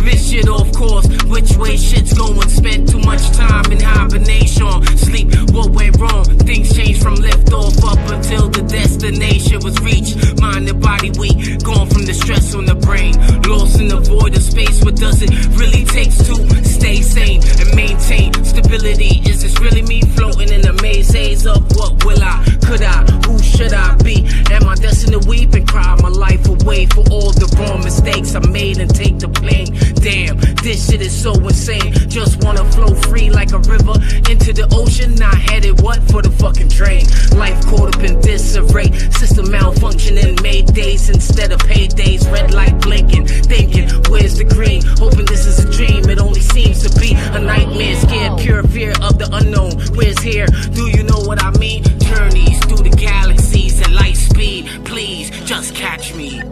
spit shit off course. Which way shit's going? Spent too much time in hibernation. Sleep, what went wrong? Things changed from lift off up until the destination was reached. Mind and body weak, gone from the stress on the brain. Lost in the void of space. What does it really take to stay sane and maintain stability? Is this really me floating in the maze haze of what will I? Could I? Who should I be? Am I destined to weep and cry my life away for all the wrong mistakes I made and take the blame? Damn, this shit is so insane. Just wanna flow free like a river into the ocean. Not headed what for the fucking drain. Life caught up in disarray. System malfunctioning, made days instead of paydays. Red light blinking, thinking where's the green? Hoping this is a dream. It only seems to be a nightmare. Scared, pure fear of the unknown. Where's here? Do you know what I mean? Journeys through the galaxies at light speed. Please just catch me.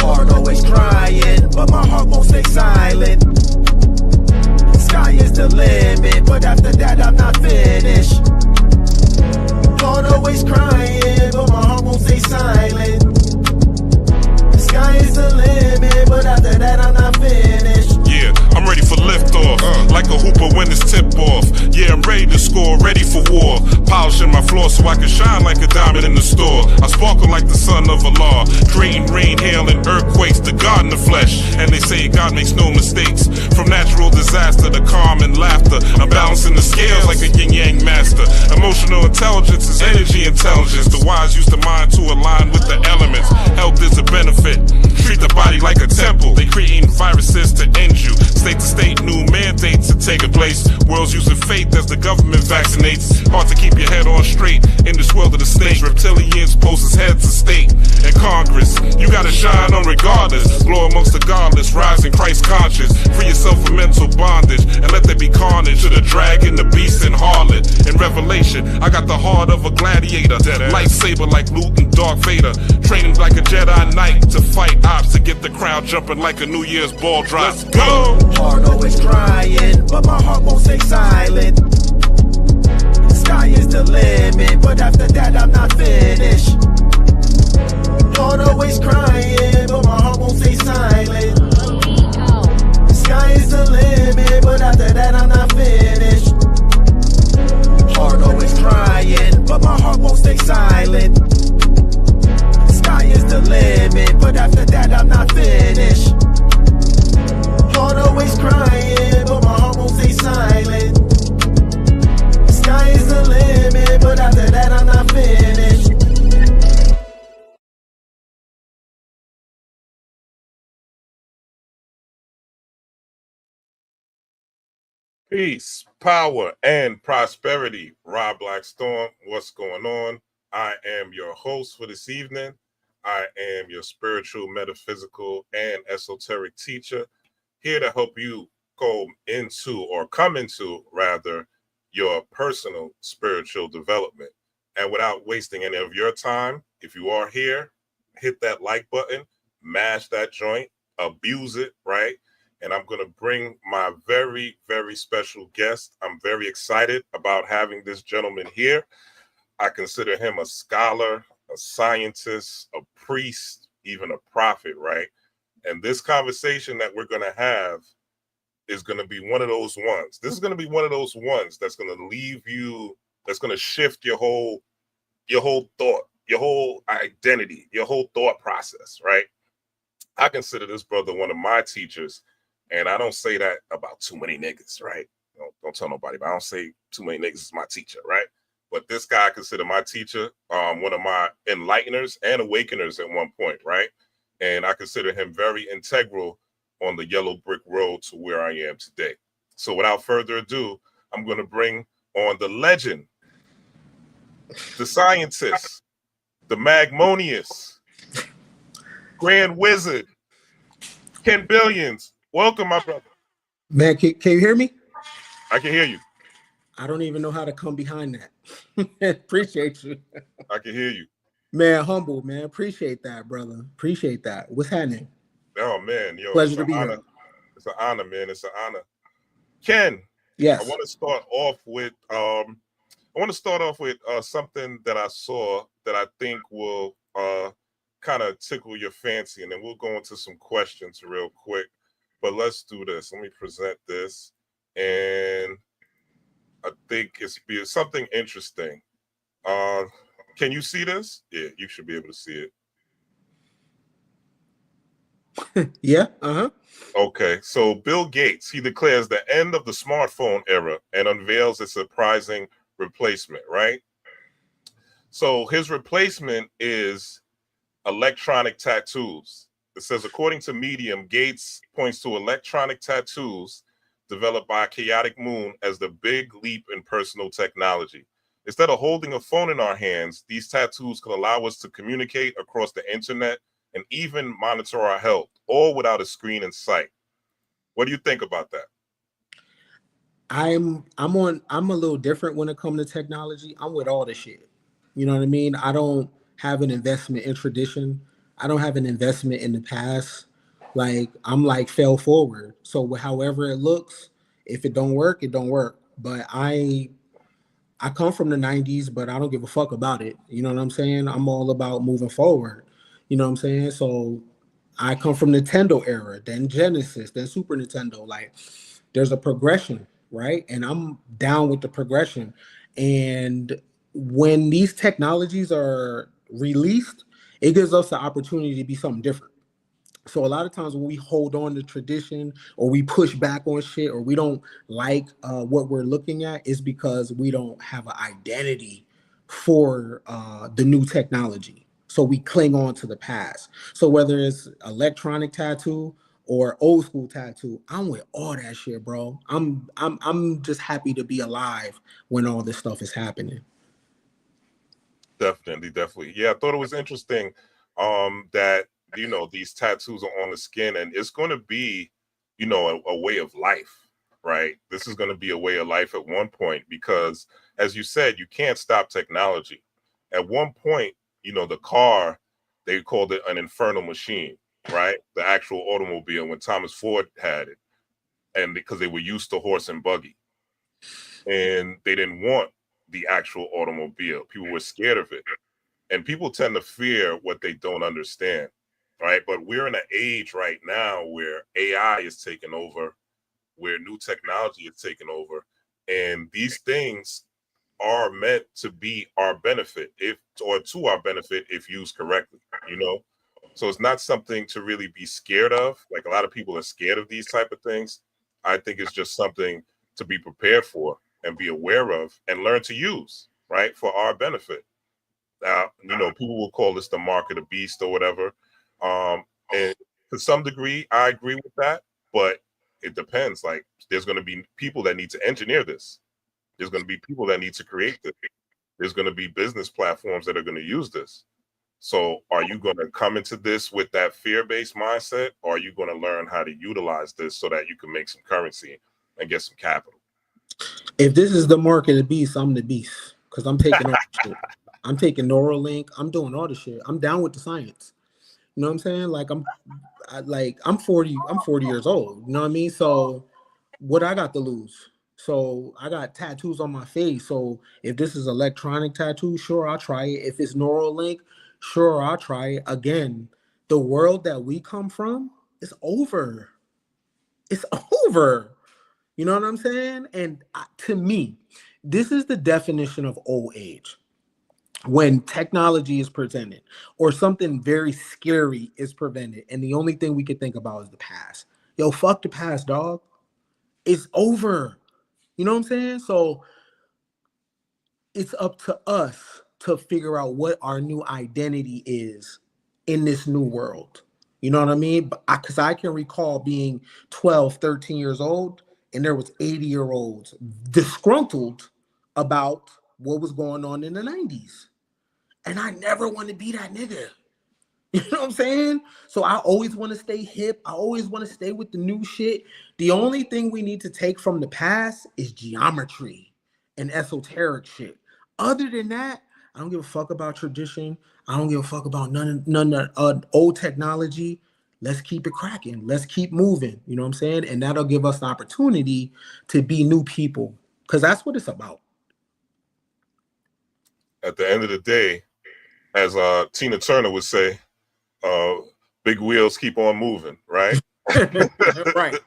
Heart always crying, but my heart won't stay silent. Sky is the limit, but after that I'm not finished. Heart always crying, but my heart won't stay silent. Sky is the limit, but after that I'm not finished. Yeah, I'm ready for liftoff, like a hooper when it's tip off. Yeah, I'm ready to score, ready for war. Polishing my floor so I can shine like a diamond in the store. I sparkle like the son of Allah, creating rain, hail, and earthquakes. The God in the flesh, and they say God makes no mistakes. From natural disaster to calm and laughter, I'm balancing the scales like a yin-yang master. Emotional intelligence is energy intelligence. The wise use the mind to align with the elements. Health is a benefit. Treat the body like a temple. They creating viruses to end you. State to state, new mandates are taking place. World's using faith as the government vaccinates. Hard to keep your head on straight in this world of the snakes. Reptilians pose as heads of state and Congress. You gotta shine on regardless. Glow amongst the godless, rise in Christ conscious. Free yourself from mental bondage and let there be carnage to the dragon, the beast, and harlot. In Revelation, I got the heart of a gladiator. Lightsaber like Luke and Darth Vader. Training like a Jedi Knight to fight ops to get the crowd jumping like a New Year's ball drop. Let's go! Heart always crying, but my heart won't stay silent. Sky is the limit, but after that I'm not finished. Heart always crying, but my heart won't stay silent. Sky is the limit, but after that I'm not finished. Heart always crying, but my heart won't stay silent. Sky is the limit, but after that I'm not finished. Heart always crying, but my heart won't stay silent. Sky is the limit, but after that I'm not finished. Peace, power, and prosperity. Rob Blackstorm, what's going on? I am your host for this evening. I am your spiritual, metaphysical, and esoteric teacher, here to help you come into your personal spiritual development. And without wasting any of your time, if you are here, hit that like button, mash that joint, abuse it, right? And I'm going to bring my very, very special guest. I'm very excited about having this gentleman here. I consider him a scholar, a scientist, a priest, even a prophet, right? And this conversation that we're going to have is going to be one of those ones. This is going to be one of those ones that's going to leave you, that's going to shift your whole thought, your whole identity, your whole thought process, right? I consider this brother one of my teachers, and I don't say that about too many niggas, right? Don't tell nobody, but I don't say too many niggas is my teacher, right? But this guy I consider my teacher, one of my enlighteners and awakeners at one point, right? And I consider him very integral on the yellow brick road to where I am today. So without further ado, I'm going to bring on the legend, the scientist, the Magmonius, Grand Wizard, Ken Billions. Welcome, my brother. Man, can you hear me? I can hear you. I don't even know how to come behind that. Appreciate you. I can hear you. Man, humble, man. Appreciate that, brother. Appreciate that. What's happening? Oh, man. Yo, pleasure to be here. It's an honor, man. It's an honor. Ken, yes. I want to start off with something that I saw that I think will kind of tickle your fancy, and then we'll go into some questions real quick. but let's do this. Let me present this, and I think it's be something interesting. Can you see this? Yeah, you should be able to see it. Yeah. Uh-huh. Okay, so Bill Gates, he declares the end of the smartphone era and unveils a surprising replacement, right? So his replacement is electronic tattoos. It says, according to Medium, Gates points to electronic tattoos developed by Chaotic Moon as the big leap in personal technology. Instead of holding a phone in our hands, these tattoos could allow us to communicate across the internet and even monitor our health, all without a screen in sight. What do you think about that? I'm a little different when it comes to technology. I'm with all the shit. You know what I mean? I don't have an investment in tradition. I don't have an investment in the past. Like I'm like fail forward. So however it looks, if it don't work, it don't work. But I come from the 90s, but I don't give a fuck about it. You know what I'm saying? I'm all about moving forward. You know what I'm saying? So I come from Nintendo era, then Genesis, then Super Nintendo. Like there's a progression, right? And I'm down with the progression. And when these technologies are released, it gives us the opportunity to be something different. So a lot of times when we hold on to tradition or we push back on shit or we don't like what we're looking at is because we don't have an identity for the new technology. So we cling on to the past. So whether it's electronic tattoo or old school tattoo, I'm with all that shit, bro. I'm just happy to be alive when all this stuff is happening. Definitely, definitely. Yeah, I thought it was interesting that these tattoos are on the skin, and it's going to be a way of life, right? This is going to be a way of life at one point because, as you said, you can't stop technology. At one point, the car, they called it an infernal machine, right? The actual automobile when Thomas Ford had it, and because they were used to horse and buggy, and they didn't want the actual automobile. People were scared of it. And people tend to fear what they don't understand, right? But we're in an age right now where AI is taking over, where new technology is taking over, and these things are meant to be our benefit, or to our benefit if used correctly, So it's not something to really be scared of. Like a lot of people are scared of these type of things. I think it's just something to be prepared for and be aware of and learn to use, right, for our benefit. People will call this the mark of the beast or whatever. And to some degree, I agree with that, but it depends. Like, there's going to be people that need to engineer this. There's going to be people that need to create this. There's going to be business platforms that are going to use this. So are you going to come into this with that fear-based mindset, or are you going to learn how to utilize this so that you can make some currency and get some capital? If this is the mark of the beast, I'm the beast because I'm taking all the shit. I'm taking Neuralink. I'm doing all the shit. I'm down with the science. You know what I'm saying? I'm 40. I'm 40 years old. You know what I mean? So what I got to lose? So I got tattoos on my face. So if this is electronic tattoo, sure, I'll try it. If it's Neuralink, sure, I'll try it. Again, the world that we come from is over. It's over. You know what I'm saying? And to me, this is the definition of old age. When technology is presented or something very scary is prevented, and the only thing we can think about is the past. Yo, fuck the past, dog. It's over. You know what I'm saying? So it's up to us to figure out what our new identity is in this new world. You know what I mean? Because I can recall being 12, 13 years old, and there was 80-year-olds disgruntled about what was going on in the 90s. And I never want to be that nigga. You know what I'm saying? So I always want to stay hip. I always want to stay with the new shit. The only thing we need to take from the past is geometry and esoteric shit. Other than that, I don't give a fuck about tradition. I don't give a fuck about none of old technology. Let's keep it cracking. Let's keep moving. You know what I'm saying? And that'll give us the opportunity to be new people, because that's what it's about. At the end of the day, as Tina Turner would say, big wheels keep on moving, right? Right.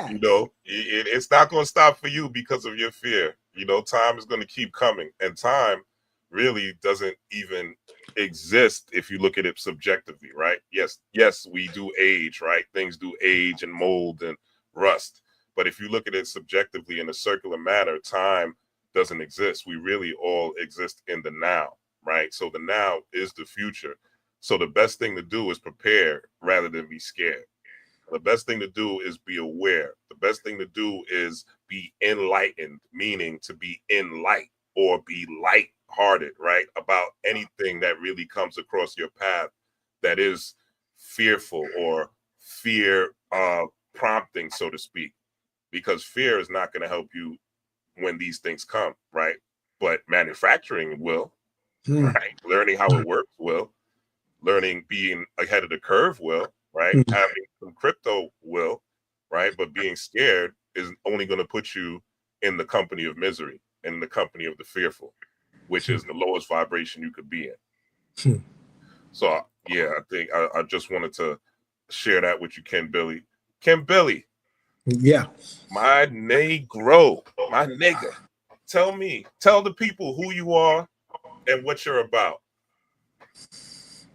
You know, it's not going to stop for you because of your fear. You know, time is going to keep coming, and time really doesn't even exist if you look at it subjectively, right? Yes, we do age, right? Things do age and mold and rust. But if you look at it subjectively in a circular manner, time doesn't exist. We really all exist in the now, right? So the now is the future. So the best thing to do is prepare rather than be scared. The best thing to do is be aware. The best thing to do is be enlightened, meaning to be in light or be light-hearted, right? About anything that really comes across your path that is fearful or fear prompting, so to speak, because fear is not going to help you when these things come, right? But manufacturing will, right? Learning how it works will. Learning being ahead of the curve will, right? Having some crypto will, right? But being scared is only going to put you in the company of misery, in the company of the fearful, which is the lowest vibration you could be in. So yeah, I think I just wanted to share that with you, Ken Billy. Ken Billy, Yeah. my negro, my nigga. Tell the people who you are and what you're about.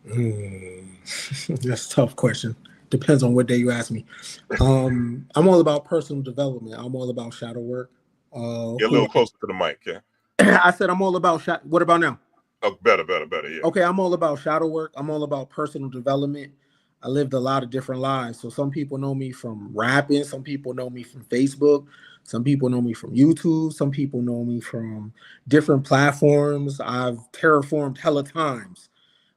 That's a tough question. Depends on what day you ask me. I'm all about personal development. I'm all about shadow work. Get a little closer to the mic, yeah. I said I'm all about shadow. What about now? Oh, better, yeah. Okay, I'm all about shadow work. I'm all about personal development. I lived a lot of different lives. So some people know me from rapping. Some people know me from Facebook. Some people know me from YouTube. Some people know me from different platforms. I've terraformed hella times.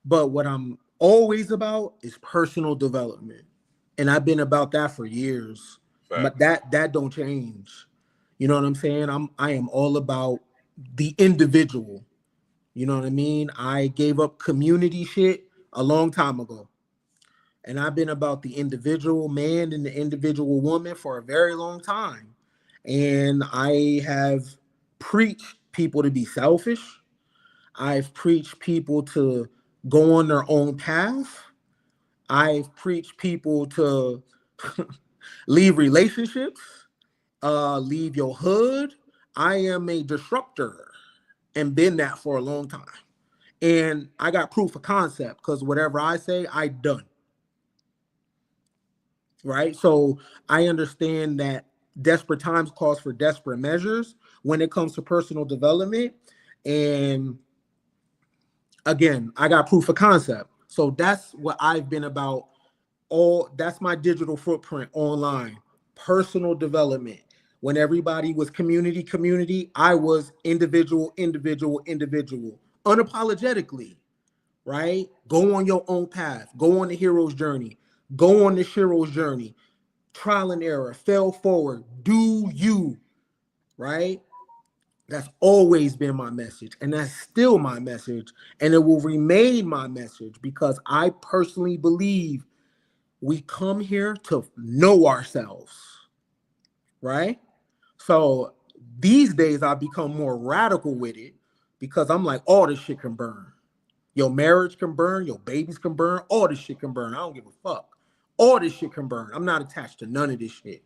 But what I'm always about is personal development. And I've been about that for years. But that don't change. You know what I'm saying? I am all about the individual. You know what I mean? I gave up community shit a long time ago. And I've been about the individual man and the individual woman for a very long time. And I have preached people to be selfish. I've preached people to go on their own path. I've preached people to leave relationships, leave your hood. I am a disruptor and been that for a long time. And I got proof of concept because whatever I say, I done. Right? So I understand that desperate times calls for desperate measures when it comes to personal development. And again, I got proof of concept. So that's what I've been about. That's my digital footprint online. Personal development. When everybody was community, I was individual, unapologetically, right? Go on your own path. Go on the hero's journey. Go on the hero's journey. Trial and error. Fail forward. Do you, right? That's always been my message. And that's still my message. And it will remain my message because I personally believe we come here to know ourselves, right? So these days I've become more radical with it because I'm like, all this shit can burn. Your marriage can burn, your babies can burn, all this shit can burn. I don't give a fuck. All this shit can burn. I'm not attached to none of this shit.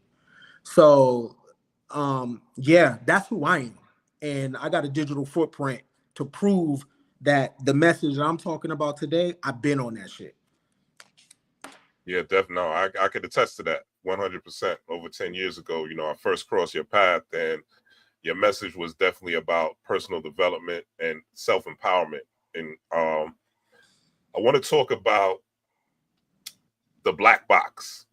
So yeah, that's who I am. And I got a digital footprint to prove that the message that I'm talking about today, I've been on that shit. Yeah, definitely. No, I could attest to that 100%. Over 10 years ago, you know, I first crossed your path, and your message was definitely about personal development and self-empowerment. And I want to talk about the black box,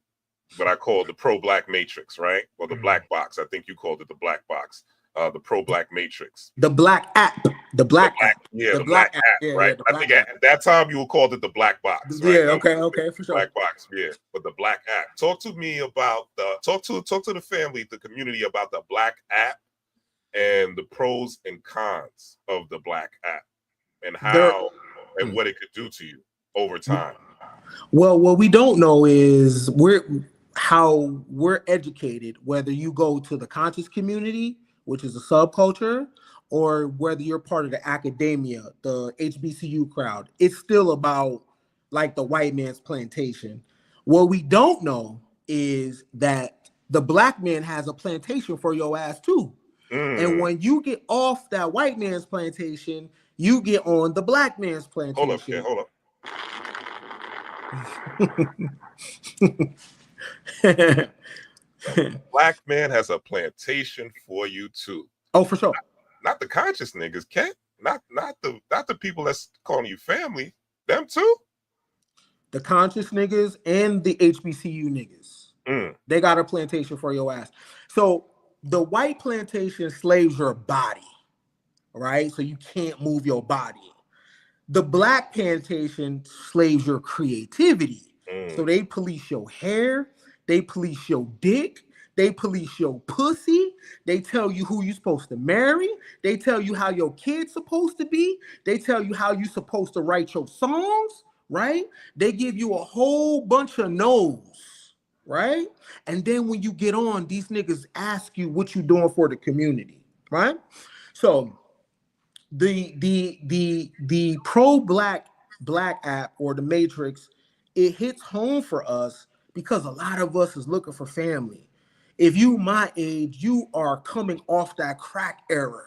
what I call the pro-black matrix, right? Or the black box. I think you called it the black box, the pro-black matrix. The black app. The black app. Yeah, the black app, right? I think at that time you called it the black box, right? Yeah, okay, for sure. Black box, yeah. But the black app. Talk to me about talk to the family, the community about the black app and the pros and cons of the black app and how and what it could do to you over time. Well, what we don't know is how we're educated, whether you go to the conscious community, which is a subculture, or whether you're part of the academia, the HBCU crowd. It's still about like the white man's plantation. What we don't know is that the black man has a plantation for your ass too. And when you get off that white man's plantation, you get on the black man's plantation. Hold up. Black man has a plantation for you too. Oh, for sure. Not the conscious niggas, Cat. Not the people that's calling you family. Them too. The conscious niggas and the HBCU niggas. They got a plantation for your ass. So the white plantation slaves your body, right? So you can't move your body. The black plantation slaves your creativity. So they police your hair, they police your dick, they police your pussy, they tell you who you're supposed to marry, they tell you how your kid's supposed to be, they tell you how you're supposed to write your songs, right? They give you a whole bunch of no's, right? And then when you get on, these niggas ask you what you doing for the community, right? So the pro-black app or the Matrix, it hits home for us because a lot of us is looking for family. If you my age, you are coming off that crack era.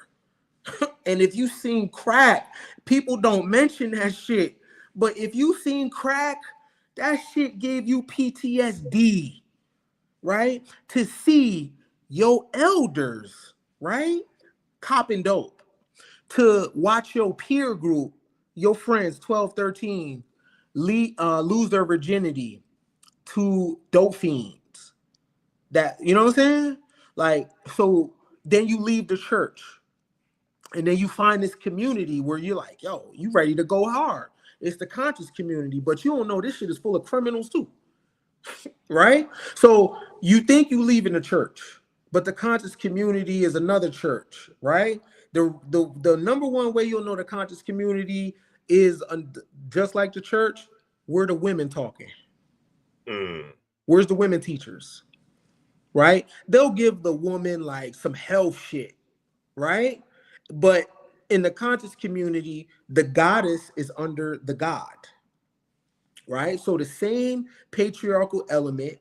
And if you seen crack, people don't mention that shit. But if you seen crack, that shit gave you PTSD, right? To see your elders, right? Copping dope. To watch your peer group, your friends, 12, 13, lose their virginity to dope fiends. That, you know what I'm saying? Like, so then you leave the church and then you find this community where you're like, yo, you ready to go hard. It's the conscious community, but you don't know this shit is full of criminals too, right? So you think you leaving the church, but the conscious community is another church, right? The number one way you'll know the conscious community is just like the church, where the women talking. Where's the women teachers, right? They'll give the woman like some health shit, right? But in the conscious community, the goddess is under the god, right? So the same patriarchal element,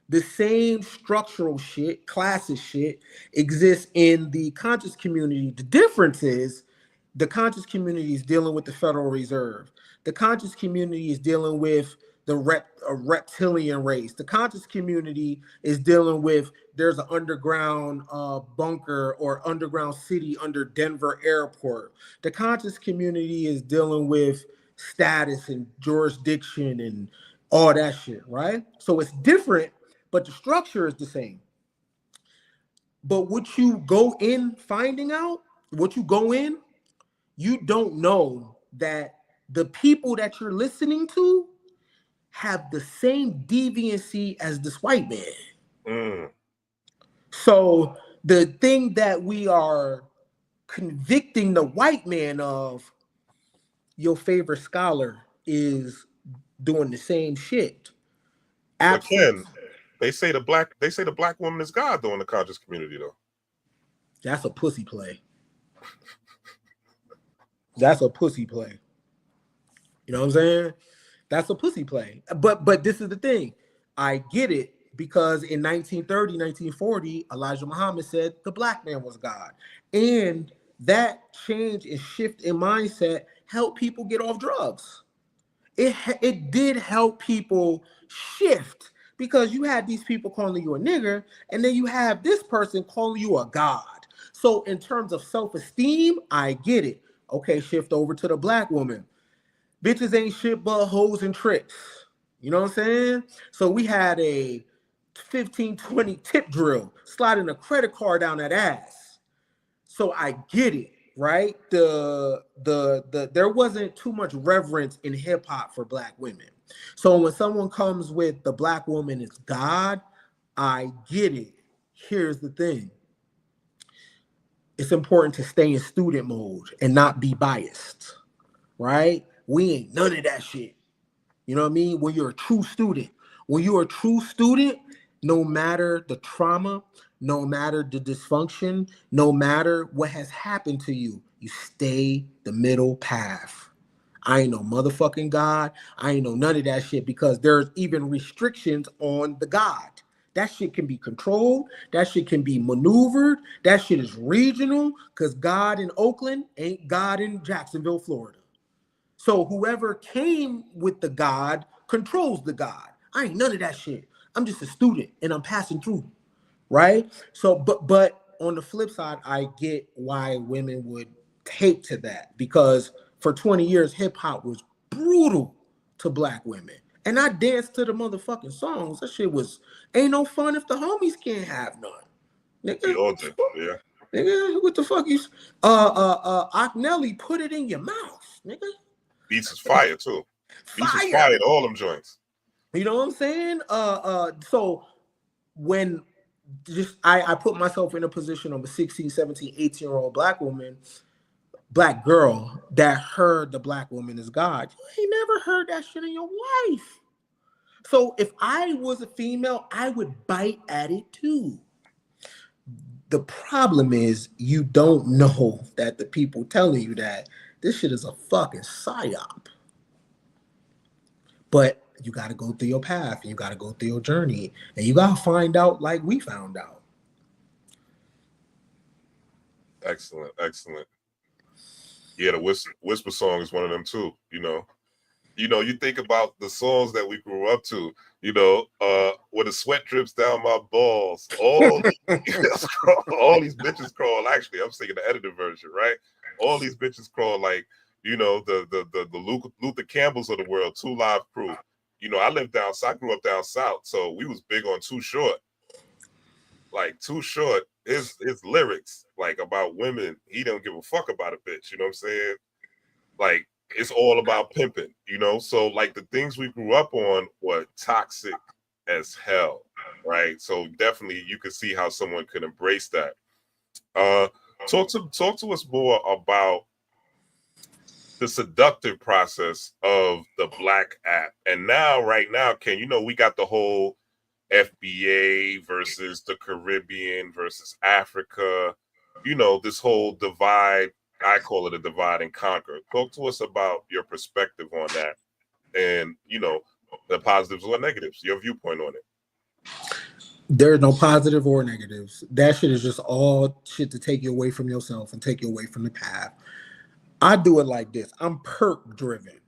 the same structural shit, classist shit exists in the conscious community. The difference is the conscious community is dealing with the Federal Reserve. The conscious community is dealing with the reptilian race. The conscious community is dealing with there's an underground bunker or underground city under Denver airport. The conscious community is dealing with status and jurisdiction and all that shit, right? So it's different, but the structure is the same. But what you go in finding out, what you go in, you don't know that the people that you're listening to have the same deviancy as this white man. So the thing that we are convicting the white man of, your favorite scholar is doing the same shit. Again, they say the black woman is God though in the conscious community though. That's a pussy play. That's a pussy play. You know what I'm saying? That's a pussy play. But this is the thing. I get it because in 1930, 1940, Elijah Muhammad said the black man was God. And that change and shift in mindset helped people get off drugs. It did help people shift because you had these people calling you a nigger and then you have this person calling you a god. So in terms of self-esteem, I get it. Okay, shift over to the black woman. Bitches ain't shit but hoes and tricks. You know what I'm saying? So we had a 15, 20 tip drill, sliding a credit card down that ass. So I get it, right? There wasn't too much reverence in hip hop for black women. So when someone comes with the black woman is God, I get it. Here's the thing. It's important to stay in student mode and not be biased, right? We ain't none of that shit. You know what I mean? When you're a true student, no matter the trauma, no matter the dysfunction, no matter what has happened to you, you stay the middle path. I ain't no motherfucking God. I ain't no none of that shit because there's even restrictions on the God. That shit can be controlled. That shit can be maneuvered. That shit is regional because God in Oakland ain't God in Jacksonville, Florida. So whoever came with the God controls the God. I ain't none of that shit. I'm just a student and I'm passing through, right? So, but on the flip side, I get why women would take to that because for 20 years, hip hop was brutal to black women. And I danced to the motherfucking songs. That shit was ain't no fun if the homies can't have none. Nigga, We all did, yeah. nigga, what the fuck you Aknelly, put it in your mouth, nigga. Beats is fire too. Beats is fire to all them joints. You know what I'm saying? So when just I put myself in a position of a 16, 17, 18-year-old black woman, black girl that heard the black woman is God. You ain't never heard that shit in your life. So if I was a female, I would bite at it too. The problem is you don't know that the people telling you that this shit is a fucking psyop. But you got to go through your path and you got to go through your journey and you got to find out like we found out. Excellent, excellent. Yeah, the whisper song is one of them too. You think about the songs that we grew up to. When the sweat drips down my balls, all these bitches crawl. Actually, I'm singing the edited version, right? All these bitches crawl like the Luther Campbells of the world, 2 Live Crew. I lived down south. I grew up down south, so we was big on Too Short. Like Too Short, his lyrics like about women, he don't give a fuck about a bitch. You know what I'm saying? Like it's all about pimping. So like the things we grew up on were toxic as hell, right? So definitely you could see how someone could embrace that. Talk to us more about the seductive process of the Black app. And right now, Ken, we got the whole FBA versus the Caribbean versus Africa, this whole divide. I call it a divide and conquer. Talk to us about your perspective on that and, the positives or negatives, your viewpoint on it. There's no positive or negatives. That shit is just all shit to take you away from yourself and take you away from the path. I do it like this. I'm perk driven.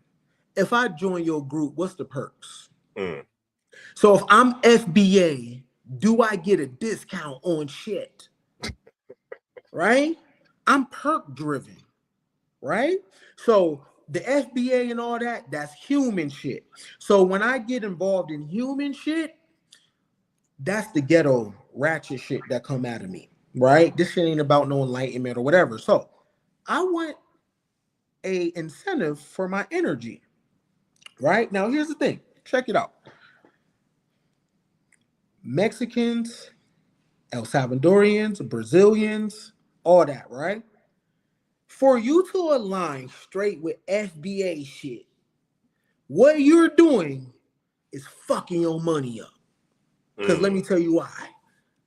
If I join your group, what's the perks? So if I'm FBA, do I get a discount on shit? Right? I'm perk driven. Right? So the FBA and all that, that's human shit. So when I get involved in human shit, that's the ghetto ratchet shit that come out of me. Right? This shit ain't about no enlightenment or whatever. So I want a incentive for my energy. Right? Now, here's the thing. Check it out. Mexicans, El Salvadorians, Brazilians, all that, right? For you to align straight with FBA shit, what you're doing is fucking your money up. Because let me tell you why.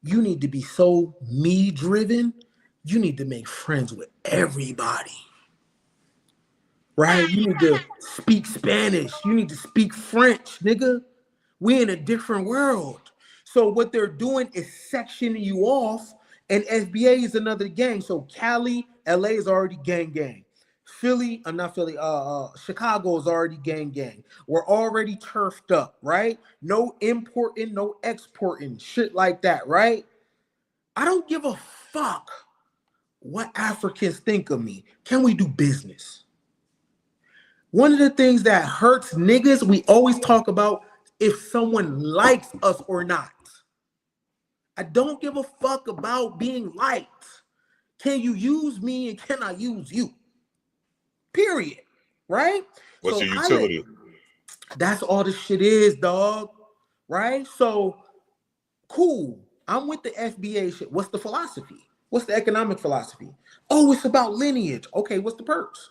You need to be so me-driven, you need to make friends with everybody. Right? You need to speak Spanish. You need to speak French, nigga. We're in a different world. So what they're doing is sectioning you off, and SBA is another gang. So Cali, LA is already gang. Chicago is already gang. We're already turfed up, right? No importing, no exporting, shit like that, right? I don't give a fuck what Africans think of me. Can we do business? One of the things that hurts niggas, we always talk about if someone likes us or not. I don't give a fuck about being liked. Can you use me and can I use you? Period. Right? What's your utility? That's all this shit is, dog. Right? So, cool. I'm with the FBA shit. What's the philosophy? What's the economic philosophy? Oh, it's about lineage. Okay, what's the perks?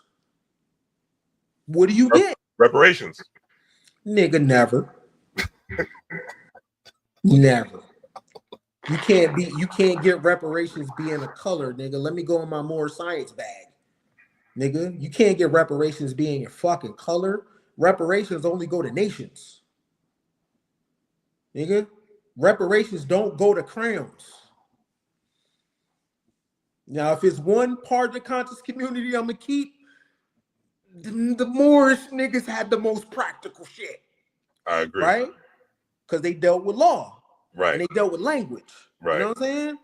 What do you get? Reparations. Nigga, never. Never. You can't get reparations being a color, nigga. Let me go in my more science bag. Nigga, you can't get reparations being a fucking color. Reparations only go to nations. Nigga, reparations don't go to crowns. Now, if it's one part of the conscious community I'm gonna keep, the Moorish niggas had the most practical shit. I agree. Right? Because they dealt with law. Right. And they dealt with language. Right. You know what I'm saying?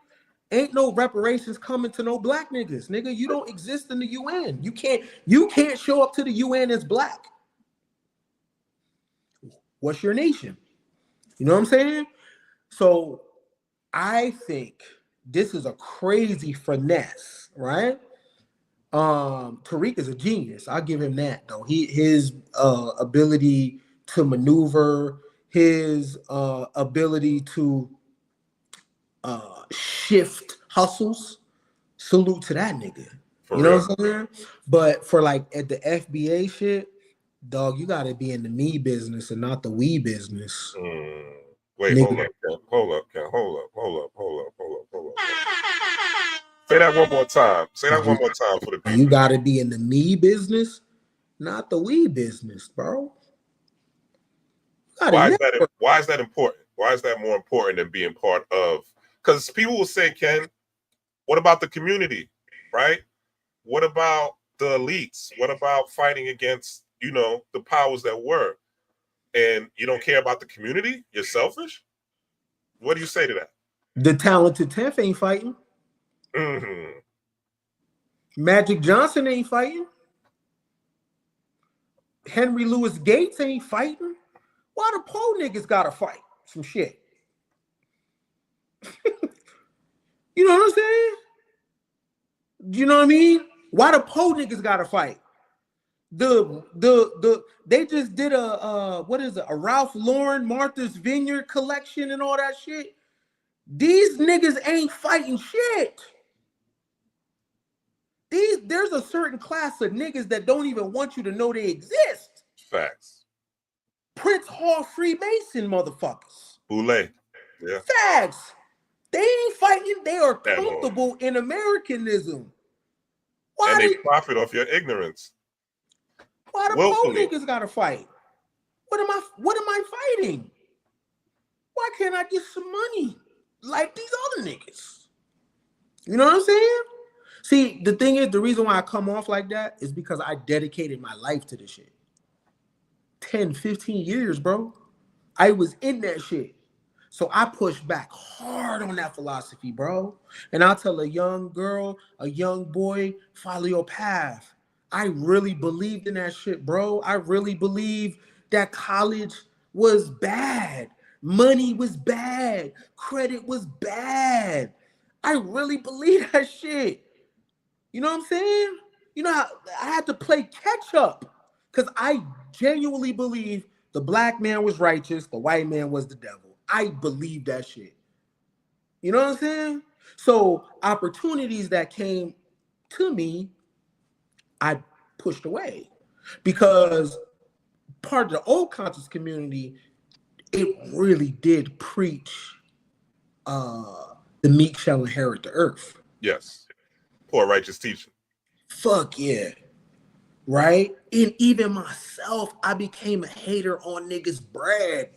Ain't no reparations coming to no black niggas. Nigga, you don't exist in the UN. You can't show up to the UN as black. What's your nation? You know what I'm saying? So I think this is a crazy finesse, right? Tariq is a genius. I'll give him that though. His ability to maneuver, his ability to shift hustles. Salute to that nigga. For you know real. what I'm saying? But for like at the FBA shit, dog, you gotta be in the me business and not the we business. Wait, Nigga. hold up. Say that one more time. Say that one more time for the people. You gotta be in the me business, not the we business, bro. Why is that important? Why is that more important than being part of? Because people will say, Ken, what about the community, right? What about the elites? What about fighting against, the powers that were? And you don't care about the community? You're selfish? What do you say to that? The talented 10th ain't fighting. Mm-hmm. Magic Johnson ain't fighting. Henry Louis Gates ain't fighting. Why the poor niggas gotta fight some shit? You know what I'm saying? You know what I mean? Why the poor niggas gotta fight? They just did a Ralph Lauren Martha's Vineyard collection and all that shit. These niggas ain't fighting shit. There's a certain class of niggas that don't even want you to know they exist. Facts. Prince Hall Freemason motherfuckers. Boulay. Yeah. Facts. They ain't fighting. They are comfortable in Americanism. And they profit off your ignorance. Why the poor niggas gotta fight? What am I fighting? Why can't I get some money like these other niggas? You know what I'm saying? See, the thing is, the reason why I come off like that is because I dedicated my life to this shit. 10, 15 years, bro. I was in that shit. So I pushed back hard on that philosophy, bro. And I'll tell a young girl, a young boy, follow your path. I really believed in that shit, bro. I really believed that college was bad. Money was bad. Credit was bad. I really believe that shit. You know what I'm saying? You know, I had to play catch up because I genuinely believe the black man was righteous, the white man was the devil. I believe that shit. You know what I'm saying? So opportunities that came to me, I pushed away because part of the old conscious community, it really did preach the meek shall inherit the earth. Yes. Poor righteous teaching. Fuck yeah. Right? And even myself, I became a hater on niggas' bread,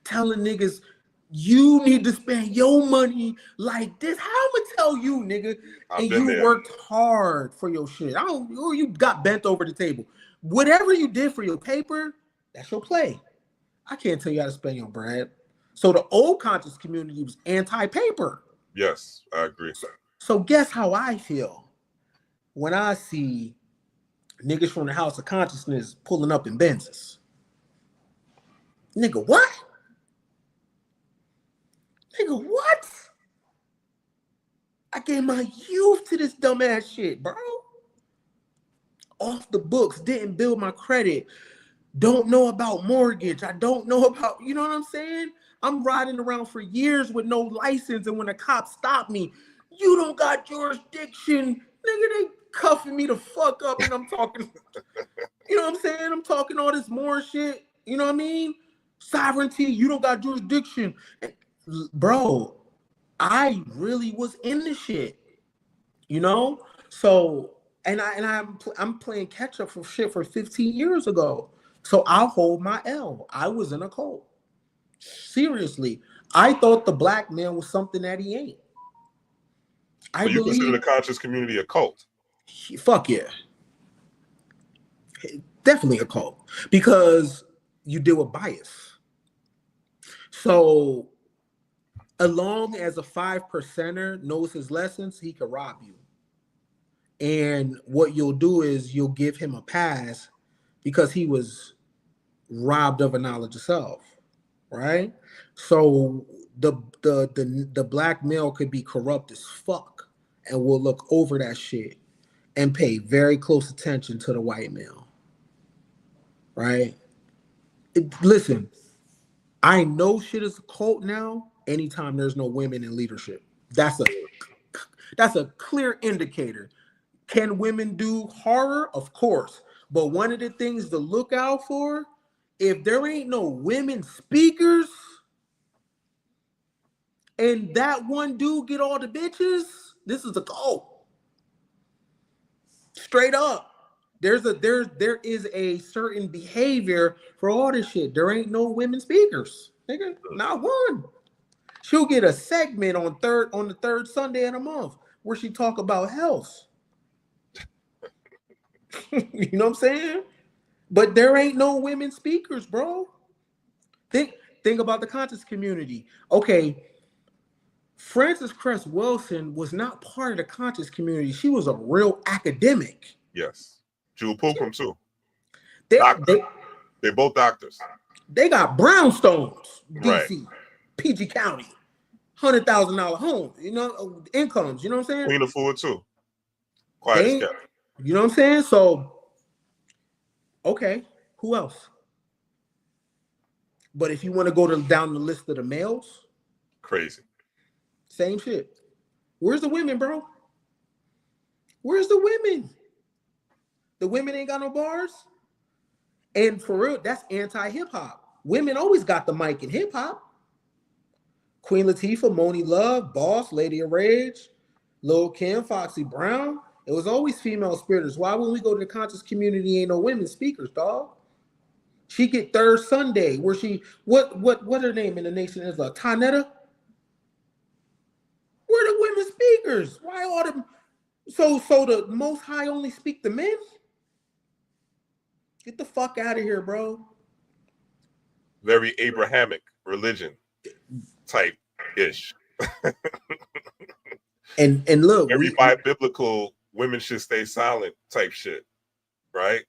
telling niggas, you need to spend your money like this. How am I tell you, nigga? And you worked hard for your shit. You got bent over the table. Whatever you did for your paper, that's your play. I can't tell you how to spend your bread. So the old conscious community was anti-paper. Yes, I agree. So guess how I feel when I see niggas from the House of Consciousness pulling up in Benzes. Nigga, what? Nigga, what? I gave my youth to this dumbass shit, bro. Off the books, didn't build my credit. Don't know about mortgage. I don't know about, you know what I'm saying? I'm riding around for years with no license, and when a cop stopped me, you don't got jurisdiction. Nigga, they cuffing me the fuck up, and I'm talking, you know what I'm saying? I'm talking all this more shit, you know what I mean? Sovereignty, you don't got jurisdiction. Bro, I really was in the shit, you know? So, I'm playing catch up for shit for 15 years ago. So I'll hold my L. I was in a cult. Seriously, I thought the black man was something that he ain't. So you consider the conscious community a cult? Fuck yeah. Definitely a cult. Because you deal with bias. So, as long as a 5%er knows his lessons, he can rob you. And what you'll do is you'll give him a pass because he was robbed of a knowledge of self, right? So the black male could be corrupt as fuck and will look over that shit and pay very close attention to the white male, right? Listen, I know shit is a cult now anytime there's no women in leadership. That's a clear indicator. Can women do horror? Of course. But one of the things to look out for, if there ain't no women speakers and that one dude get all the bitches, this is a cult. Straight up. There is a certain behavior for all this shit. There ain't no women speakers. Nigga, not one. She'll get a segment on the third Sunday in a month where she talk about health. You know what I'm saying? But there ain't no women speakers, bro. Think about the conscious community. Okay, Frances Cress Wilson was not part of the conscious community. She was a real academic. Yes. Jewel Pookrum too. They're both doctors. They got brownstones, DC, right. PG County, $100,000 homes, you know, incomes. You know what I'm saying? Queen of Food too. Quiet as kept. You know what I'm saying? So, okay, who else? But if you want to go down the list of the males, crazy. Same shit. Where's the women, bro? Where's the women? The women ain't got no bars. And for real, that's anti-hip-hop. Women always got the mic in hip-hop. Queen Latifah, Moni Love, Boss, Lady of Rage, Lil' Kim, Foxy Brown. It was always female spiriters. Why when we go to the conscious community ain't no women speakers, dog? She get third Sunday where she what her name in the nation is like Tanetta? Where the women speakers? Why all them? So the Most High only speak to men? Get the fuck out of here, bro. Very Abrahamic religion type ish. and look, very biblical women should stay silent type shit, right?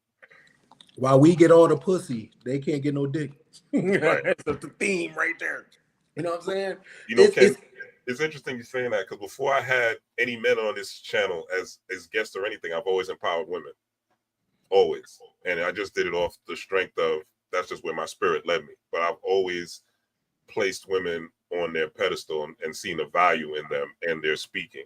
While we get all the pussy, they can't get no dick. Right. That's the theme right there. You know what I'm saying? You know, it's interesting you saying that because before I had any men on this channel as guests or anything, I've always empowered women. Always. And I just did it off the strength of that's just where my spirit led me. But I've always placed women on their pedestal and seen the value in them and their speaking.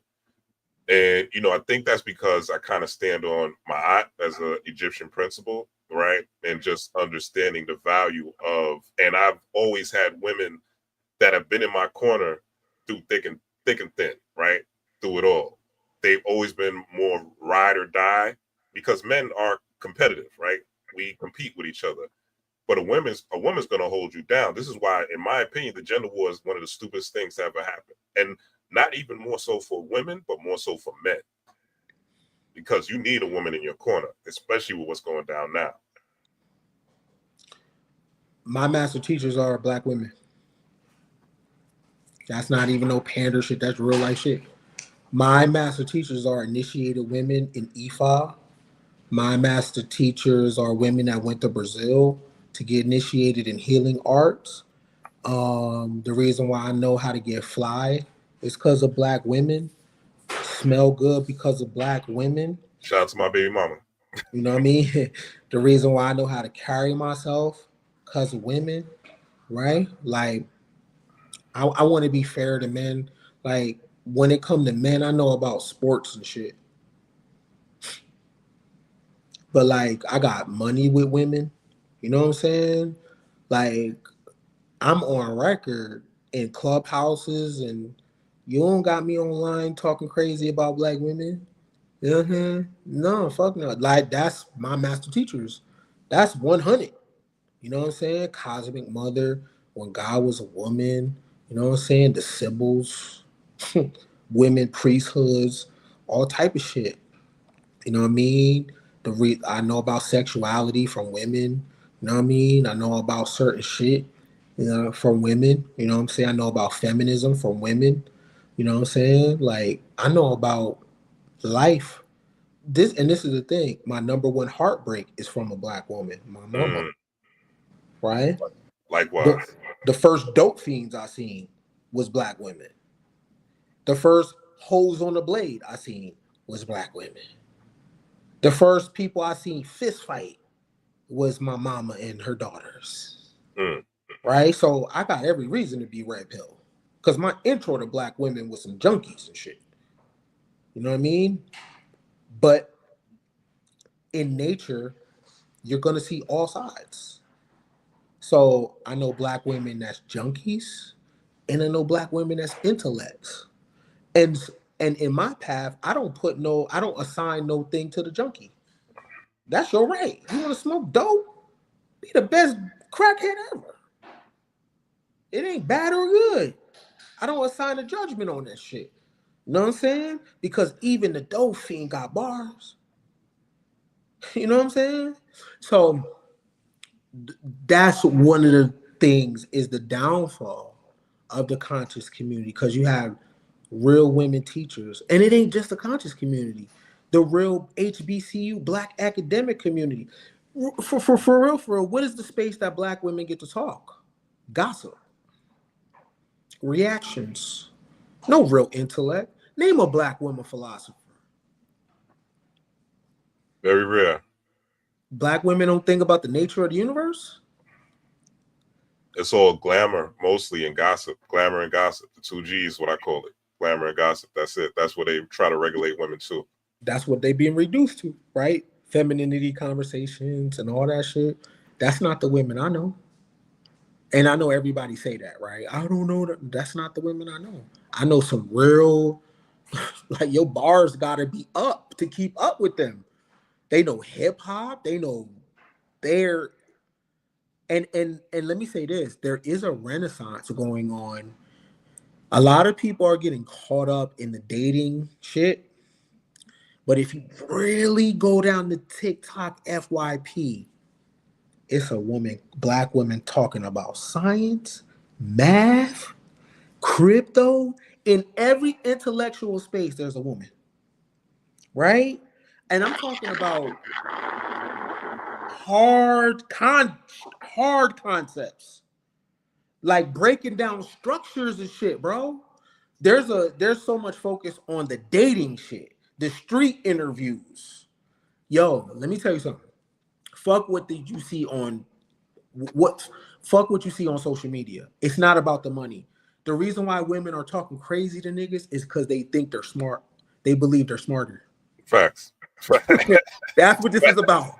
And, you know, I think that's because I kind of stand on my aunt as an Egyptian principle, right? And just understanding the value of, and I've always had women that have been in my corner through thick and thin, right? Through it all. They've always been more ride or die because men are competitive, right? We compete with each other. But a woman's going to hold you down. This is why, in my opinion, the gender war is one of the stupidest things to ever happen. And not even more so for women, but more so for men. Because you need a woman in your corner, especially with what's going down now. My master teachers are black women. That's not even no pander shit. That's real life shit. My master teachers are initiated women in Ifa. My master teachers are women that went to Brazil to get initiated in healing arts. The reason why I know how to get fly is because of black women. Smell good because of black women. Shout out to my baby mama. You know what I mean? The reason why I know how to carry myself because of women, right? Like, I want to be fair to men. Like, when it comes to men, I know about sports and shit. But, like, I got money with women. You know what I'm saying? Like, I'm on record in clubhouses and you don't got me online talking crazy about black women. No, fuck no. Like, that's my master teachers. That's 100. You know what I'm saying? Cosmic Mother, When God Was a Woman, You know what I'm saying? The symbols, women priesthoods, all type of shit. You know what I mean? I know about sexuality from women. You know what I mean? I know about certain shit, you know, from women. You know what I'm saying? I know about feminism from women. You know what I'm saying? Like I know about life. This is the thing. My number one heartbreak is from a black woman, my mama. Mm, Right? The likewise. the first dope fiends I seen was black women. The first hoes on the blade I seen was black women. The first people I seen fist fight was my mama and her daughters. Mm. Right? So I got every reason to be red pill. Cause my intro to black women was some junkies and shit. You know what I mean? But in nature, you're gonna see all sides. So I know black women that's junkies, and I know black women that's intellects. And and in my path, I don't assign no thing to the junkie. That's your right. You want to smoke dope? Be the best crackhead ever. It ain't bad or good. I don't assign a judgment on that shit. You know what I'm saying? Because even the dope fiend got bars. You know what I'm saying? So that's one of the things is the downfall of the conscious community because you have real women teachers, and it ain't just the conscious community, the real HBCU black academic community. For real, what is the space that black women get to talk? Gossip, reactions, no real intellect. Name a black woman philosopher. Very rare. Black women don't think about the nature of the universe. It's all glamour, mostly, and gossip. Glamour and gossip. The two G's, what I call it. Glamour and gossip. That's it. That's what they try to regulate women to. That's what they being reduced to, right? Femininity conversations and all that shit. That's not the women I know. And I know everybody say that, right? I don't know that. That's not the women I know. I know some real, like your bars gotta be up to keep up with them. They know hip hop. They know their and let me say this: there is a renaissance going on. A lot of people are getting caught up in the dating shit, but if you really go down the TikTok FYP, it's a woman, black women talking about science, math, crypto. In every intellectual space, there's a woman, right? And I'm talking about hard con hard concepts, like breaking down structures and shit, bro. There's so much focus on the dating shit, the street interviews. Yo, let me tell you something. Fuck what did you see on what fuck what you see on social media. It's not about the money. The reason why women are talking crazy to niggas is because they think they're smart. They believe they're smarter. Facts. That's what this is about.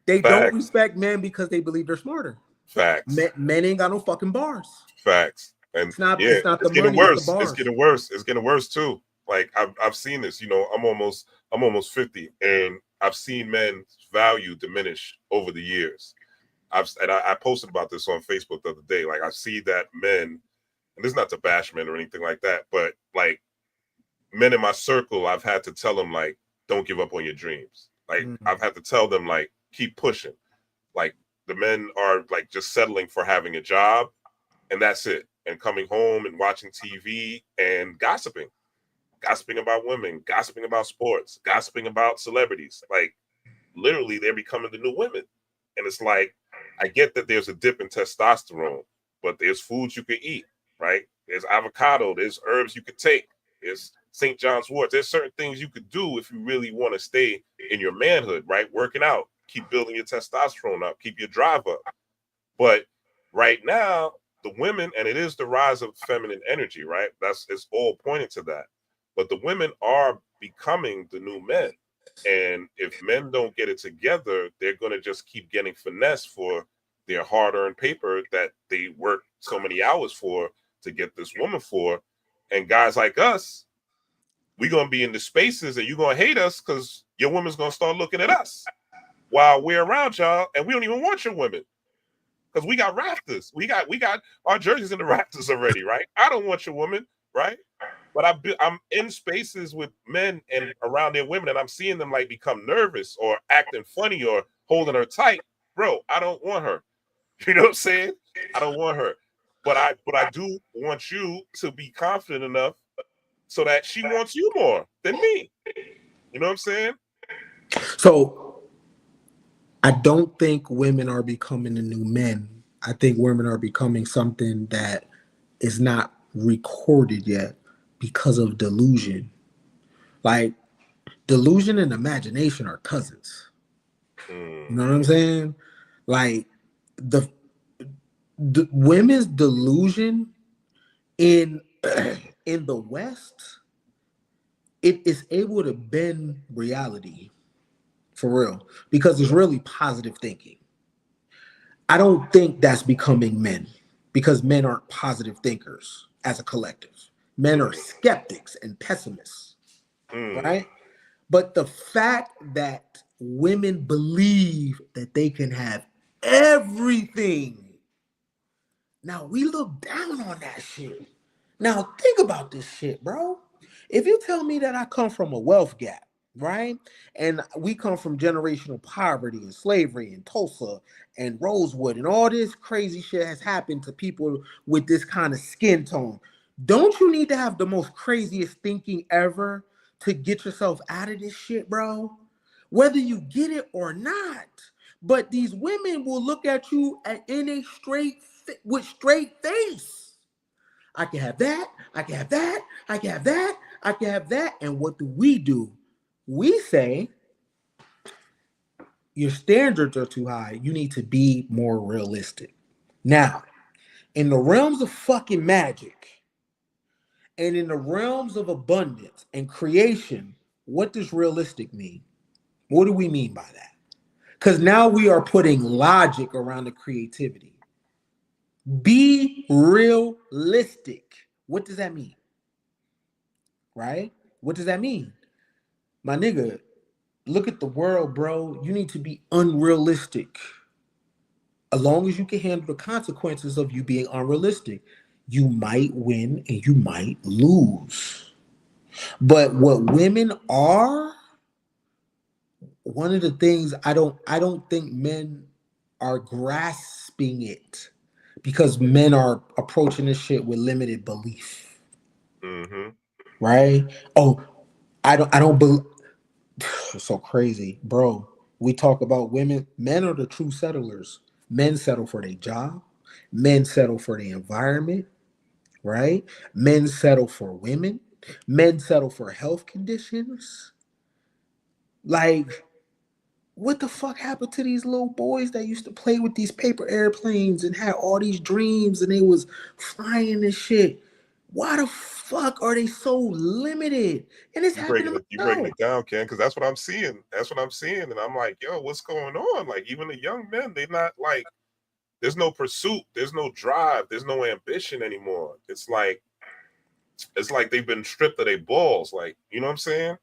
They don't Facts. respect men because they believe they're smarter. Facts. Men ain't got no fucking bars. Facts. And It's not. yeah, It's not the it's getting money. It's the worse. It's bars. getting worse. It's getting worse too. Like I've seen this. You know, I'm almost 50, and I've seen men's value diminish over the years. I posted about this on Facebook the other day. Like I see that men, and this is not to bash men or anything like that, but like men in my circle, I've had to tell them like, don't give up on your dreams. Like I've had to tell them like, keep pushing. Like the men are like just settling for having a job, and that's it. And coming home and watching TV and gossiping about women, gossiping about sports, gossiping about celebrities. Like literally, they're becoming the new women. And it's like, I get that there's a dip in testosterone, but there's foods you can eat, right? There's avocado, there's herbs you could take, there's St. John's wort. There's certain things you could do if you really want to stay in your manhood, right? Working out, keep building your testosterone up, keep your drive up. But right now, the women, and it is the rise of feminine energy, right? It's all pointing to that. But the women are becoming the new men. And if men don't get it together, they're going to just keep getting finessed for their hard-earned paper that they work so many hours for to get this woman for. And guys like us, we're going to be in the spaces and you're going to hate us because your woman's going to start looking at us while we're around y'all and we don't even want your women. because we got rafters. We got our jerseys in the rafters already, right? I don't want your woman, right? But I'm in spaces with men and around their women, and I'm seeing them like become nervous or acting funny or holding her tight. Bro, I don't want her. You know what I'm saying? I don't want her. But I do want you to be confident enough so that she wants you more than me. You know what I'm saying? So I don't think women are becoming the new men. I think women are becoming something that is not recorded yet because of delusion. Like delusion and imagination are cousins. You know what I'm saying? Like the women's delusion in in the West, it is able to bend reality for real because it's really positive thinking. I don't think that's becoming men because men aren't positive thinkers as a collective. Men are skeptics and pessimists, right? But the fact that women believe that they can have everything, now we look down on that shit. Now think about this shit, bro. If you tell me that I come from a wealth gap, right? And we come from generational poverty and slavery and Tulsa and Rosewood and all this crazy shit has happened to people with this kind of skin tone. Don't you need to have the most craziest thinking ever to get yourself out of this shit, bro? Whether you get it or not. But these women will look at you in a with straight face. I can have that. I can have that. I can have that. I can have that. And what do? We say your standards are too high. You need to be more realistic. Now, in the realms of fucking magic and in the realms of abundance and creation, what does realistic mean? What do we mean by that? Because now we are putting logic around the creativity. Be realistic. What does that mean? Right? What does that mean? My nigga, look at the world, bro. You need to be unrealistic. As long as you can handle the consequences of you being unrealistic, you might win and you might lose. But what women are, one of the things I don't think men are grasping it because men are approaching this shit with limited belief. Right? Oh, I don't believe. So crazy, bro. We talk about women. Men are the true settlers. Men settle for their job. Men settle for the environment, right? Men settle for women. Men settle for health conditions. Like, what the fuck happened to these little boys that used to play with these paper airplanes and had all these dreams and they was flying and shit? Why the fuck are they so limited? And it's happening to You breaking it down, Ken, because that's what I'm seeing. That's what I'm seeing. And I'm like, yo, what's going on? Like, even the young men, they're not like, there's no pursuit, there's no drive, there's no ambition anymore. It's like they've been stripped of their balls. Like, you know what I'm saying?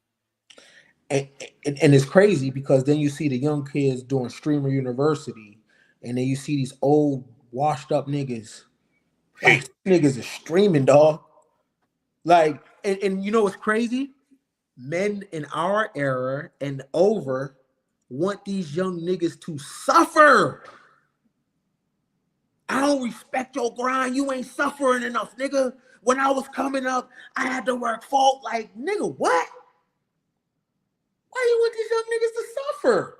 And it's crazy because then you see the young kids doing streamer university, and then you see these old washed up niggas. Like niggas is streaming, dog. Like, and you know what's crazy? Men in our era and over want these young niggas to suffer. I don't respect your grind. You ain't suffering enough, nigga. When I was coming up, I had to work full. Like, nigga, what? Why you want these young niggas to suffer?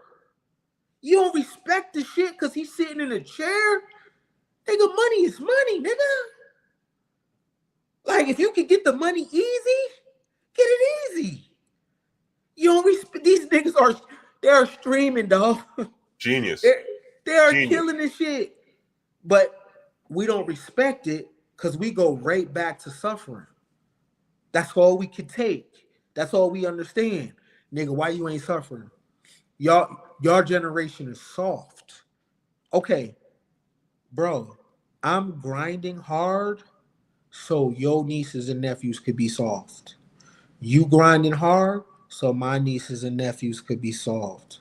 You don't respect the shit because he's sitting in a chair? Nigga, money is money, nigga. Like, if you can get the money easy, get it easy. You don't respect these niggas they're streaming, dog. Genius. They are killing this shit. But we don't respect it because we go right back to suffering. That's all we can take. That's all we understand. Nigga, why you ain't suffering? Your generation is soft. Okay, bro, I'm grinding hard so your nieces and nephews could be soft. You grinding hard so my nieces and nephews could be soft.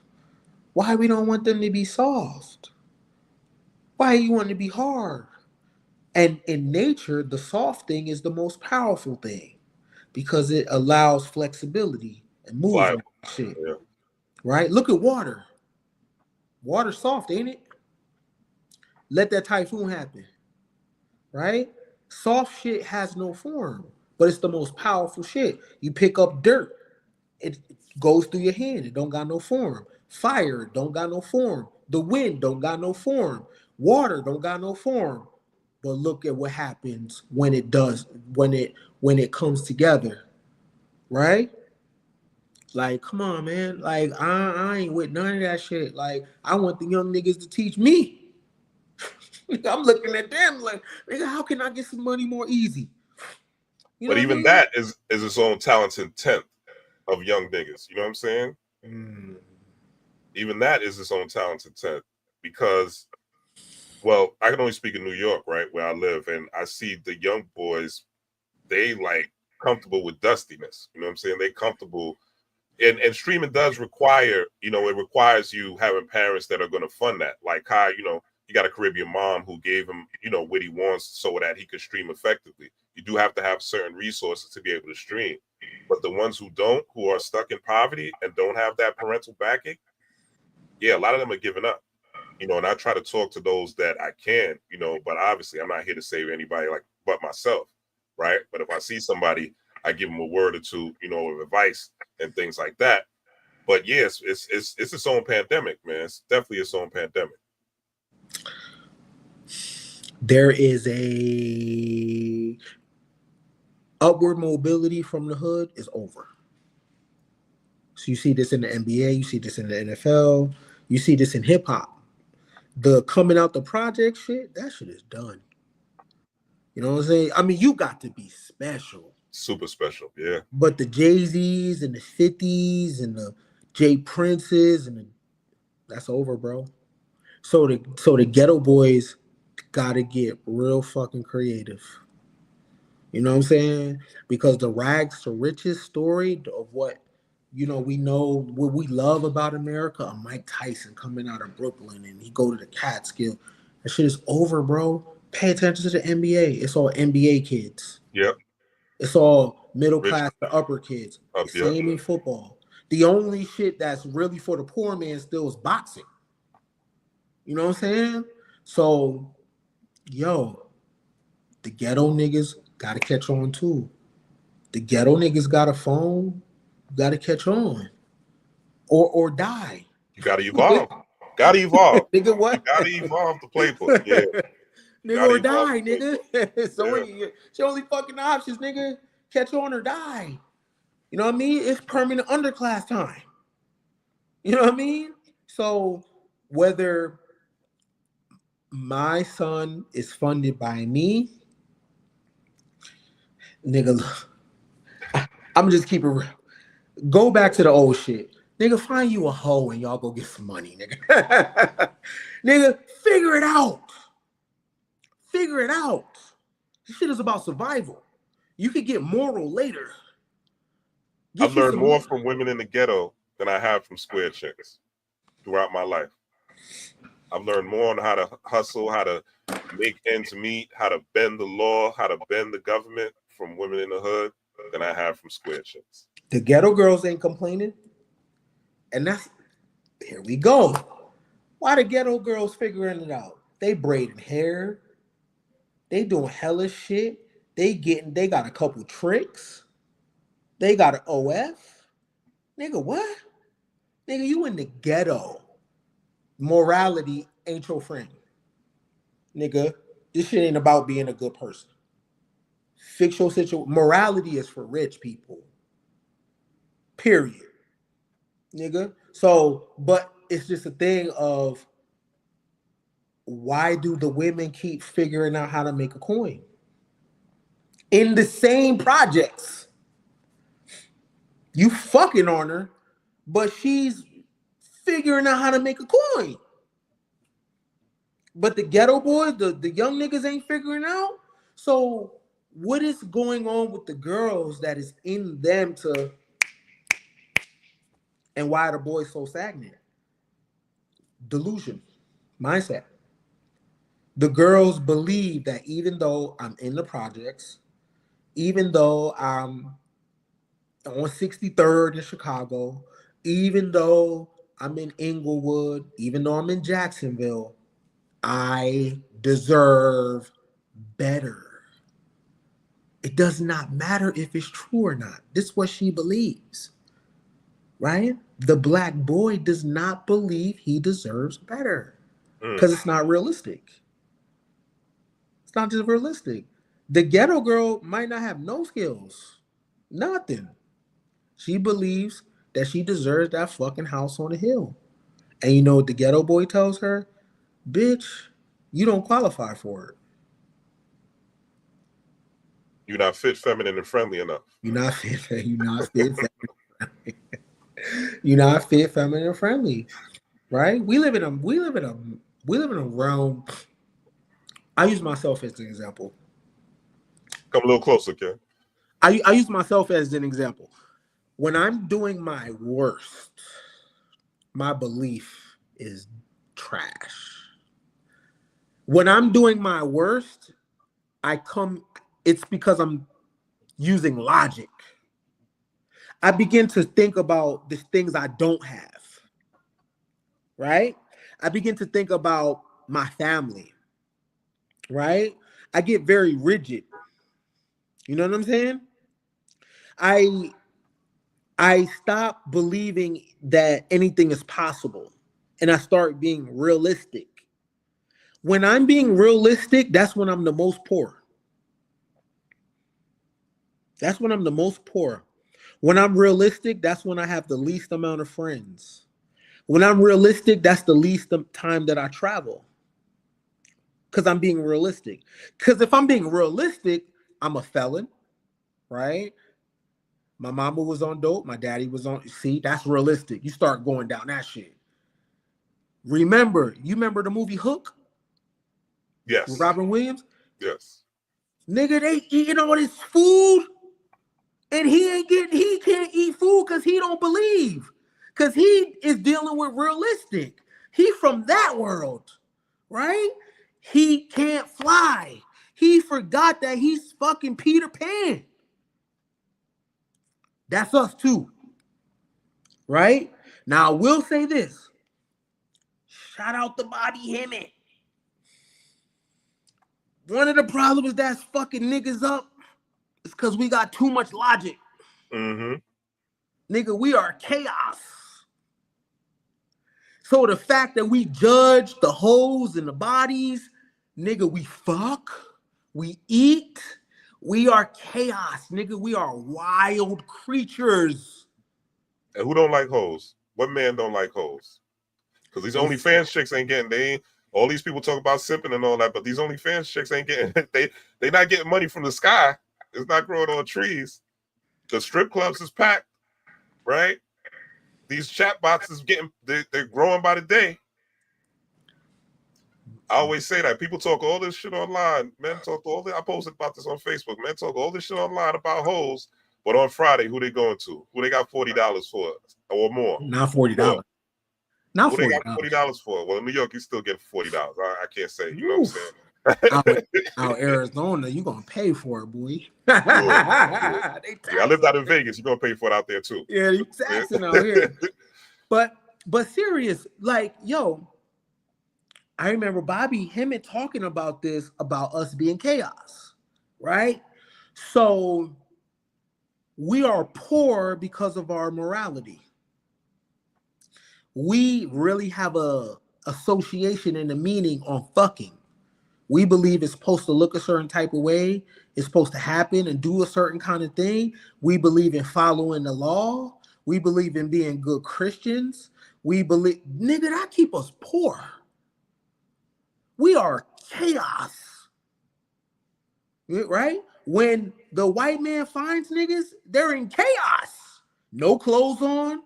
Why we don't want them to be soft? Why you want to be hard? And in nature, the soft thing is the most powerful thing because it allows flexibility and Fly. movement and shit. Yeah. Right? Look at water. Water's soft, ain't it? Let that typhoon happen. Right? Soft shit has no form, but it's the most powerful shit. You pick up dirt, it goes through your hand. It don't got no form. Fire don't got no form. The wind don't got no form. Water don't got no form. But look at what happens when it does, when it comes together, right? Like, come on, man. Like, I ain't with none of that shit. Like, I want the young niggas to teach me. I'm looking at them like, nigga, how can I get some money more easy? You know But what I even mean? that is its own talent intent of young niggas. You know what I'm saying? Even that is its own talent intent because, well, I can only speak in New York, right, where I live, and I see the young boys, they like comfortable with dustiness. You know what I'm saying? They comfortable. And streaming does require, it requires you having parents that are going to fund that. Like how, you got a Caribbean mom who gave him, what he wants so that he could stream effectively. You do have to have certain resources to be able to stream. But the ones who don't, who are stuck in poverty and don't have that parental backing, yeah, a lot of them are giving up. And I try to talk to those that I can, but obviously I'm not here to save anybody like but myself, right? But if I see somebody, I give them a word or two, of advice and things like that. But yes, it's its own pandemic, man. It's definitely its own pandemic. There is a upward mobility from the hood is over. So you see this in the NBA, you see this in the NFL, you see this in hip hop. The coming out the project shit, that shit is done. You know what I'm saying? I mean, you got to be special. Super special, yeah. But the Jay-Z's and the 50s and the Jay Princes that's over, bro. So the ghetto boys gotta get real fucking creative. You know what I'm saying? Because the rags to riches story of what we know what we love about America, a Mike Tyson coming out of Brooklyn and he go to the Catskill. That shit is over, bro. Pay attention to the NBA. It's all NBA kids. Yep. It's all middle class to upper kids. Yep. Same in football. The only shit that's really for the poor man still is boxing. You know what I'm saying? So, yo, the ghetto niggas gotta catch on too. The ghetto niggas got a phone, gotta catch on. Or die. You gotta evolve. Gotta evolve. Nigga, what? You gotta evolve the playbook. Yeah. Nigga, or die, nigga. So it's the only fucking options, nigga. Catch on or die. You know what I mean? It's permanent underclass time. You know what I mean? So whether my son is funded by me, nigga, I'm just keep it real. Go back to the old shit. Nigga, find you a hoe and y'all go get some money, nigga. Nigga, figure it out. Figure it out. This shit is about survival. You could get moral later. I've learned more from women in the ghetto than I have from square chicks throughout my life. I've learned more on how to hustle, how to make ends meet, how to bend the law, how to bend the government from women in the hood than I have from square chicks. The ghetto girls ain't complaining. And here we go. Why the ghetto girls figuring it out? They braiding hair. They doing hella shit. They got a couple tricks. They got an OF. Nigga, what? Nigga, you in the ghetto. Morality ain't your friend. Nigga, this shit ain't about being a good person. Fix your situation. Morality is for rich people. Period. Nigga. So, but it's just a thing of why do the women keep figuring out how to make a coin? In the same projects. You fucking on her, but she's figuring out how to make a coin. But the ghetto boys, the young niggas ain't figuring out. So what is going on with the girls that is in them to, and why are the boys so stagnant? Delusion, mindset. The girls believe that even though I'm in the projects, even though I'm on 63rd in Chicago, even though I'm in Inglewood, even though I'm in Jacksonville, I deserve better. It does not matter if it's true or not. This is what she believes, right? The black boy does not believe he deserves better because it's not realistic. It's not just realistic. The ghetto girl might not have no skills, nothing. She believes that she deserves that fucking house on the hill. And you know what the ghetto boy tells her? Bitch, you don't qualify for it. You're not fit, feminine, and friendly enough. You're not fit. You're not fit. Feminine. You're not fit, feminine, and friendly, right? We live in a realm. I use myself as an example. Come a little closer, Ken. I use myself as an example. When I'm doing my worst, my belief is trash. When I'm doing my worst, it's because I'm using logic. I begin to think about the things I don't have, right? I begin to think about my family, right? I get very rigid. You know what I'm saying? I stop believing that anything is possible and I start being realistic. When I'm being realistic, that's when I'm the most poor. That's when I'm the most poor. When I'm realistic, that's when I have the least amount of friends. When I'm realistic, that's the least time that I travel. Because I'm being realistic. Because if I'm being realistic, I'm a felon, right? My mama was on dope. My daddy was on. See, that's realistic. You start going down that shit. You remember the movie Hook? Yes. With Robin Williams? Yes. Nigga, they eating all this food and he can't eat food because he don't believe. Because he is dealing with realistic. He from that world, right? He can't fly. He forgot that he's fucking Peter Pan. That's us too, right? Now, I will say this. Shout out to Bobby Hemmett. One of the problems that's fucking niggas up is because we got too much logic. Mm-hmm. Nigga, we are chaos. So the fact that we judge the hoes and the bodies, nigga, we fuck, we eat, we are chaos, nigga. We are wild creatures. And who don't like hoes? What man don't like hoes? Because these OnlyFans chicks ain't getting, all these people talk about simping and all that, but these OnlyFans chicks ain't getting, they not getting money from the sky. It's not growing on trees. The strip clubs is packed, right? These chat bots is they're growing by the day. I always say that people talk all this shit online. Men talk all this. I posted about this on Facebook. Men talk all this shit online about hoes, but on Friday, who they going to? Who they got $40 for or more? Not $40. Not who $40. They got $40 for? Well, in New York, you still get $40. I can't say. You know what I'm saying? out Arizona, you gonna pay for it, boy. Yeah. I lived out in Vegas. You're gonna pay for it out there too. Yeah, you taxing out here. But serious, like, yo, I remember Bobby Hemmett talking about this, about us being chaos, right? So we are poor because of our morality. We really have a association and a meaning on fucking. We believe it's supposed to look a certain type of way. It's supposed to happen and do a certain kind of thing. We believe in following the law. We believe in being good Christians. We believe, nigga, that keep us poor. We are chaos, right? When the white man finds niggas, they're in chaos. No clothes on,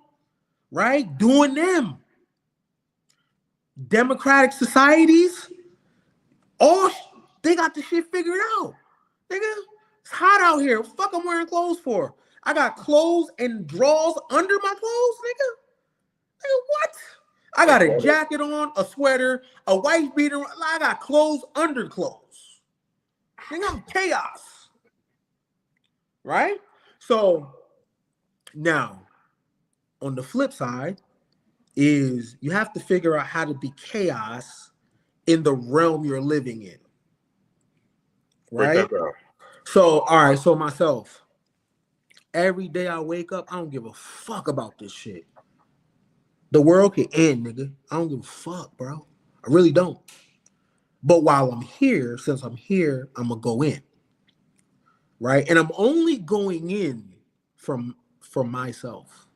right? Doing them. Democratic societies, they got the shit figured out. Nigga, it's hot out here. What the fuck I'm wearing clothes for? I got clothes and drawers under my clothes, nigga. Nigga, what? I got a jacket on, a sweater, a wife beater. I got clothes, underclothes. Think I'm chaos. Right? So now, on the flip side, is you have to figure out how to be chaos in the realm you're living in. Break Right? that down. So, all right, so myself, every day I wake up, I don't give a fuck about this shit. The world can end, nigga. I don't give a fuck, bro. I really don't. But while I'm here, since I'm here, I'm gonna go in. Right? And I'm only going in from myself.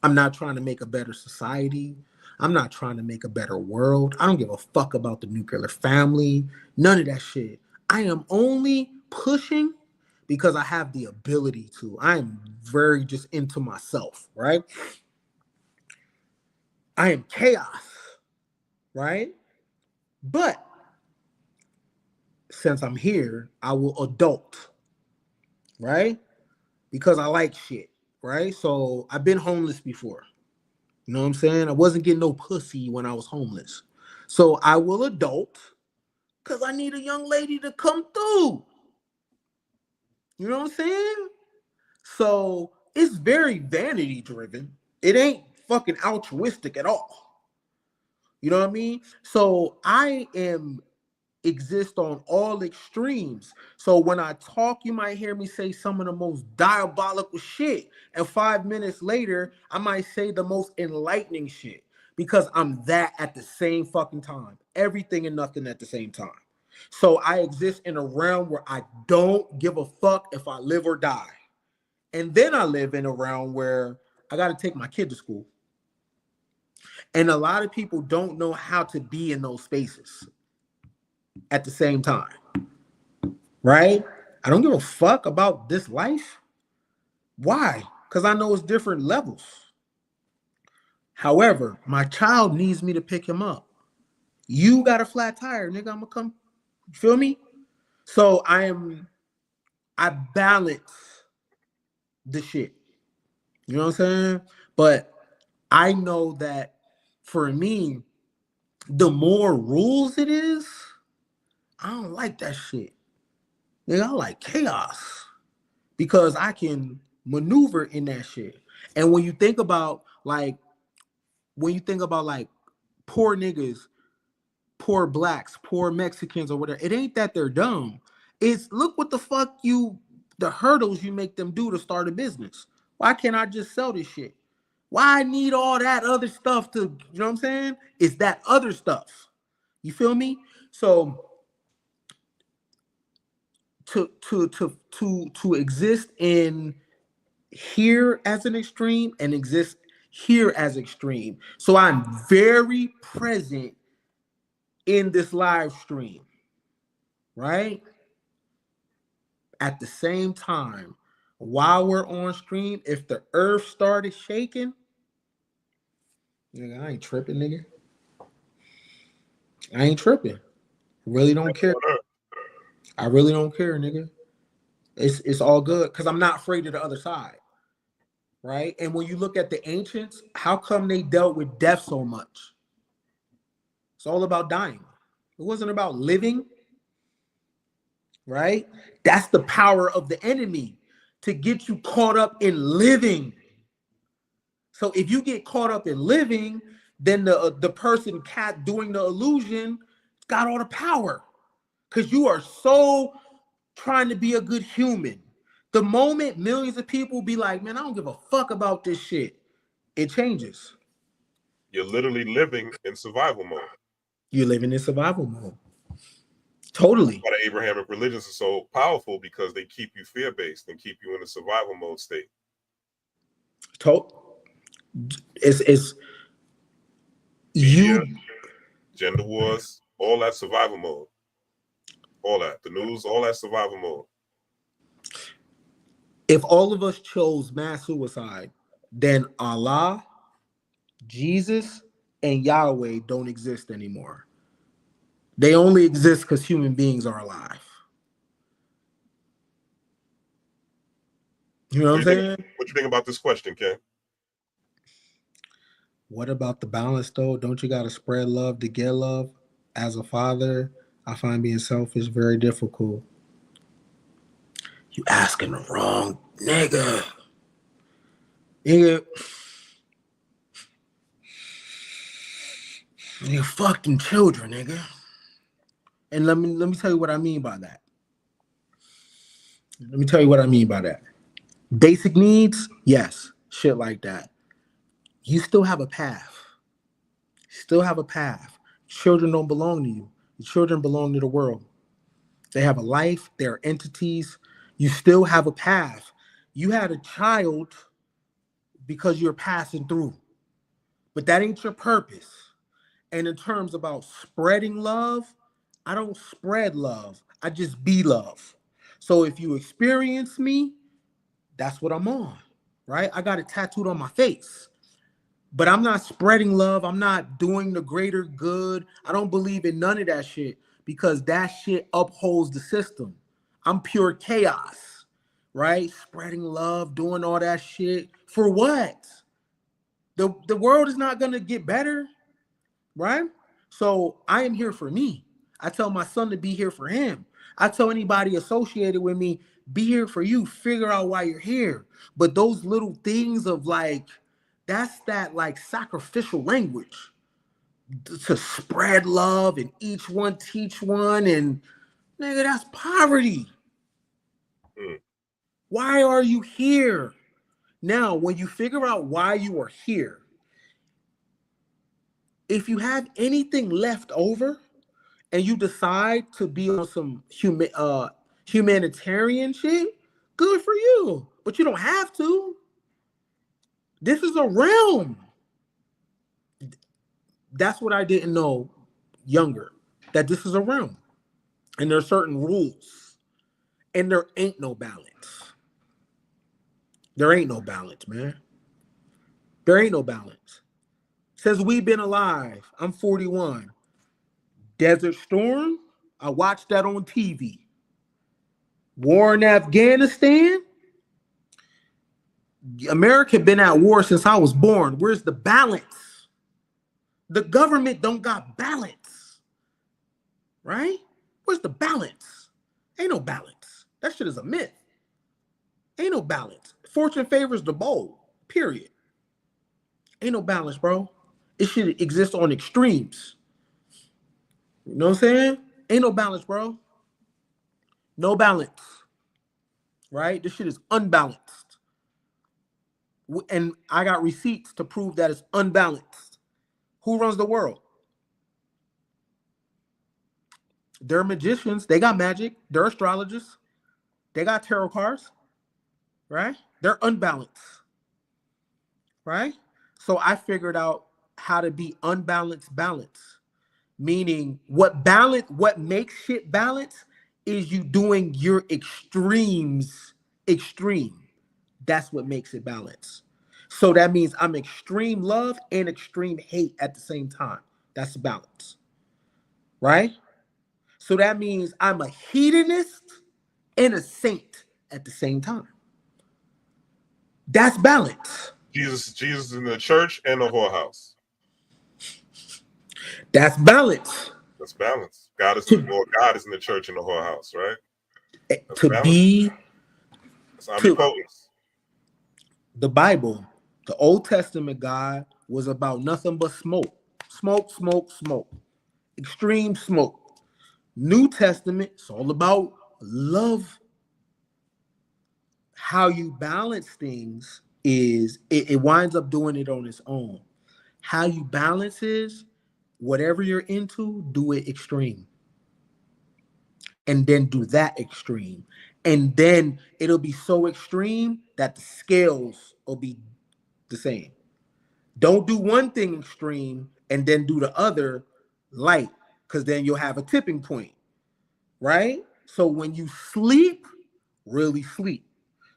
I'm not trying to make a better society. I'm not trying to make a better world. I don't give a fuck about the nuclear family. None of that shit. I am only pushing because I have the ability to. I am very just into myself, right? I am chaos, right? But since I'm here, I will adult, right? Because I like shit, right? So I've been homeless before. You know what I'm saying? I wasn't getting no pussy when I was homeless. So I will adult because I need a young lady to come through. You know what I'm saying? So it's very vanity driven. It ain't fucking altruistic at all. You know what I mean? So I am exist on all extremes. So when I talk, you might hear me say some of the most diabolical shit. And 5 minutes later, I might say the most enlightening shit because I'm that at the same fucking time. Everything and nothing at the same time. So I exist in a realm where I don't give a fuck if I live or die. And then I live in a realm where I got to take my kid to school. And a lot of people don't know how to be in those spaces at the same time, right? I don't give a fuck about this life. Why? Because I know it's different levels. However, my child needs me to pick him up. You got a flat tire, nigga. I'm gonna come. You feel me? So I balance the shit. You know what I'm saying? But I know that for me, the more rules it is, I don't like that shit. Nigga, I like chaos because I can maneuver in that shit. And when you think about like poor niggas, poor blacks, poor Mexicans or whatever, it ain't that they're dumb. It's look what the fuck the hurdles you make them do to start a business. Why can't I just sell this shit? Why I need all that other stuff to, you know what I'm saying? It's that other stuff. You feel me? So to exist in here as an extreme and exist here as extreme. So I'm very present in this live stream, right? At the same time, while we're on stream, if the earth started shaking, nigga, I ain't tripping, nigga. I ain't tripping. Really don't care. I really don't care, nigga. It's all good because I'm not afraid of the other side, right? And when you look at the ancients, how come they dealt with death so much? It's all about dying. It wasn't about living, right? That's the power of the enemy to get you caught up in living. So if you get caught up in living, then the person cat doing the illusion got all the power because you are so trying to be a good human. The moment millions of people be like, man, I don't give a fuck about this shit, it changes. You're literally living in survival mode. You're living in survival mode. Totally. That's why the Abrahamic religions are so powerful because they keep you fear-based and keep you in a survival mode state. It's Media, you. gender wars, all that survival mode. All that. The news, all that survival mode. If all of us chose mass suicide, then Allah, Jesus, and Yahweh don't exist anymore. They only exist because human beings are alive. You know what I'm saying? What you think about this question, Ken? What about the balance though? Don't you gotta spread love to get love? As a father, I find being selfish very difficult. You asking the wrong nigga. Nigga, you fucking children, nigga. And let me tell you what I mean by that. Let me tell you what I mean by that. Basic needs, yes, shit like that. You still have a path. Still have a path. Children don't belong to you. The children belong to the world. They have a life, they're entities. You still have a path. You had a child because you're passing through, but that ain't your purpose. And in terms about spreading love, I don't spread love. I just be love. So if you experience me, that's what I'm on, right? I got it tattooed on my face. But I'm not spreading love. I'm not doing the greater good. I don't believe in none of that shit because that shit upholds the system. I'm pure chaos, right? Spreading love, doing all that shit. For what? The world is not going to get better, right? So I am here for me. I tell my son to be here for him. I tell anybody associated with me, be here for you. Figure out why you're here. But those little things of like, that's that like sacrificial language to spread love and each one teach one. And nigga, that's poverty. Why are you here? Now, when you figure out why you are here, if you have anything left over and you decide to be on some humanitarian shit, good for you. But you don't have to. This is a realm. That's what I didn't know younger, that this is a realm. And there are certain rules. And there ain't no balance. There ain't no balance, man. There ain't no balance. Since we've been alive, I'm 41. Desert Storm, I watched that on TV. War in Afghanistan, America been at war since I was born. Where's the balance? The government don't got balance, right? Where's the balance? Ain't no balance. That shit is a myth. Ain't no balance. Fortune favors the bold, period. Ain't no balance, bro. It should exist on extremes. You know what I'm saying? Ain't no balance, bro. No balance, right? This shit is unbalanced. And I got receipts to prove that it's unbalanced. Who runs the world? They're magicians. They got magic. They're astrologists. They got tarot cards, right? They're unbalanced, right? So I figured out how to be unbalanced balance. Meaning what makes shit balance is you doing your extremes extreme. That's what makes it balance. So that means I'm extreme love and extreme hate at the same time. That's balance, right? So that means I'm a hedonist and a saint at the same time. That's balance. Jesus in the church and the whorehouse. That's balance. That's balance. God is in the church and the whorehouse, right? That's to balance. be That's omnipotence. The Bible, the Old Testament God was about nothing but smoke. Smoke, smoke, smoke. Extreme smoke. New Testament, it's all about love. How you balance things is it winds up doing it on its own. How you balance is whatever you're into, do it extreme. And then do that extreme. And then it'll be so extreme that the scales will be the same. Don't do one thing extreme and then do the other light, because then you'll have a tipping point, right? So when you sleep, really sleep.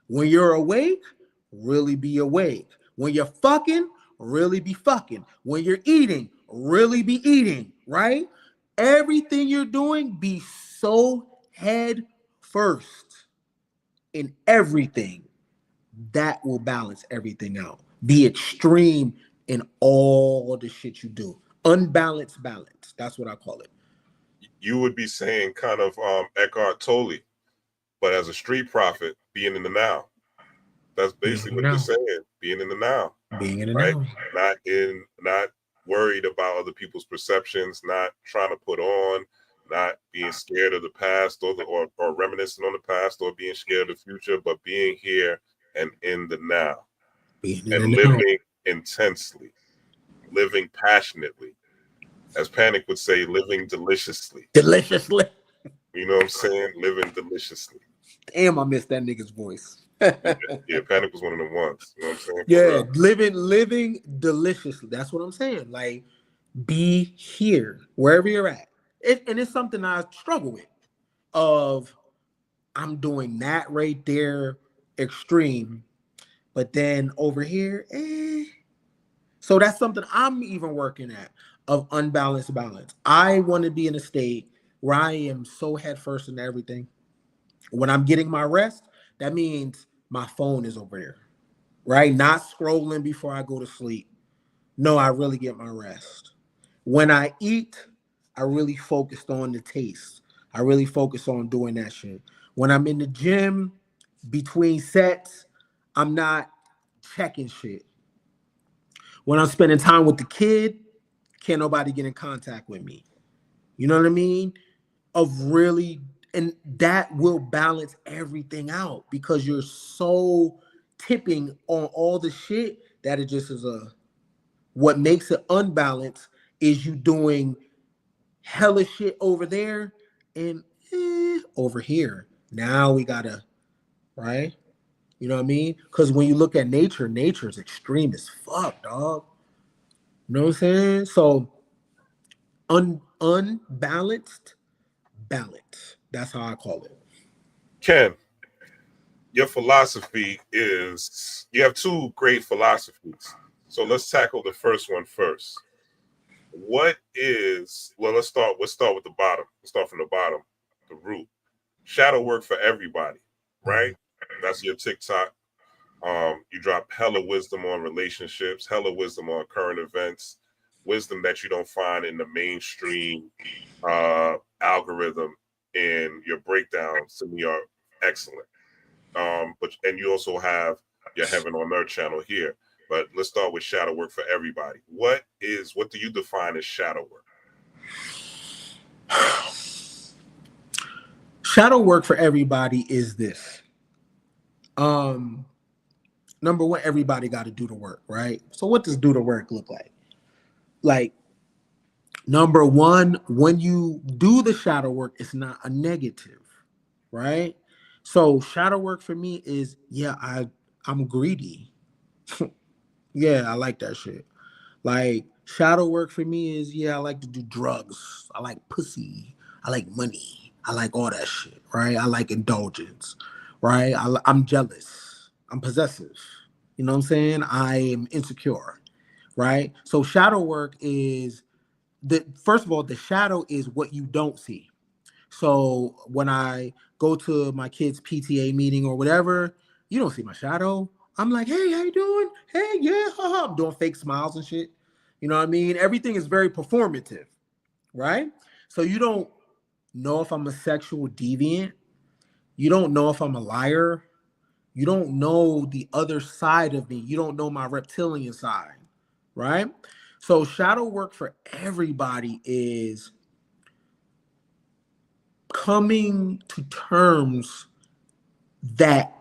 When you're awake, really be awake. When you're fucking, really be fucking. When you're eating, really be eating, right? Everything you're doing, be so head first in everything. That will balance everything out. Be extreme in all the shit you do. Unbalanced balance. That's what I call it. You would be saying kind of Eckhart Tolle, but as a street prophet, being in the now. That's basically what you're saying, being in the now. Being in the right? now. Not worried about other people's perceptions, not trying to put on, not being scared of the past or reminiscing on the past or being scared of the future, but being here and in the now. And living intensely, living passionately. As Panic would say, living deliciously. Deliciously. You know what I'm saying? Living deliciously. Damn, I missed that nigga's voice. Yeah, Panic was one of the ones. You know what I'm saying? Yeah, living deliciously. That's what I'm saying. Like, be here wherever you're at. And it's something I struggle with. Of I'm doing that right there, extreme, but then over here, So that's something I'm even working at, of unbalanced balance. I want to be in a state where I am so headfirst in everything. When I'm getting my rest, that means my phone is over there, right? Not scrolling before I go to sleep. No, I really get my rest. When I eat, I really focused on the taste. I really focus on doing that shit. When I'm in the gym, between sets, I'm not checking shit. When I'm spending time with the kid, can't nobody get in contact with me. You know what I mean? Of really, and that will balance everything out because you're so tipping on all the shit that it just is what makes it unbalanced is you doing hella shit over there and over here. Now we gotta, right? You know what I mean? Because when you look at nature, nature's extreme as fuck, dog. You know what I'm saying? So unbalanced balance. That's how I call it. Ken, your philosophy is, you have two great philosophies. So let's tackle the first one first. What is, well, let's start with the bottom. Let's start from the bottom, the root. Shadow work for everybody, right? That's your TikTok. You drop hella wisdom on relationships, hella wisdom on current events, wisdom that you don't find in the mainstream algorithm, and your breakdowns to me are excellent. And you also have your Heaven on Earth channel here. But let's start with shadow work for everybody. What do you define as shadow work? Shadow work for everybody is this. Number one, everybody got to do the work, right? So what does do the work look like? Like, number one, when you do the shadow work, it's not a negative, right? So shadow work for me is, I'm greedy. Yeah, I like that shit. Like, shadow work for me is, I like to do drugs. I like pussy. I like money. I like all that shit, right? I like indulgence, right? I'm jealous. I'm possessive. You know what I'm saying? I am insecure, right? So shadow work is, first of all, the shadow is what you don't see. So when I go to my kid's PTA meeting or whatever, you don't see my shadow. I'm like, hey, how you doing? Hey, yeah, haha. I'm doing fake smiles and shit. You know what I mean? Everything is very performative, right? So you don't know if I'm a sexual deviant. You don't know if I'm a liar. You don't know the other side of me. You don't know my reptilian side, right? So shadow work for everybody is coming to terms that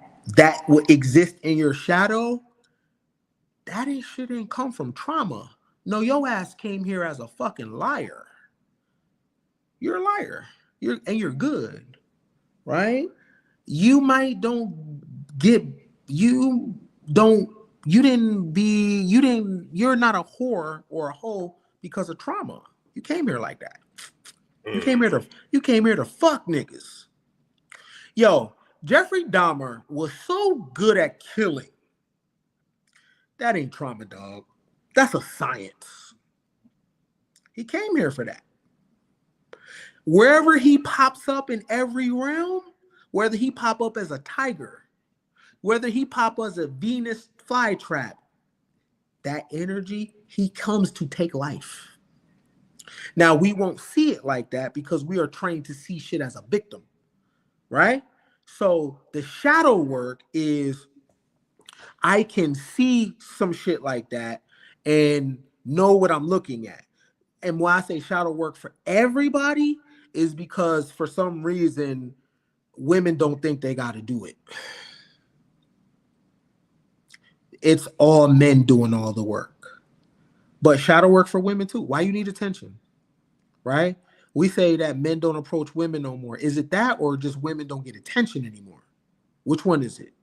would exist in your shadow, that shit didn't come from trauma. No, your ass came here as a fucking liar. You're a liar. You're good, right? You're not a whore or a hoe because of trauma. You came here like that. You came here to fuck niggas. Yo, Jeffrey Dahmer was so good at killing. That ain't trauma, dog. That's a science. He came here for that. Wherever he pops up in every realm, whether he pop up as a tiger, whether he pop up as a Venus flytrap, that energy He comes to take life. Now, we won't see it like that because we are trained to see shit as a victim, right? So the shadow work is I can see some shit like that and know what I'm looking at. And why I say shadow work for everybody is because for some reason women don't think they got to do it. It's all men doing all the work. But shadow work for women too. Why you need attention? Right? We say that men don't approach women no more. Is it that or just women don't get attention anymore? Which one is it?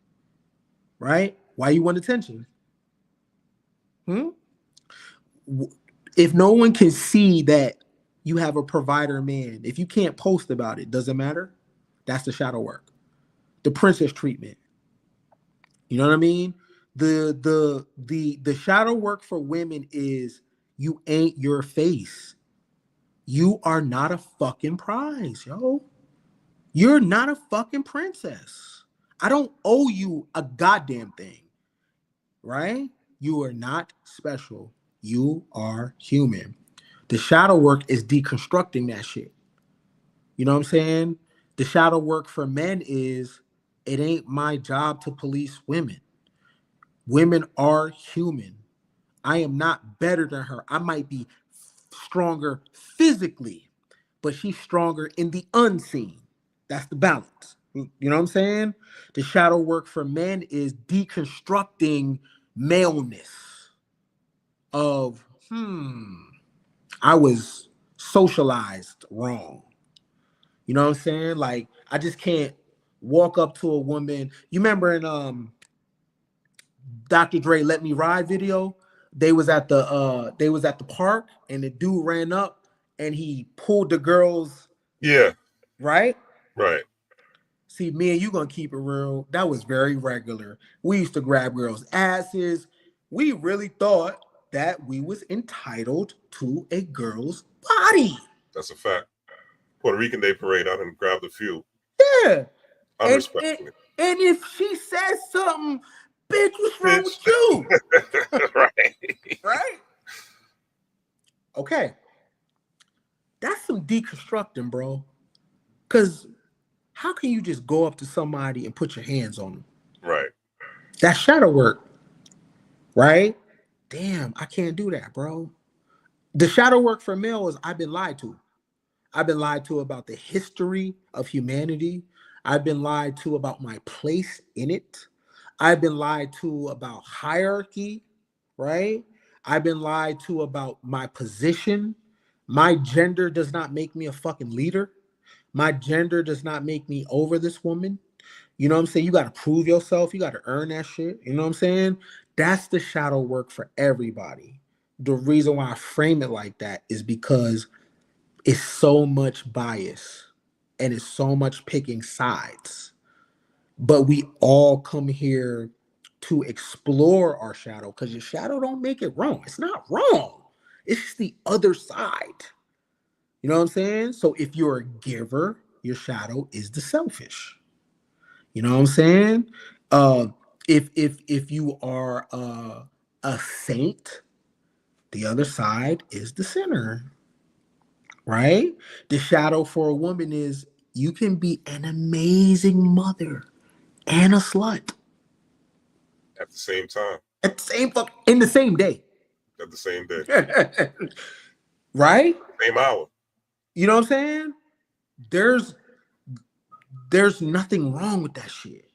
Right? Why you want attention? If no one can see that you have a provider man, if you can't post about it, does it matter? That's the shadow work. The princess treatment. You know what I mean? The shadow work for women is you ain't your face. You are not a fucking prize, yo. You're not a fucking princess. I don't owe you a goddamn thing, right? You are not special. You are human. The shadow work is deconstructing that shit. You know what I'm saying? The shadow work for men is it ain't my job to police women. Women are human. I am not better than her. I might be stronger physically, but she's stronger in the unseen. That's the balance. You know what I'm saying? The shadow work for men is deconstructing maleness of, I was socialized wrong. You know what I'm saying? Like, I just can't walk up to a woman. You remember in Dr. Dre Let Me Ride video, they was at the park and the dude ran up and he pulled the girls. Yeah. Right? Right. See, me and you gonna keep it real. That was very regular. We used to grab girls' asses. We really thought that we was entitled to a girl's body. That's a fact. Puerto Rican Day Parade, I done grabbed a few. Yeah. Unrespectfully. And if she says something, bitch, what's wrong with you? Right. Right? Okay. That's some deconstructing, bro. Because how can you just go up to somebody and put your hands on them? Right. That's shadow work. Right? Damn, I can't do that, bro. The shadow work for male is I've been lied to. I've been lied to about the history of humanity. I've been lied to about my place in it. I've been lied to about hierarchy, right? I've been lied to about my position. My gender does not make me a fucking leader. My gender does not make me over this woman. You know what I'm saying? You got to prove yourself. You got to earn that shit. You know what I'm saying? That's the shadow work for everybody. The reason why I frame it like that is because it's so much bias and it's so much picking sides. But we all come here to explore our shadow because your shadow don't make it wrong. It's not wrong. It's just the other side. You know what I'm saying? So if you're a giver, your shadow is the selfish. You know what I'm saying? If you are a saint, the other side is the sinner. Right? The shadow for a woman is you can be an amazing mother and a slut At the same time. at the same in the same day. At the same day. Right? Same hour. You know what I'm saying? There's nothing wrong with that shit.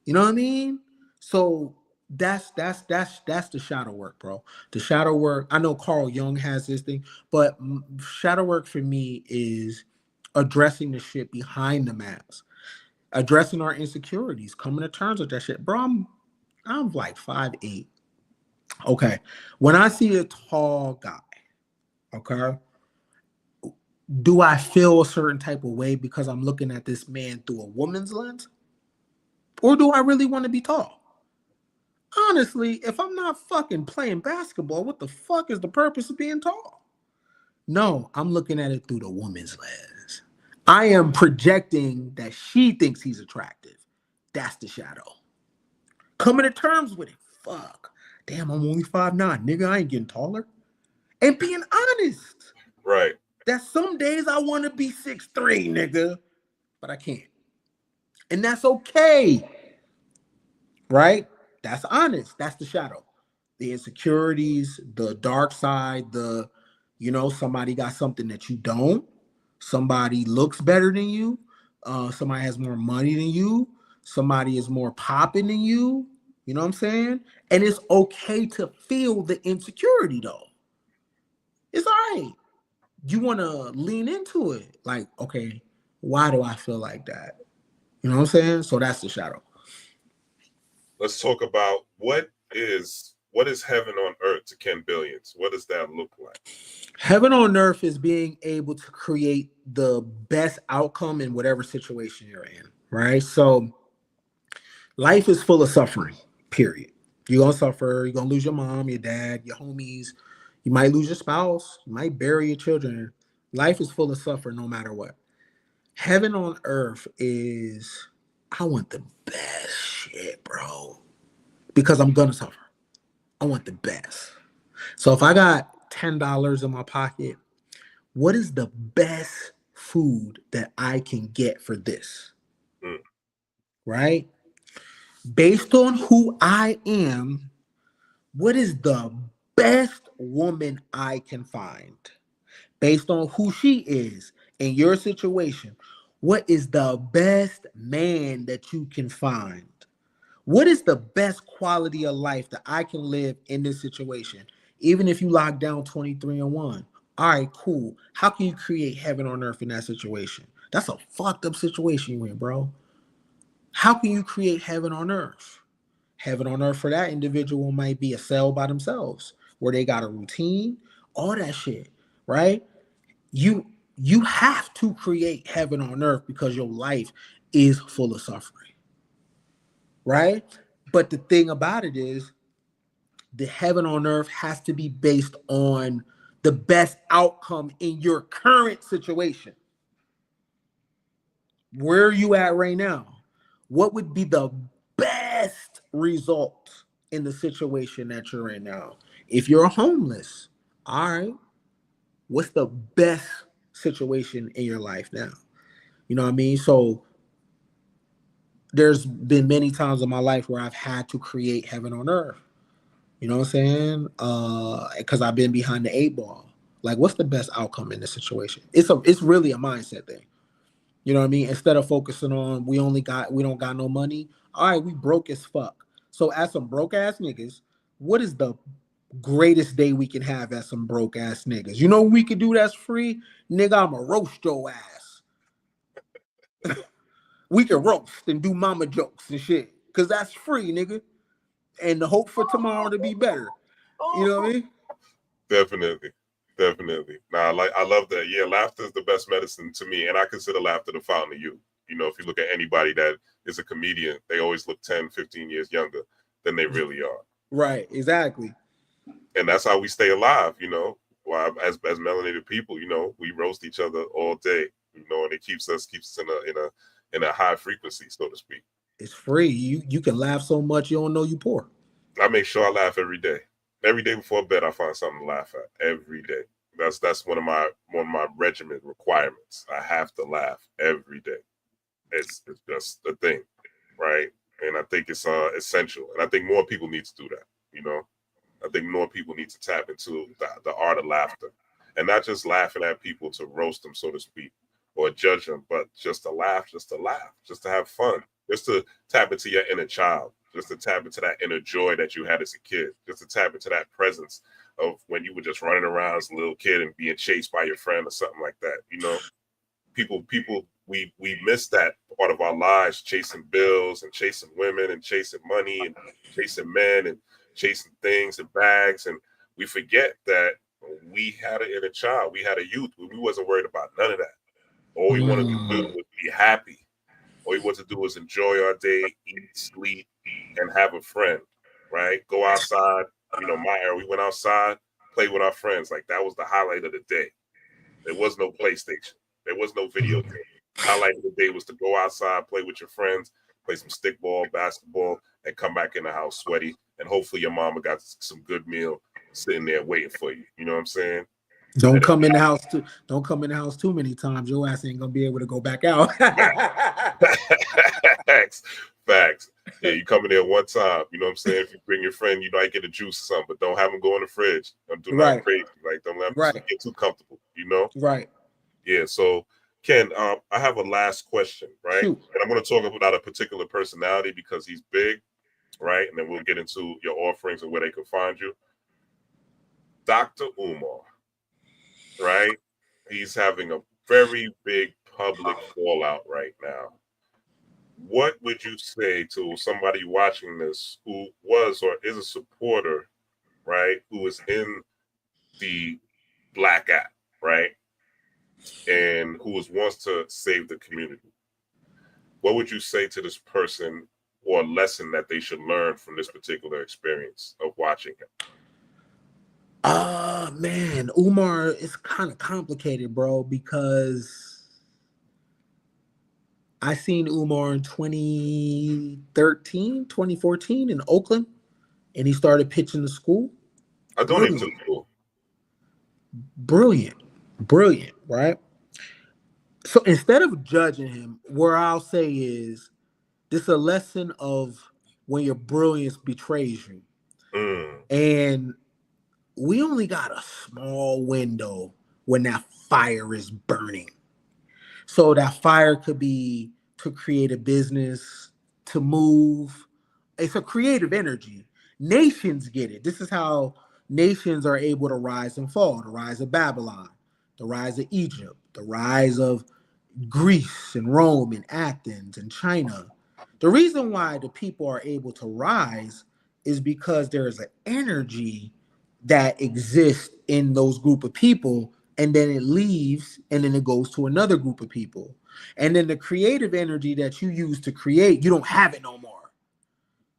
You know what I mean? So that's the shadow work, bro. The shadow work. I know Carl Jung has this thing, but shadow work for me is addressing the shit behind the mask, addressing our insecurities, coming to terms with that shit, bro. I'm like 5'8". Okay, when I see a tall guy, okay, do I feel a certain type of way because I'm looking at this man through a woman's lens? Or do I really want to be tall? Honestly, if I'm not fucking playing basketball, what the fuck is the purpose of being tall? No, I'm looking at it through the woman's lens. I am projecting that she thinks he's attractive. That's the shadow. Coming to terms with it. Fuck. Damn, I'm only 5'9". Nigga, I ain't getting taller. and being honest. Right. That some days I want to be 6'3", nigga, but I can't. And that's okay. Right? That's honest. That's the shadow. The insecurities, the dark side, somebody got something that you don't. Somebody looks better than you. Somebody has more money than you. Somebody is more popping than you. You know what I'm saying? And it's okay to feel the insecurity though. It's all right. You want to lean into it. Like, okay, why do I feel like that? You know what I'm saying? So that's the shadow. Let's talk about what is heaven on earth to Ken Billions. What does that look like? Heaven on earth is being able to create the best outcome in whatever situation you're in, right? So life is full of suffering, period. You're going to suffer. You're going to lose your mom, your dad, your homies. You might lose your spouse. You might bury your children. Life is full of suffering no matter what. Heaven on earth is, I want the best shit, bro. Because I'm going to suffer. I want the best. So if I got $10 in my pocket, what is the best food that I can get for this? Right? Based on who I am, what is the best woman I can find? Based on who she is in your situation, what is the best man that you can find? What is the best quality of life that I can live in this situation? Even if you lock down 23-1. All right, cool. How can you create heaven on earth in that situation? That's a fucked up situation you're in, bro. How can you create heaven on earth? Heaven on earth for that individual might be a cell by themselves where they got a routine, all that shit, right? You have to create heaven on earth because your life is full of suffering, right? But the thing about it is the heaven on earth has to be based on the best outcome in your current situation. Where are you at right now? What would be the best result in the situation that you're in now? If you're homeless, all right, what's the best situation in your life now? You know what I mean? So there's been many times in my life where I've had to create heaven on earth. You know what I'm saying? Because I've been behind the 8 ball. Like, what's the best outcome in this situation? It's really a mindset thing. You know what I mean? Instead of focusing on we don't got no money. All right, we broke as fuck. So as some broke ass niggas, what is the greatest day we can have as some broke ass niggas? You know what we could do that's free? Nigga, I'ma roast your ass. We can roast and do mama jokes and shit. Cause that's free, nigga. And the hope for tomorrow to be better. You know what I mean? Definitely. Nah, I love that. Yeah, laughter is the best medicine to me. And I consider laughter the fountain of youth. You know, if you look at anybody that is a comedian, they always look 10, 15 years younger than they really are. Right, exactly. And that's how we stay alive, you know. Well, as melanated people, you know, we roast each other all day, you know, and it keeps us in a high frequency, so to speak. It's free. You can laugh so much you don't know you poor. I make sure I laugh every day. Every day before bed, I find something to laugh at. Every day. That's one of my regimen requirements. I have to laugh every day. It's just a thing, right? And I think it's essential. And I think more people need to do that. You know, I think more people need to tap into the art of laughter, and not just laughing at people to roast them, so to speak, or judge them, but just to laugh, just to have fun, just to tap into your inner child, just to tap into that inner joy that you had as a kid, just to tap into that presence of when you were just running around as a little kid and being chased by your friend or something like that. You know, people, we miss that part of our lives, chasing bills and chasing women and chasing money and chasing men and chasing things and bags, and we forget that we had an inner child, we had a youth, we wasn't worried about none of that. All we wanted to do was be happy. All we wanted to do was enjoy our day, eat, sleep, and have a friend, right? Go outside. You know, my era, we went outside, play with our friends. Like, that was the highlight of the day. There was no PlayStation. There was no video game. Highlight of the day was to go outside, play with your friends, play some stickball, basketball, and come back in the house sweaty. And hopefully your mama got some good meal sitting there waiting for you. You know what I'm saying? Don't come in the house too many times. Your ass ain't gonna be able to go back out. Facts. Yeah, you come in there one time. You know what I'm saying? If you bring your friend, you might get a juice or something, but don't have them go in the fridge. Don't do nothing crazy. Like, don't let them get too comfortable. You know? Right. Yeah. So, Ken, I have a last question, right? Shoot. And I'm going to talk about a particular personality because he's big, right? And then we'll get into your offerings and where they can find you. Dr. Umar, right? He's having a very big public fallout right now. What would you say to somebody watching this who was or is a supporter, right? Who is in the Black app, right? And who wants to save the community? What would you say to this person or a lesson that they should learn from this particular experience of watching him? Man, Umar is kind of complicated, bro, because I seen Umar in 2013, 2014 in Oakland, and he started pitching the school. I don't even know school. Brilliant, right? So instead of judging him, where I'll say is this is a lesson of when your brilliance betrays you. And we only got a small window when that fire is burning. So that fire could be to create a business, to move. It's a creative energy. Nations get it. This is how nations are able to rise and fall. The rise of Babylon, the rise of Egypt, the rise of Greece and Rome and Athens and China. The reason why the people are able to rise is because there is an energy that exists in those group of people, and then it leaves and then it goes to another group of people. And then the creative energy that you use to create, you don't have it no more.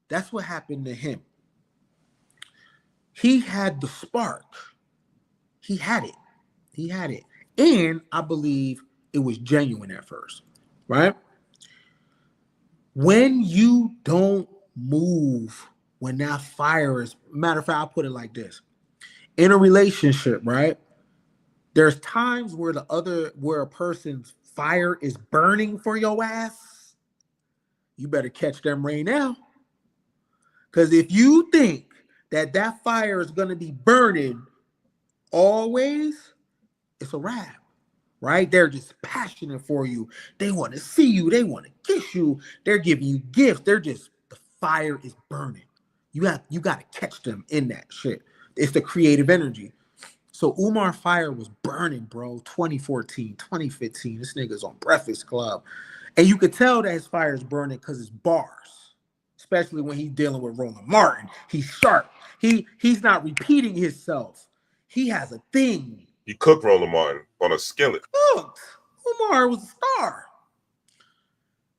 That's what happened to him. He had the spark. He had it. And I believe it was genuine at first, right? When you don't move, when that fire is, matter of fact, I'll put it like this. In a relationship, right? There's times where where a person's fire is burning for your ass. You better catch them right now. Because if you think that fire is going to be burning always, it's a wrap, right? They're just passionate for you. They want to see you. They want to kiss you. They're giving you gifts. The fire is burning. You got to catch them in that shit. It's the creative energy. So Umar fire was burning, bro. 2014, 2015. This nigga's on Breakfast Club. And you could tell that his fire is burning because it's bars. Especially when he's dealing with Roland Martin. He's sharp. He's not repeating himself. He has a thing. He cooked Roland Martin on a skillet. Cooked. Umar was a star.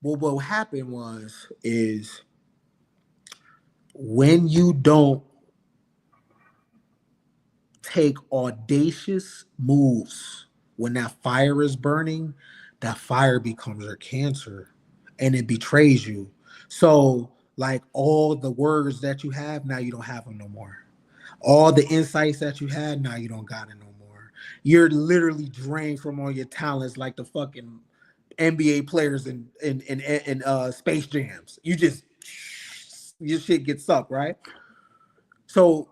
Well, what happened is when you don't take audacious moves, when that fire is burning, that fire becomes your cancer and it betrays you. So like all the words that you have, now you don't have them no more. All the insights that you had, now you don't got it no more. You're literally drained from all your talents like the fucking NBA players in Space Jams. Your shit gets sucked, right? So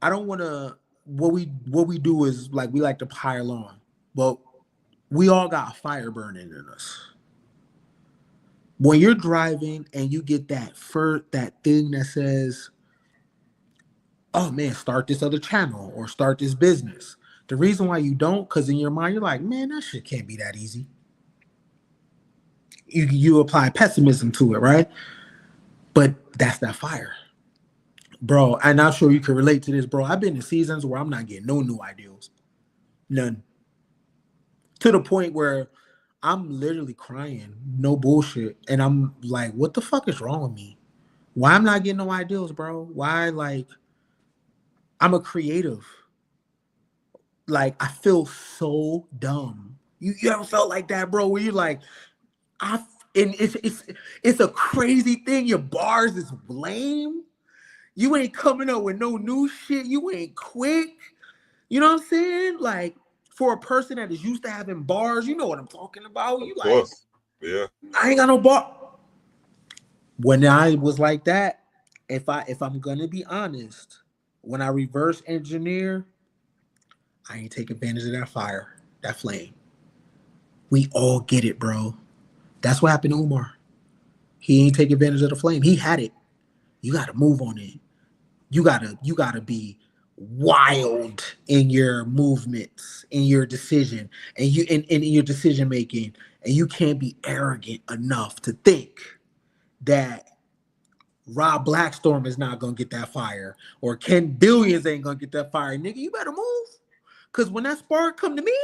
I don't want to. What we do is like we like to pile on, but we all got fire burning in us. When you're driving and you get that thing that says, "Oh man, start this other channel or start this business." The reason why you don't, because in your mind you're like, "Man, that shit can't be that easy." You apply pessimism to it, right? But that's that fire. Bro, and I'm sure you can relate to this, bro. I've been in seasons where I'm not getting no new ideas. None. To the point where I'm literally crying, no bullshit. And I'm like, what the fuck is wrong with me? Why I'm not getting no ideas, bro? Why, like, I'm a creative. Like, I feel so dumb. You ever felt like that, bro? Where you're like, and it's a crazy thing. Your bars is lame. You ain't coming up with no new shit. You ain't quick. You know what I'm saying? Like, for a person that is used to having bars, you know what I'm talking about. You Of like, course. Yeah. I ain't got no bar. When I was like that, if I'm gonna be honest, when I reverse engineer, I ain't take advantage of that fire, that flame. We all get it, bro. That's what happened to Umar. He ain't take advantage of the flame. He had it. You gotta move on it. You gotta be wild in your movements, in your decision, and in your decision making. And you can't be arrogant enough to think that Rob Blackstorm is not gonna get that fire, or Ken Billions ain't gonna get that fire. Nigga, you better move. Cause when that spark come to me,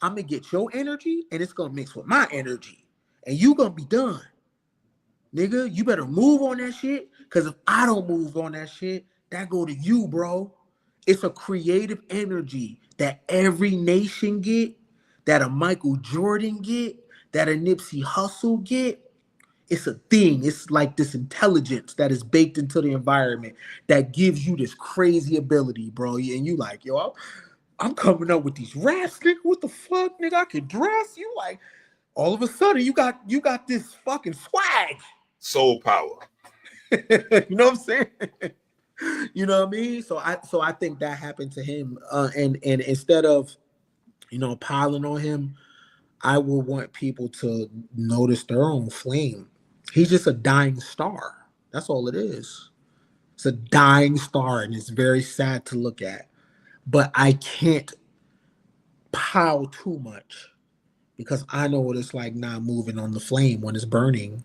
I'm gonna get your energy and it's gonna mix with my energy. And you gonna be done. Nigga, you better move on that shit. Cause if I don't move on that shit, that go to you, bro. It's a creative energy that every nation get, that a Michael Jordan get, that a Nipsey Hussle get. It's a thing. It's like this intelligence that is baked into the environment that gives you this crazy ability, bro. And you like, yo, I'm coming up with these raps, nigga. What the fuck, nigga? I can dress. You like, all of a sudden, you got this fucking swag. Soul power. You know what I'm saying? You know what I mean? So I think that happened to him. And instead of, piling on him, I will want people to notice their own flame. He's just a dying star. That's all it is. It's a dying star, and it's very sad to look at. But I can't pile too much because I know what it's like not moving on the flame when it's burning.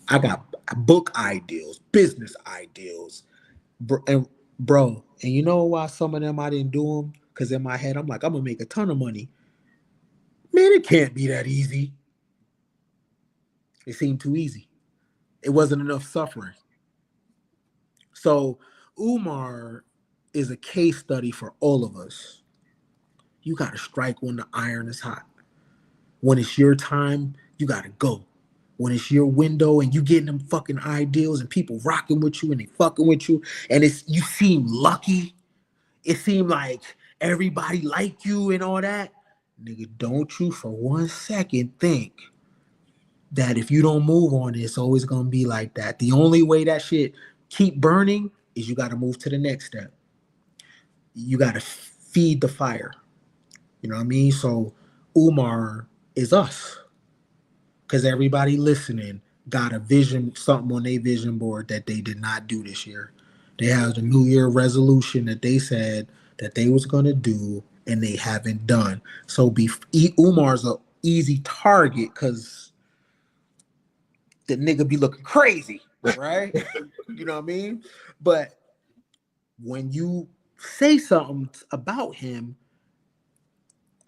I got book ideals, business ideals, and you know why some of them I didn't do them? Because in my head, I'm like, I'm gonna make a ton of money. Man, it can't be that easy. It seemed too easy. It wasn't enough suffering. So Umar is a case study for all of us. You got to strike when the iron is hot. When it's your time, you got to go. When it's your window and you getting them fucking ideals and people rocking with you and they fucking with you and you seem lucky. It seemed like everybody like you and all that. Nigga, don't you for 1 second think that if you don't move on it, it's always gonna be like that. The only way that shit keep burning is you gotta move to the next step. You gotta feed the fire. You know what I mean? So Umar is us. Cause everybody listening got a vision, something on their vision board that they did not do this year. They have the New Year resolution that they said that they was gonna do and they haven't done. So Umar's a easy target because the nigga be looking crazy, right? You know what I mean? But when you say something about him,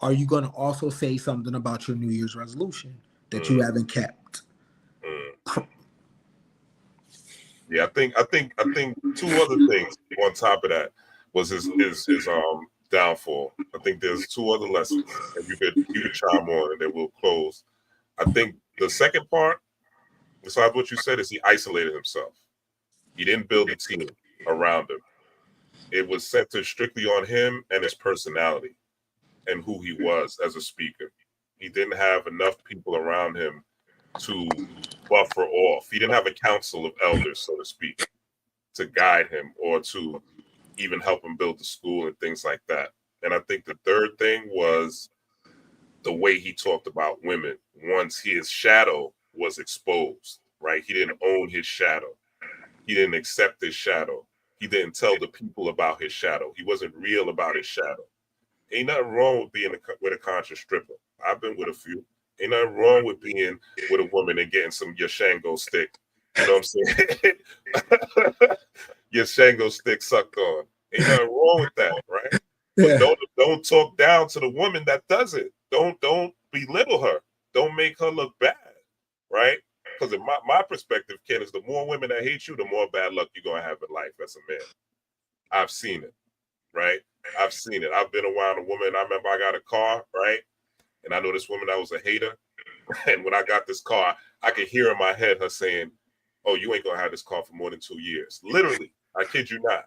are you going to also say something about your New Year's resolution that you haven't kept? Yeah, I think two other things on top of that was his downfall. I think there's two other lessons, and you could chime on, and then we'll close. I think the second part, besides what you said, is he isolated himself. He didn't build a team around him. It was centered strictly on him and his personality and who he was as a speaker. He didn't have enough people around him to buffer off. He didn't have a council of elders, so to speak, to guide him or to even help him build the school and things like that. And I think the third thing was the way he talked about women once his shadow was exposed, right? He didn't own his shadow. He didn't accept his shadow. He didn't tell the people about his shadow. He wasn't real about his shadow. Ain't nothing wrong with being with a conscious stripper. I've been with a few. Ain't nothing wrong with being with a woman and getting some Yoshango stick. You know what I'm saying? Your Shango stick sucked on. Ain't nothing wrong with that, right? Yeah. But don't talk down to the woman that does it. Don't belittle her. Don't make her look bad, right? Because in my perspective, Ken, is the more women that hate you, the more bad luck you're gonna have in life as a man. I've seen it, right? I've seen it. I've been around a woman. I remember I got a car, right? And I know this woman that was a hater. And when I got this car, I could hear in my head her saying, "Oh, you ain't gonna have this car for more than 2 years." Literally. I kid you not.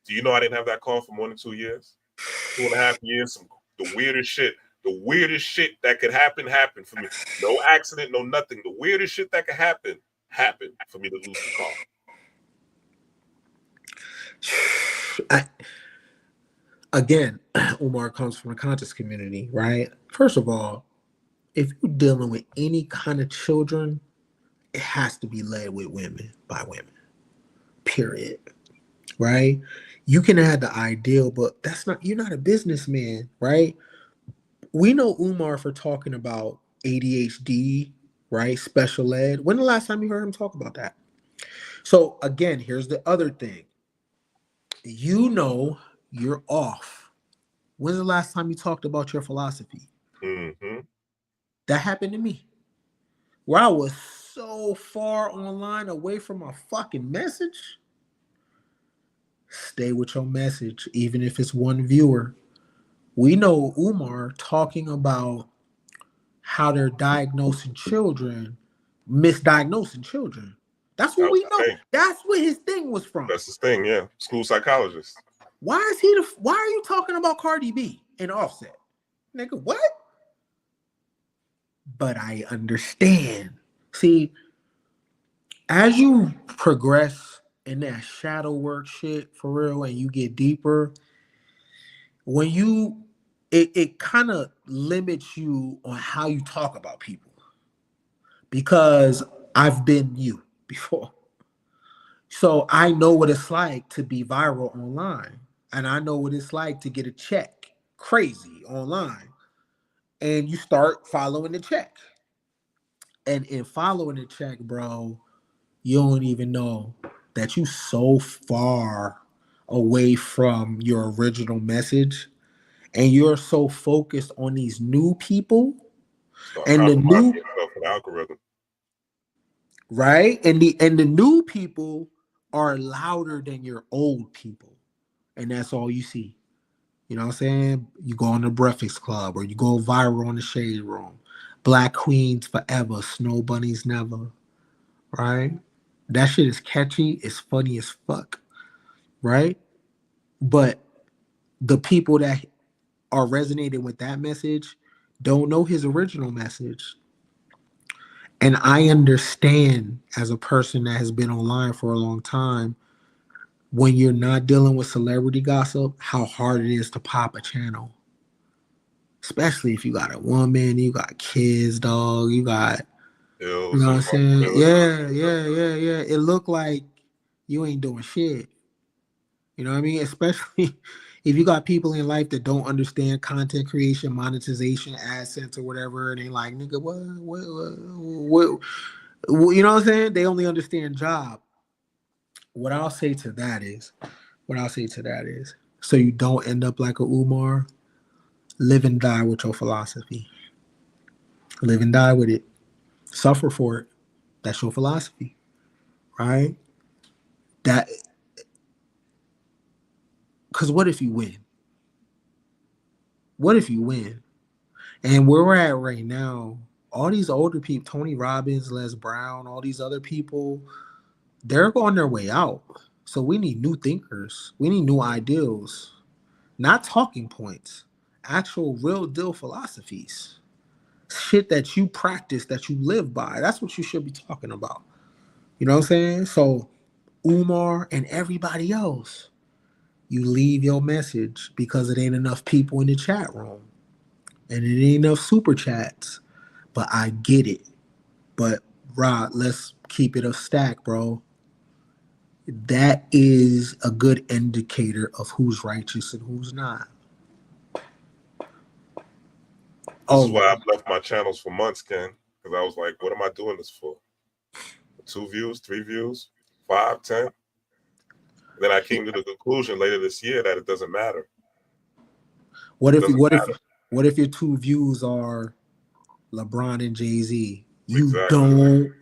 Do you know I didn't have that car for more than 2 years? 2.5 years. The weirdest shit. The weirdest shit that could happen happened for me. No accident, no nothing. The weirdest shit that could happen happened for me to lose the car. Again, Umar comes from a conscious community, right? First of all, if you're dealing with any kind of children, it has to be led with women, by women, period, right? You can have the ideal, but you're not a businessman, right? We know Umar for talking about ADHD, right? Special ed. When the last time you heard him talk about that? So again, here's the other thing. You know you're off. When's the last time you talked about your philosophy? Mm-hmm. That happened to me. Where I was so far online away from my fucking message. Stay with your message, even if it's one viewer. We know Umar talking about how they're diagnosing children, misdiagnosing children. That's what we know. That's what his thing was from. That's his thing, yeah. School psychologist. Why are you talking about Cardi B and Offset? Nigga, what? But I understand. See, as you progress in that shadow work shit for real and you get deeper, when it kind of limits you on how you talk about people. Because I've been you before. So I know what it's like to be viral online. And I know what it's like to get a check crazy online. And you start following the check. And in following the check, bro, you don't even know that you so far away from your original message. And you're so focused on these new people. And the new algorithm. Right? And the new people are louder than your old people. And that's all you see. You know what I'm saying? You go on the Breakfast Club or you go viral on the Shade Room. Black Queens forever, Snow Bunnies never. Right? That shit is catchy. It's funny as fuck. Right? But the people that are resonating with that message don't know his original message. And I understand as a person that has been online for a long time, when you're not dealing with celebrity gossip, how hard it is to pop a channel. Especially if you got a woman, you got kids, dog, you got, you know what I'm saying? Yeah. It looked like you ain't doing shit. You know what I mean? Especially if you got people in life that don't understand content creation, monetization, AdSense, or whatever, and they like, nigga, what? You know what I'm saying? They only understand job. What I'll say to that is, so you don't end up like a Umar, live and die with your philosophy. Live and die with it. Suffer for it. That's your philosophy, right? Because what if you win? What if you win? And where we're at right now, all these older people, Tony Robbins, Les Brown, all these other people, they're on their way out. So we need new thinkers. We need new ideals. Not talking points. Actual real deal philosophies. Shit that you practice, that you live by. That's what you should be talking about. You know what I'm saying? So Umar and everybody else, you leave your message because it ain't enough people in the chat room. And it ain't enough super chats. But I get it. But Rod, let's keep it a stack, bro. That is a good indicator of who's righteous and who's not. This is why I've left my channels for months, Ken. Because I was like, what am I doing this for? 2 views, 3 views, 5, 10? Then I came to the conclusion later this year that it doesn't matter. What if your 2 views are LeBron and Jay-Z? You don't,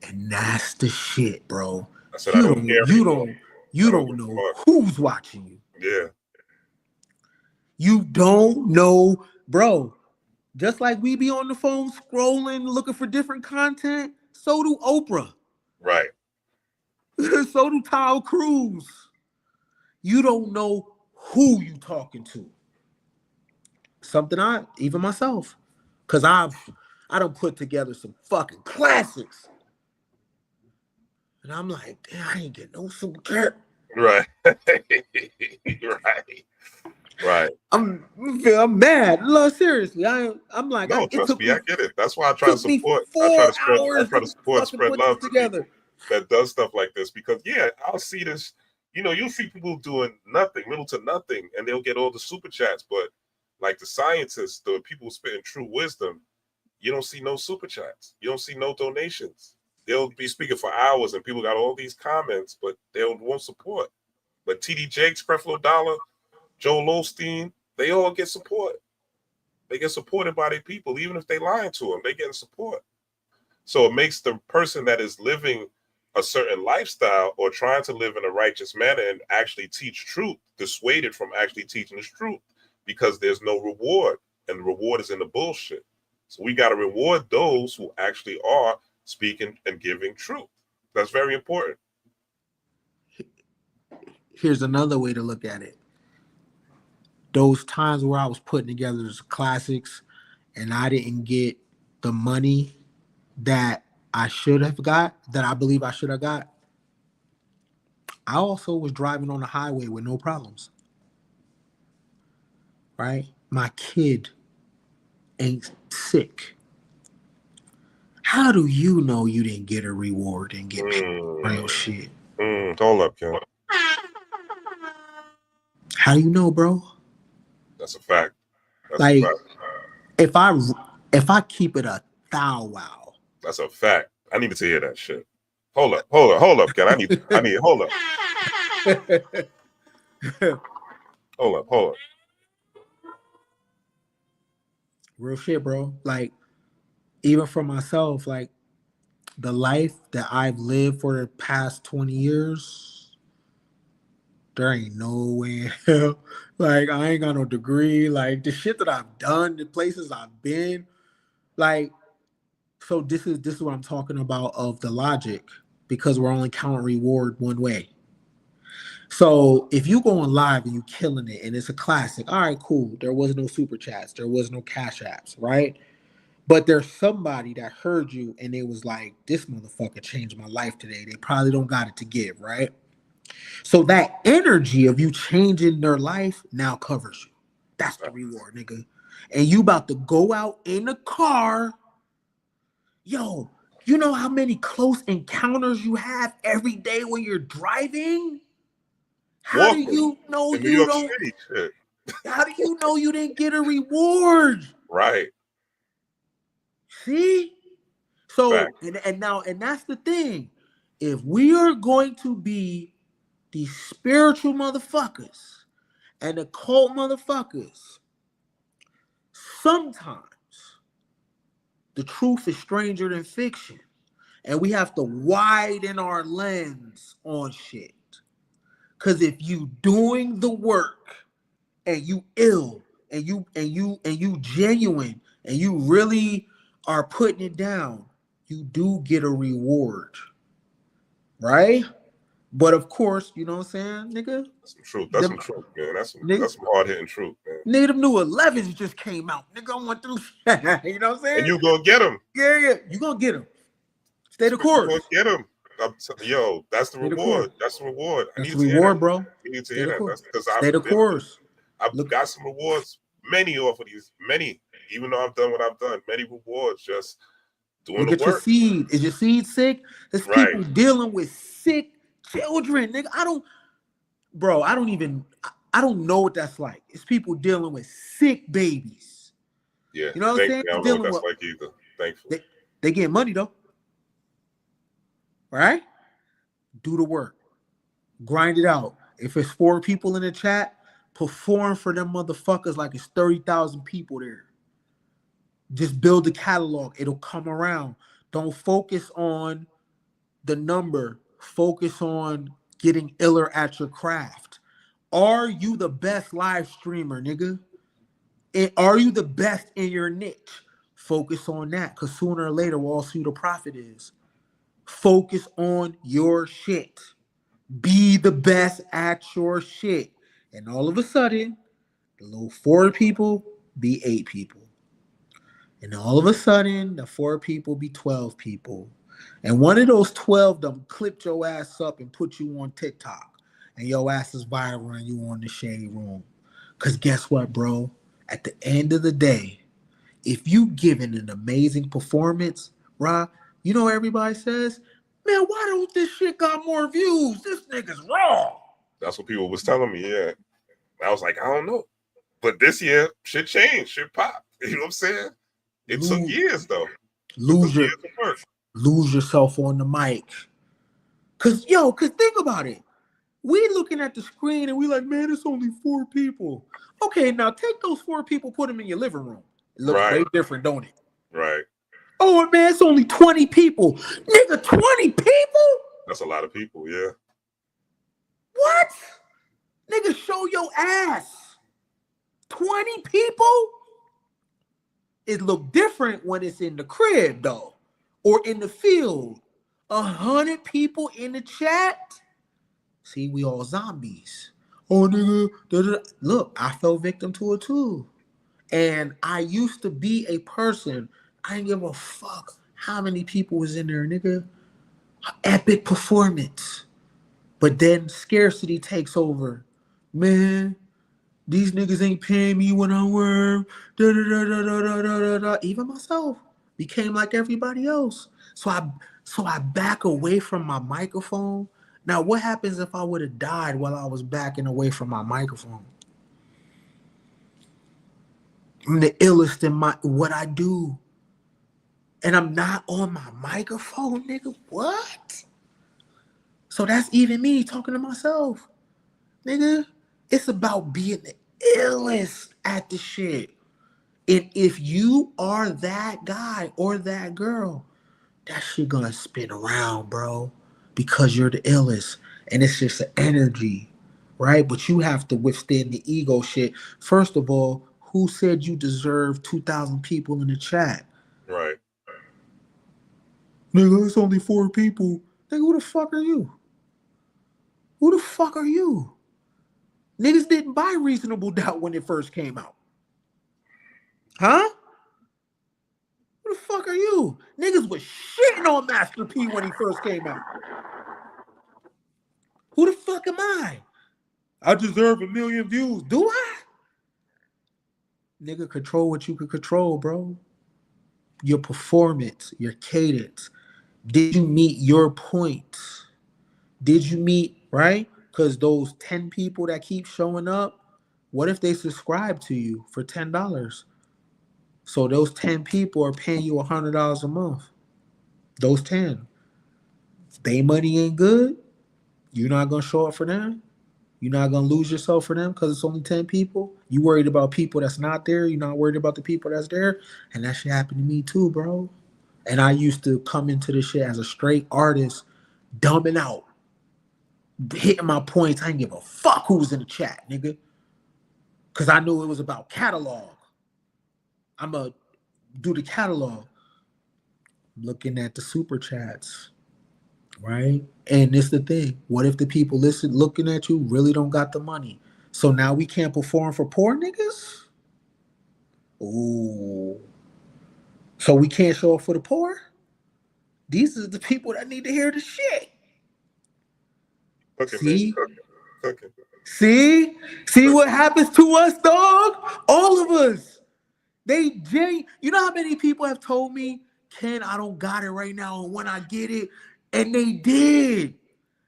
and that's the shit, bro. I said you don't know who's watching you. Yeah. You don't know, bro. Just like we be on the phone scrolling, looking for different content, so do Oprah. Right. So do Tom Cruise. You don't know who you talking to. Something even myself, because I don't put together some fucking classics. And I'm like, damn, I ain't getting no super cat. Right. Right. I'm mad. No, seriously. I'm like, No, it trust took me, I get it. That's why I try to took me support. 4 hours I try to support, fucking spread put this love to people together. that does stuff like this, because yeah, I'll see this. You'll see people doing nothing, little to nothing, and they'll get all the super chats. But like the scientists, the people spitting true wisdom, you don't see no super chats. You don't see no donations. They'll be speaking for hours, and people got all these comments, but they won't support. But TD Jakes, Creflo Dollar, Joel Osteen, they all get support. They get supported by their people, even if they lying to them. They getting support. So it makes the person that is living a certain lifestyle or trying to live in a righteous manner and actually teach truth dissuaded from actually teaching the truth, because there's no reward, and the reward is in the bullshit. So we got to reward those who actually are speaking and giving truth. That's very important. Here's another way to look at it. Those times where I was putting together those classics and I didn't get the money that I should have got, that I believe I should have got, I also was driving on the highway with no problems. Right? My kid ain't sick. How do you know you didn't get a reward and get real shit? Hold up, Ken. How do you know, bro? That's a fact. That's like, a fact. If I keep it a thou wow. That's a fact. I needed to hear that shit. Hold up, Ken. I need hold up. Hold up. Real shit, bro. Like, even for myself, like, the life that I've lived for the past 20 years, there ain't no way in hell. Like, I ain't got no degree. Like, the shit that I've done, the places I've been, like, so this is what I'm talking about of the logic, because we're only counting reward one way. So if you go on live and you killing it and it's a classic, all right, cool. There was no super chats, there was no cash apps, right? But there's somebody that heard you and it was like, this motherfucker changed my life today. They probably don't got it to give, right? So that energy of you changing their life now covers you. That's the reward, nigga. And you about to go out in the car. Yo, you know how many close encounters you have every day when you're driving? How do you know you don't? How do you know you didn't get a reward? Right. See? So, and that's the thing. If we are going to be these spiritual motherfuckers and the cult motherfuckers, sometimes the truth is stranger than fiction. And we have to widen our lens on shit. Cause if you doing the work and you ill and you genuine and you really are putting it down, you do get a reward. Right? But of course, you know what I'm saying, nigga? That's some truth. That's some truth, man. That's some hard-hitting truth, man. Nigga, them new 11s just came out. Nigga, I went through. You know what I'm saying? And you gonna get them. Yeah. You gonna get them. Stay the course. You gonna get them. Yo, that's the reward. That's the reward. That's the reward, bro. You need to hear that. That's because Stay the course. I've got some rewards, many off of these, many. Even though I've done what I've done, many rewards just doing the work. Your seed. Is your seed sick? There's people dealing with sick children, nigga. I don't know what that's like. It's people dealing with sick babies. Yeah. You know what I'm saying? I don't know what that's like either. Thankfully. They get money though. Right? Do the work. Grind it out. If it's 4 people in the chat, perform for them motherfuckers like it's 30,000 people there. Just build the catalog. It'll come around. Don't focus on the number. Focus on getting iller at your craft. Are you the best live streamer, nigga? And are you the best in your niche? Focus on that, because sooner or later we'll all see who the profit is. Focus on your shit. Be the best at your shit. And all of a sudden, the little 4 people be 8 people. And all of a sudden, the 4 people be 12 people. And one of those 12 them clipped your ass up and put you on TikTok. And your ass is viral and you on the shade room. Because guess what, bro? At the end of the day, if you giving an amazing performance, Rob, you know everybody says, man, why don't this shit got more views? This nigga's raw. That's what people was telling me, yeah. I was like, I don't know. But this year, shit changed, shit popped. You know what I'm saying? It took years, though. Lose yourself on the mic. Cause think about it. We looking at the screen and we like, man, it's only 4 people. Okay, now take those 4 people, put them in your living room. It looks way different, don't it? Right. Oh man, it's only 20 people. Nigga, 20 people? That's a lot of people, yeah. What? Nigga, show your ass. 20 people? It look different when it's in the crib, though. Or in the field. 100 people in the chat? See, we all zombies. Oh, nigga. Da-da-da. Look, I fell victim to it, too. And I used to be a person. I didn't give a fuck how many people was in there, nigga. Epic performance. But then scarcity takes over. Man, these niggas ain't paying me when I work. Da, da, da, da, da, da, da, da. Even myself became like everybody else. So I back away from my microphone. Now, what happens if I would have died while I was backing away from my microphone? I'm the illest in what I do. And I'm not on my microphone, nigga. What? So that's even me talking to myself. Nigga, it's about being the illest at the shit. And if you are that guy or that girl, that shit gonna spin around, bro. Because you're the illest. And it's just an energy, right? But you have to withstand the ego shit. First of all, who said you deserve 2,000 people in the chat? Right. Nigga, it's only 4 people. Nigga, who the fuck are you? Who the fuck are you? Niggas didn't buy Reasonable Doubt when it first came out. Huh? Who the fuck are you? Niggas was shitting on Master P when he first came out. Who the fuck am I? I deserve 1 million views. Do I? Nigga, control what you can control, bro. Your performance, your cadence. Did you meet your points? Did you meet, right? Because those 10 people that keep showing up, what if they subscribe to you for $10? So those 10 people are paying you $100 a month. Those 10. They money ain't good. You're not going to show up for them. You're not going to lose yourself for them because it's only 10 people. You worried about people that's not there. You're not worried about the people that's there. And that shit happened to me too, bro. And I used to come into this shit as a straight artist, dumbing out, hitting my points. I didn't give a fuck who was in the chat, nigga. Because I knew it was about catalog. I'm going to do the catalog. Looking at the super chats, right? And it's the thing. What if the people looking at you really don't got the money? So now we can't perform for poor niggas? Ooh. So we can't show up for the poor? These are the people that need to hear the shit. Okay, see? Okay. See what happens to us, dog? All of us. You know how many people have told me, Ken, I don't got it right now, and when I get it, and they did.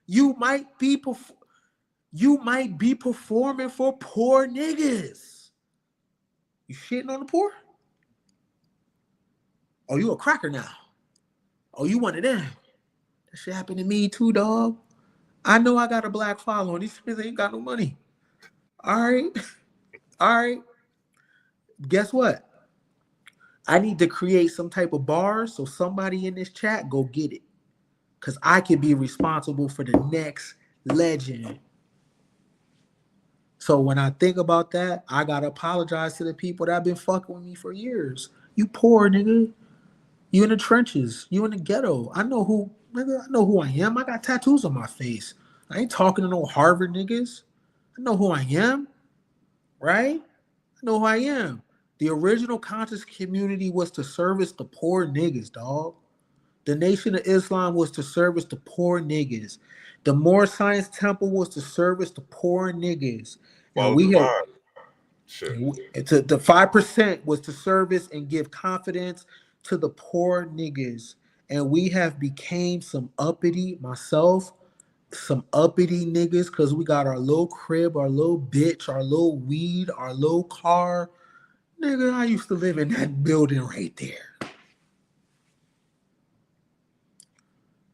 You might be performing for poor niggas. You shitting on the poor? Oh, you a cracker now? Oh, you one of them? That shit happened to me too, dog. I know I got a black following. These niggas ain't got no money. All right. Guess what? I need to create some type of bars so somebody in this chat go get it. Because I could be responsible for the next legend. So when I think about that, I got to apologize to the people that have been fucking with me for years. You poor nigga. You in the trenches. You in the ghetto. I know who Nigga, I know who I am. I got tattoos on my face. I ain't talking to no Harvard niggas. I know who I am, right? I know who I am. The original conscious community was to service the poor niggas, dog. The Nation of Islam was to service the poor niggas. The Moore Science Temple was to service the poor niggas. And Follow we had divine. Shit. the 5% was to service and give confidence to the poor niggas. And we have became some uppity, myself, some uppity niggas, because we got our little crib, our little bitch, our little weed, our little car. Nigga, I used to live in that building right there.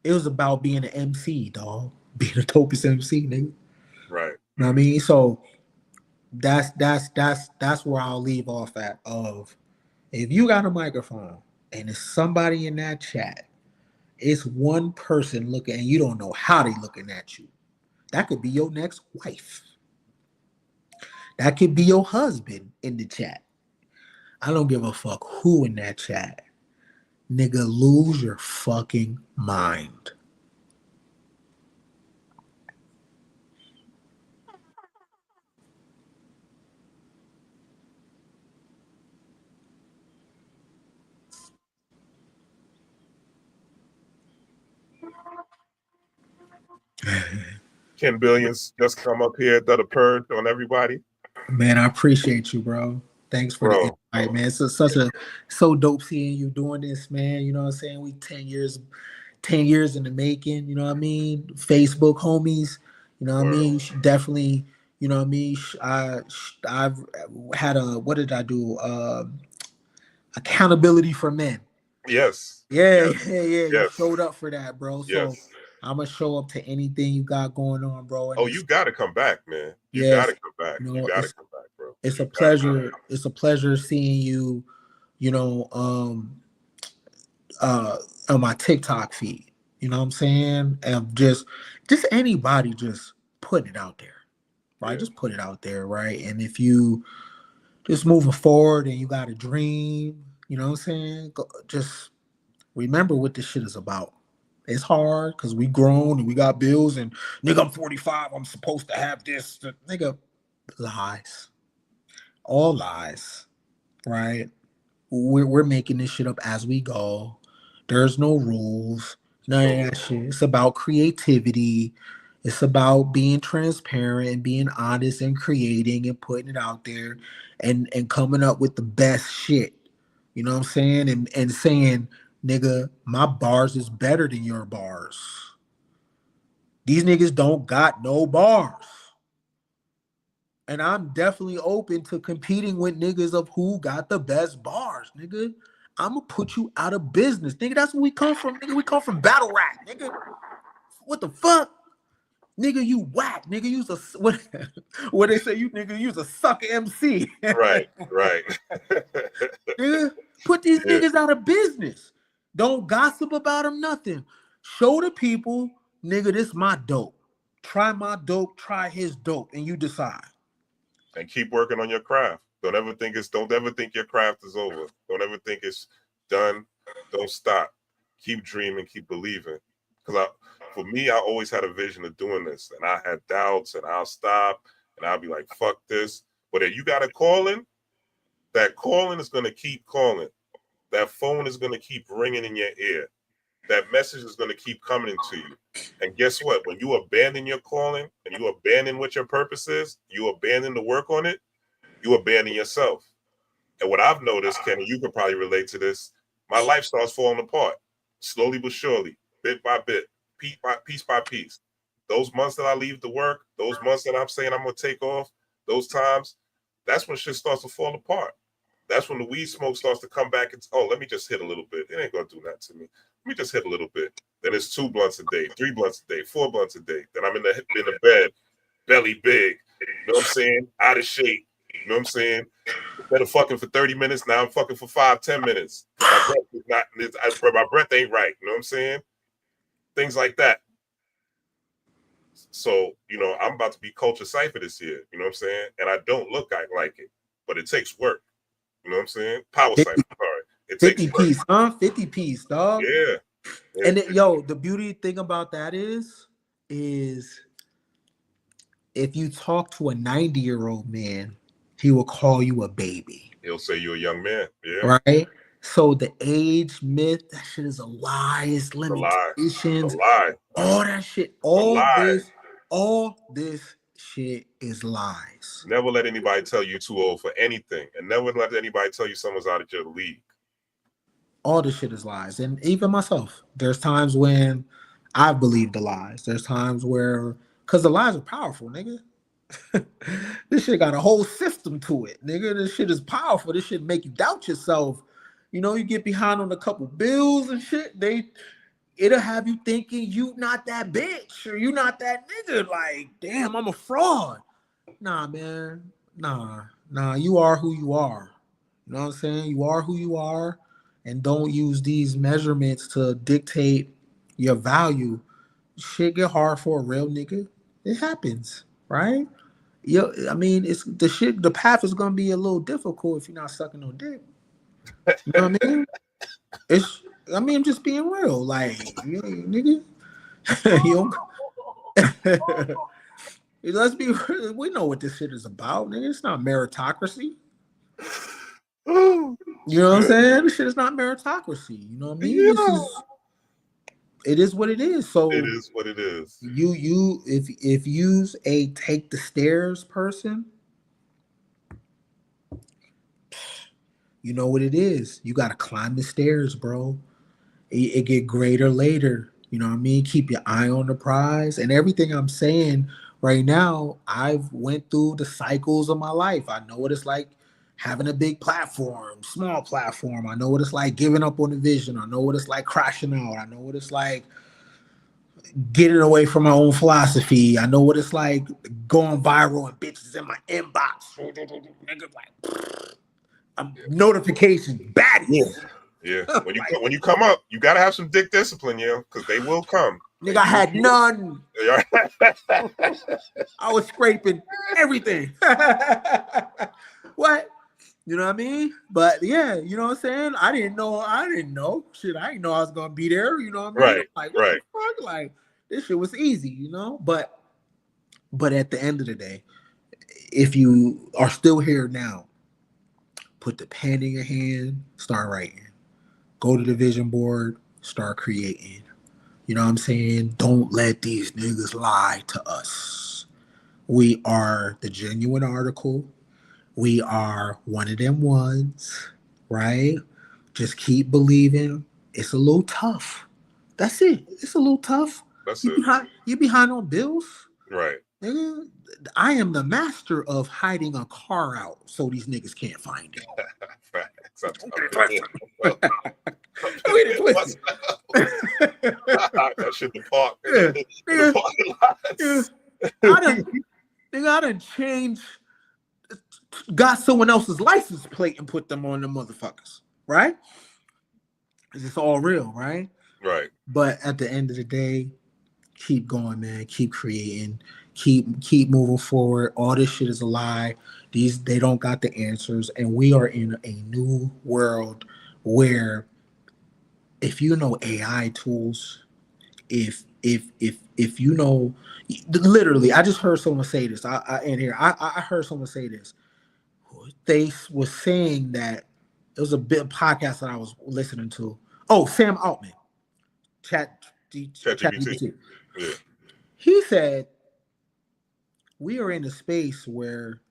It was about being an MC, dog. Being a dopest MC, nigga. Right. You know what I mean? So that's where I'll leave off at. Of if you got a microphone and it's somebody in that chat, it's one person looking and you don't know how they looking at you. That could be your next wife. That could be your husband in the chat. I don't give a fuck who in that chat. Nigga, lose your fucking mind. Ken Billions just come up here, done a purge on everybody. Man, I appreciate you, bro. Thanks for the invite, man. It's so dope seeing you doing this, man. You know what I'm saying? We 10 years in the making, you know what I mean? Facebook homies, you know what I mean? You should definitely, you know what I mean? I've had what did I do? Accountability for men. Yes. Yeah. Yes. You showed up for that, bro. So Yes. I'm gonna show up to anything you got going on, bro. And you gotta come back, man. You yes, gotta come back. you know, You gotta come back, bro. It's a pleasure. It's a pleasure seeing you, you know, on my TikTok feed. You know what I'm saying? And just anybody just putting it out there, right? Yeah. Just put it out there, right? And if you just moving forward and you got a dream, you know what I'm saying? Just remember what this shit is about. It's hard because we grown and we got bills and nigga, I'm 45. I'm supposed to have this. Nigga, lies. All lies, right? We're making this shit up as we go. There's no rules, none of that shit. It's about creativity. It's about being transparent and being honest and creating and putting it out there and coming up with the best shit. You know what I'm saying? And saying, nigga, my bars is better than your bars. These niggas don't got no bars. And I'm definitely open to competing with niggas of who got the best bars, nigga. I'ma put you out of business, nigga. That's where we come from, nigga. We come from battle rap, nigga. What the fuck? Nigga, you whack, nigga. Use a what they say, you nigga use a sucker MC. Right. Nigga, put these niggas out of business. Don't gossip about them, nothing. Show the people, nigga, this my dope. Try my dope, try his dope, and you decide. And keep working on your craft. Don't ever think your craft is over. Don't ever think it's done. Don't stop. Keep dreaming, keep believing. Because for me, I always had a vision of doing this. And I had doubts and I'll stop and I'll be like, fuck this. But if you got a calling, that calling is going to keep calling. That phone is going to keep ringing in your ear. That message is going to keep coming to you. And guess what? When you abandon your calling and you abandon what your purpose is, you abandon the work on it, you abandon yourself. And what I've noticed, Kenny, you could probably relate to this, my life starts falling apart, slowly but surely, bit by bit, piece by piece. Those months that I leave the work, those months that I'm saying I'm going to take off, those times, that's when shit starts to fall apart. That's when the weed smoke starts to come back and, let me just hit a little bit. It ain't going to do that to me. Let me just hit a little bit. Then it's 2 blunts a day, 3 blunts a day, 4 blunts a day. Then I'm in the bed, belly big. You know what I'm saying? Out of shape. You know what I'm saying? Instead of fucking for 30 minutes, now I'm fucking for 5-10 minutes. My breath ain't right. You know what I'm saying? Things like that. So, I'm about to be Culture Cypher this year. You know what I'm saying? And I don't look like it, but it takes work. You know what I'm saying? Power Cypher, sorry. It 50 takes piece, huh? 50 piece, dog. Yeah. And the beauty thing about that is if you talk to a 90-year-old man, he will call you a baby. He'll say you're a young man. Yeah. Right? So the age myth, that shit is a lie. It's limitations. A lie. All that shit. All this shit is lies. Never let anybody tell you too old for anything. And never let anybody tell you someone's out of your league. All this shit is lies. And even myself, there's times when I've believed the lies. There's times where, because the lies are powerful, nigga. This shit got a whole system to it, nigga. This shit is powerful. This shit make you doubt yourself. You know, you get behind on a couple bills and shit, it'll have you thinking you not that bitch or you not that nigga. Like, damn, I'm a fraud. Nah, man. Nah, you are who you are. You know what I'm saying? You are who you are, and don't use these measurements to dictate your value. Shit get hard for a real nigga. It happens, right? I mean, it's the path is gonna be a little difficult if you're not sucking no dick. You know what I mean? I'm just being real. Like, nigga, you don't. Let's be real. We know what this shit is about, nigga. It's not meritocracy. You know what I'm saying? This shit is not meritocracy. You know what I mean? Yeah. It is what it is. So it is what it is. If you's a take the stairs person, you know what it is. You got to climb the stairs, bro. It get greater later. You know what I mean? Keep your eye on the prize. And everything I'm saying right now, I've went through the cycles of my life. I know what it's like having a big platform, small platform. I know what it's like giving up on the vision. I know what it's like crashing out. I know what it's like getting away from my own philosophy. I know what it's like going viral and bitches in my inbox. Nigga, like, notifications, baddies. Yeah. When you come up, you gotta have some dick discipline, because they will come. Nigga, I had none. I was scraping everything. What? You know what I mean? But yeah, you know what I'm saying? I didn't know. Shit, I didn't know I was gonna be there. You know what I mean? Right. Like, what the fuck? Like, this shit was easy, you know? But at the end of the day, if you are still here now, put the pen in your hand, start writing. Go to the vision board, start creating. You know what I'm saying? Don't let these niggas lie to us. We are the genuine article. We are one of them ones, right? Just keep believing. It's a little tough. That's it. It's a little tough. You behind on bills. Right. Nigga, I am the master of hiding a car out so these niggas can't find it. That shit depart. I done changed, got someone else's license plate and put them on the motherfuckers, right? It's all real, right? Right. But at the end of the day, keep going, man. Keep creating. Keep moving forward. All this shit is a lie. They don't got the answers, and we are in a new world where if you know AI tools, if you know, literally, I just heard someone say this. I heard someone say this. They was saying that it was a bit podcast that I was listening to. Oh, Sam Altman, ChatGPT. Yeah. He said we are in a space where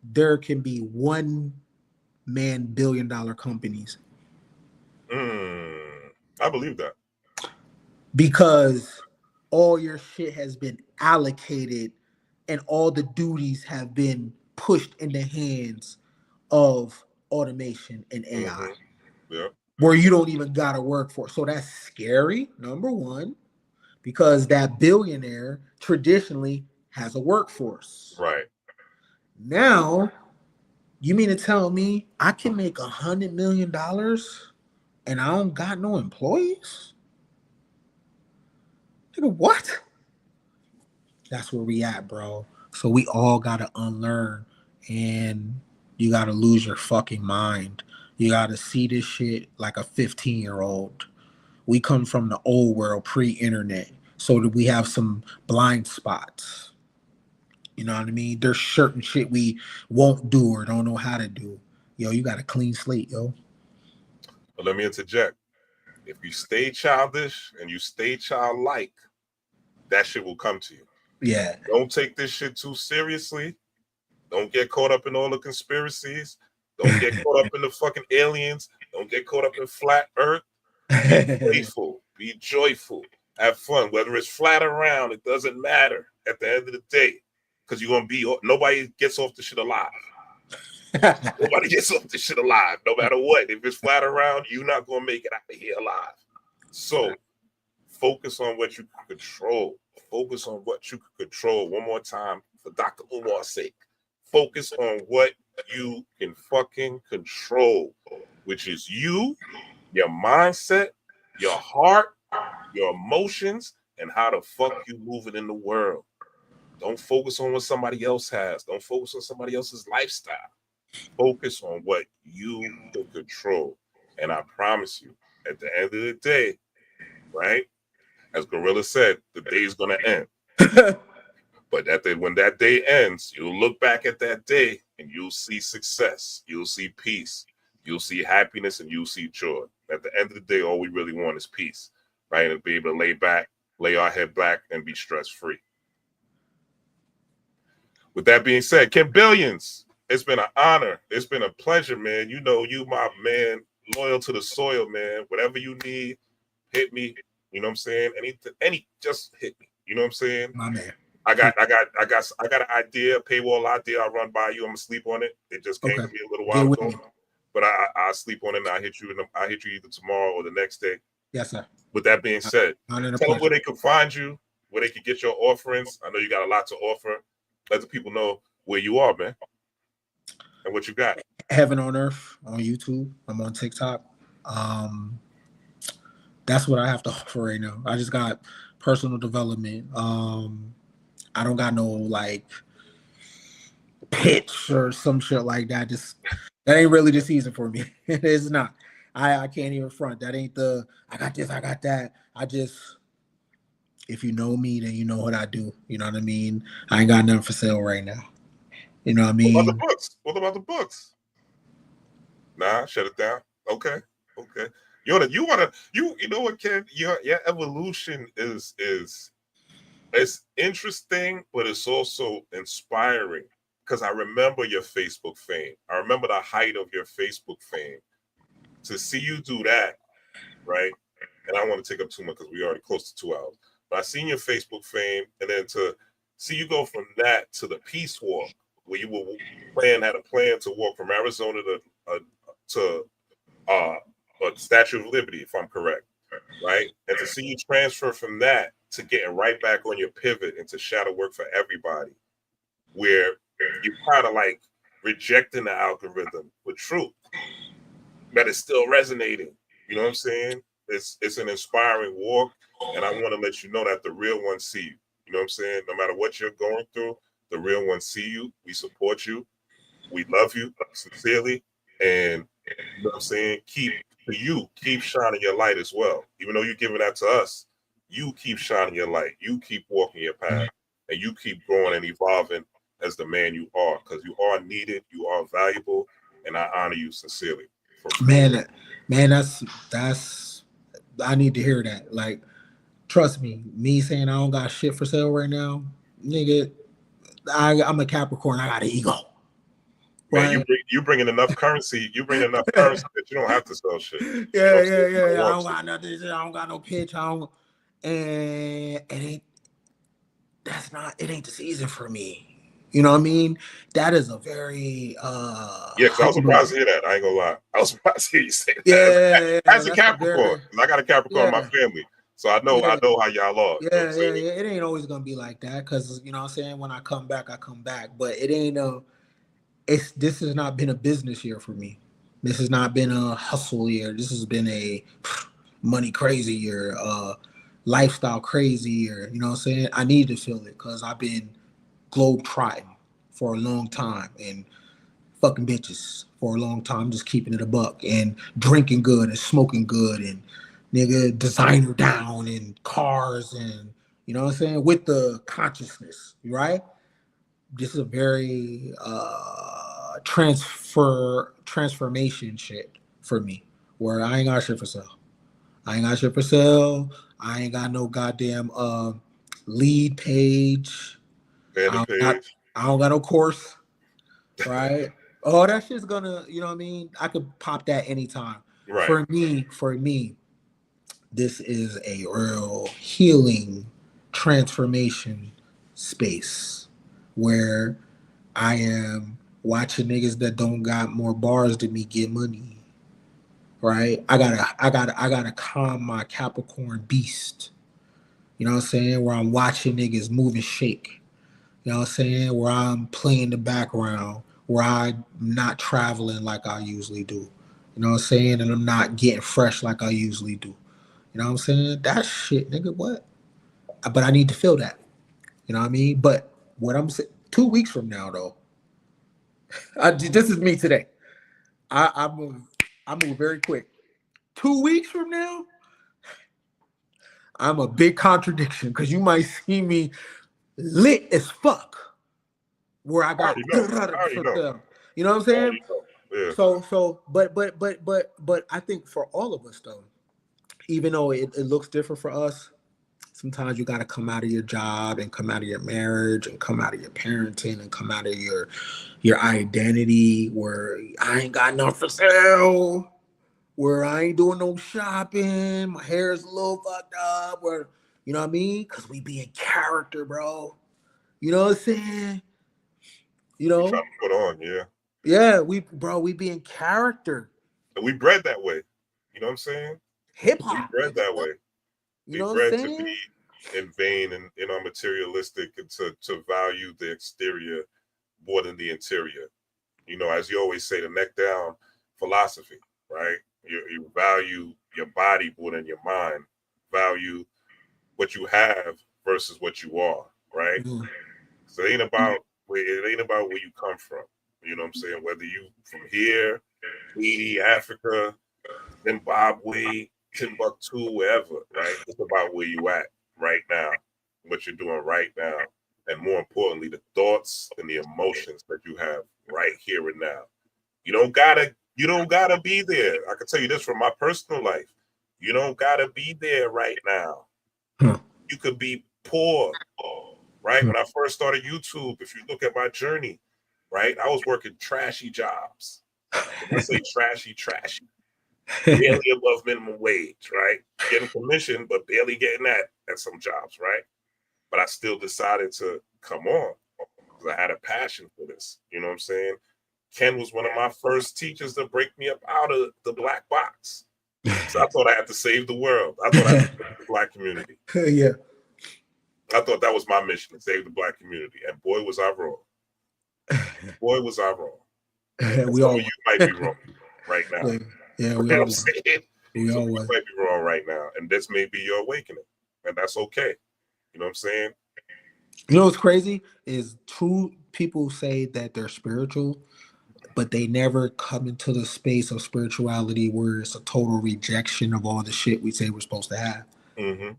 there can be one-man billion-dollar companies. I believe that. Because all your shit has been allocated and all the duties have been pushed in the hands of automation and AI. Mm-hmm. Yeah. Where you don't even got to work for. So that's scary, number one, because that billionaire traditionally has a workforce. Right. Now, you mean to tell me I can make $100 million and I don't got no employees? Nigga, what? That's where we at, bro. So we all got to unlearn, and you got to lose your fucking mind. You got to see this shit like a 15-year-old. We come from the old world, pre-internet, so that we have some blind spots. You know what I mean? There's certain shit we won't do or don't know how to do. Yo, you got a clean slate, yo. But let me interject. If you stay childish and you stay childlike, that shit will come to you. Yeah. Don't take this shit too seriously. Don't get caught up in all the conspiracies. Don't get caught up in the fucking aliens. Don't get caught up in flat earth. Be playful. Be joyful. Have fun. Whether it's flat or round, it doesn't matter at the end of the day. Because you're going to be, nobody gets off the shit alive. Nobody gets off the shit alive, no matter what. If it's flat around, you're not going to make it out of here alive. So focus on what you can control. Focus on what you can control. One more time for Dr. Umar's sake. Focus on what you can fucking control, which is you, your mindset, your heart, your emotions, and how the fuck you moving in the world. Don't focus on what somebody else has. Don't focus on somebody else's lifestyle. Focus on what you can control. And I promise you, at the end of the day, right, as Gorilla said, the day is going to end. But when that day ends, you'll look back at that day and you'll see success. You'll see peace. You'll see happiness and you'll see joy. At the end of the day, all we really want is peace, right? And be able to lay back, lay our head back and be stress-free. With that being said, Kim Billions, it's been an honor. It's been a pleasure, man. You know, you my man, loyal to the soil, man. Whatever you need, hit me. You know what I'm saying? Just hit me. You know what I'm saying? My man. I got an idea, a paywall idea. I'll run by you. I'm gonna sleep on it. It just came to me a little while ago. But I'll sleep on it and I'll hit you either tomorrow or the next day. Yes, sir. With that being said, tell them where they can find you, where they can get your offerings. I know you got a lot to offer. Let the people know where you are, man, and what you got. Heaven on Earth on YouTube. I'm on TikTok. That's what I have to offer right now. I just got personal development. I don't got no like pitch or some shit like that. That ain't really the season for me. It's not. I can't even front. That ain't the I got this, I got that. If you know me, then you know what I do. You know what I mean? I ain't got nothing for sale right now. You know what I mean? What about the books? Nah, shut it down. Okay. You know what, Ken? Your evolution is it's interesting, but it's also inspiring. Because I remember your Facebook fame. I remember the height of your Facebook fame. To see you do that, right? And I don't want to take up too much because we're already close to 2 hours. But I seen your Facebook fame, and then to see you go from that to the Peace Walk, where you had a plan to walk from Arizona to Statue of Liberty, if I'm correct, right? And to see you transfer from that to getting right back on your pivot into shadow work for everybody, where you're kind of like rejecting the algorithm with truth, but it's still resonating. You know what I'm saying? It's an inspiring walk, and I want to let you know that the real ones see you. You know what I'm saying? No matter what you're going through, the real ones see you. We support you. We love you sincerely, and you know what I'm saying? Keep shining your light as well. Even though you're giving that to us, you keep shining your light. You keep walking your path, and you keep growing and evolving as the man you are, because you are needed, you are valuable, and I honor you sincerely. Man, that's I need to hear that. Like, trust me saying I don't got shit for sale right now, nigga. I'm a Capricorn. I got an ego. Man, right? you bring in enough currency. You bring enough currency that you don't have to sell shit. Yeah. I don't got nothing. I don't got no pitch. And it ain't the season for me. You know what I mean? That is a very because I was surprised to hear that. I ain't gonna lie. I was surprised to hear you say that. Yeah, as a Capricorn, I got a Capricorn in my family. So I know how y'all are. Yeah. It ain't always gonna be like that, because you know what I'm saying, when I come back. But it ain't this has not been a business year for me. This has not been a hustle year. This has been a money crazy year, lifestyle crazy year. You know what I'm saying? I need to feel it because I've been globe trotting for a long time and fucking bitches for a long time, just keeping it a buck and drinking good and smoking good and nigga, designer down and cars and you know what I'm saying, with the consciousness, right? This is a very transformation shit for me, where I ain't got shit for sale. I ain't got shit for sale. I ain't got no goddamn lead page. I Vanity don't got, page. I don't got no course, right? Oh, that shit's gonna, you know what I mean? I could pop that anytime. Right. For me, this is a real healing transformation space where I am watching niggas that don't got more bars than me get money. Right? I gotta calm my Capricorn beast. You know what I'm saying? Where I'm watching niggas move and shake. You know what I'm saying? Where I'm playing the background, where I'm not traveling like I usually do. You know what I'm saying? And I'm not getting fresh like I usually do. You know what I'm saying? That shit, nigga, what? But I need to feel that. You know what I mean? But what I'm saying, 2 weeks from now, though, this is me today. I move very quick. 2 weeks from now, I'm a big contradiction because you might see me lit as fuck where I I got already know. I already know. you know what I'm I saying? already know. Yeah. But I think for all of us though, even though it looks different for us, sometimes you got to come out of your job and come out of your marriage and come out of your parenting and come out of your identity where I ain't got nothing for sale, where I ain't doing no shopping, my hair is a little fucked up, where you know what I mean? Cause we be in character, bro. You know what I'm saying? You We trying know? to put on, yeah. Yeah, we be in character. And we bred that way. You know what I'm saying? Hip We hop, bred that nigga. way. You We know what I'm bred to be saying? in vain and materialistic and to value the exterior more than the interior. You know, as you always say, the neck down philosophy, right? You value your body more than your mind. Value what you have versus what you are, right? Mm. So it ain't about where you come from. You know what I'm saying? Whether you from here, Haiti, Africa, Zimbabwe, Timbuktu, wherever, right? It's about where you at right now, what you're doing right now, and more importantly, the thoughts and the emotions that you have right here and now. You don't gotta be there. I can tell you this from my personal life. You don't gotta be there right now. Huh. You could be poor, right? Huh. When I first started YouTube, if you look at my journey, right, I was working trashy jobs. When I say trashy, trashy, barely above minimum wage, right? Getting commission, but barely getting that at some jobs, right? But I still decided to come on because I had a passion for this. You know what I'm saying? Ken was one of my first teachers to break me up out of the black box. So I thought I had to save the world. I thought I had to save the black community. Yeah. I thought that was my mission, to save the black community. And boy, was I wrong. Boy, was I wrong. And We some all of you might be wrong right now. yeah, yeah, You we know what all I'm saying? we Some all of you was. might be wrong right now. And this may be your awakening. And that's okay. You know what I'm saying? You know what's crazy is true people say that they're spiritual, but they never come into the space of spirituality where it's a total rejection of all the shit we say we're supposed to have. Mm-hmm.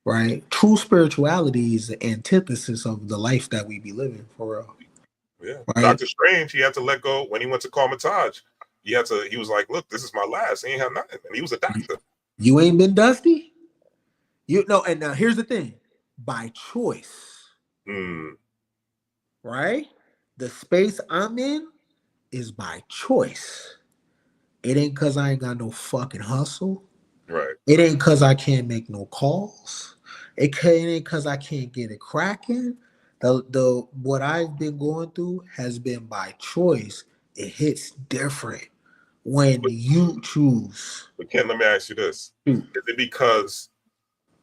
Right? True spirituality is the antithesis of the life that we be living for real. Yeah. Right? Dr. Strange, he had to let go when he went to Carmitage. He was like, look, this is my last. He ain't have nothing. And he was a doctor. You ain't been dusty? You know, and now here's the thing. By choice, Mm, right? The space I'm in is by choice. It ain't cause I ain't got no fucking hustle. right. It ain't cause I can't make no calls. Ain't cause I can't get it cracking. The what I've been going through has been by choice. It hits different when But, you choose. but Ken, let me ask you this. Mm. Is it because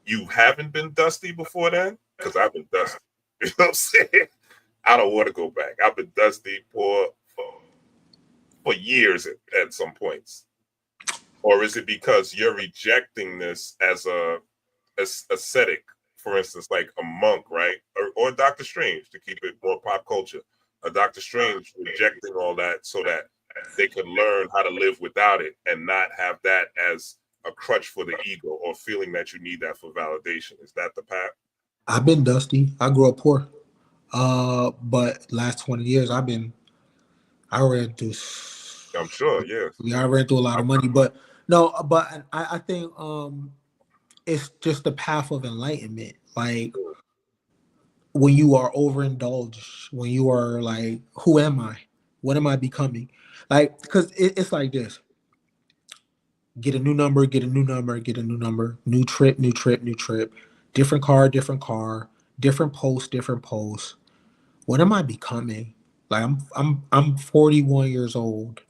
you haven't been dusty before then? Because I've been dusty. You know what I'm saying? I don't want to go back. I've been dusty for years at some points. Or is it because you're rejecting this as a ascetic, for instance, like a monk, right? Or Doctor Strange, to keep it more pop culture. A Doctor Strange rejecting all that so that they could learn how to live without it and not have that as a crutch for the ego or feeling that you need that for validation. Is that the path? I've been dusty. I grew up poor. But last 20 years I ran through I'm sure, yeah. yeah, I ran through a lot of money. But no, but I think it's just the path of enlightenment. Like when you are overindulged, when you are like, who am I? What am I becoming? Like, because it's like this: get a new number, get a new number, get a new number, new trip, new trip, new trip, different car, different post, different post. What am I becoming? Like I'm 41 years old.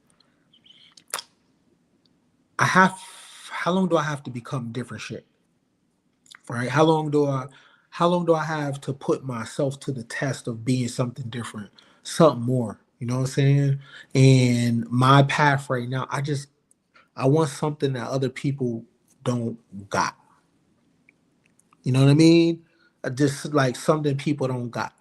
I have how long do I have to become different shit? Right? How long do I have to put myself to the test of being something different, something more? You know what I'm saying? And my path right now, I want something that other people don't got. You know what I mean? Just like something people don't got.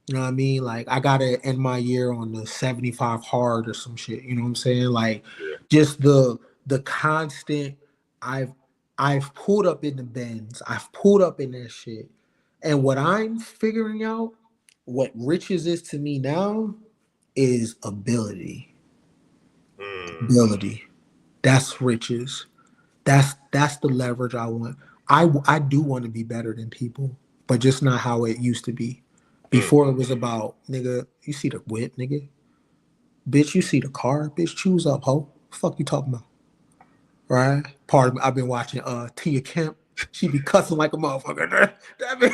You know what I mean? Like I gotta end my year on the 75 hard or some shit. You know what I'm saying? Like Yeah. just the constant I've I've pulled up in the bends, I've pulled up in that shit. And what I'm figuring out, what riches is to me now, is ability. Mm, Ability. That's riches. That's the leverage I want. I do want to be better than people, but just not how it used to be. mm. Before it was about nigga, you see the whip, nigga. Bitch, you see the car, bitch, choose up, ho. Fuck you talking about? Right? Part of me, I've been watching Tia Kemp. She be cussing like a motherfucker. That bitch,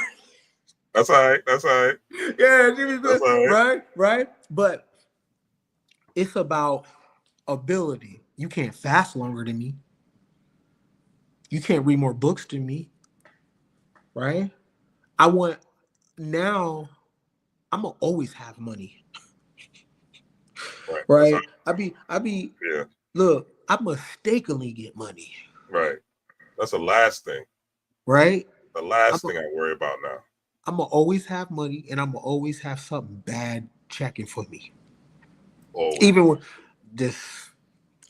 That's all right. That's all right. yeah, she be That's all right. right. But it's about ability. You can't fast longer than me. You can't read more books than me, right? I want now I'm gonna always have money, Right. That's all right? right. I be Yeah. look, I mistakenly get money, Right. That's the last thing. right? The I'm last a, thing I worry about now. I'm gonna always have money, and I'm gonna always have something bad checking for me. Always. Even with this,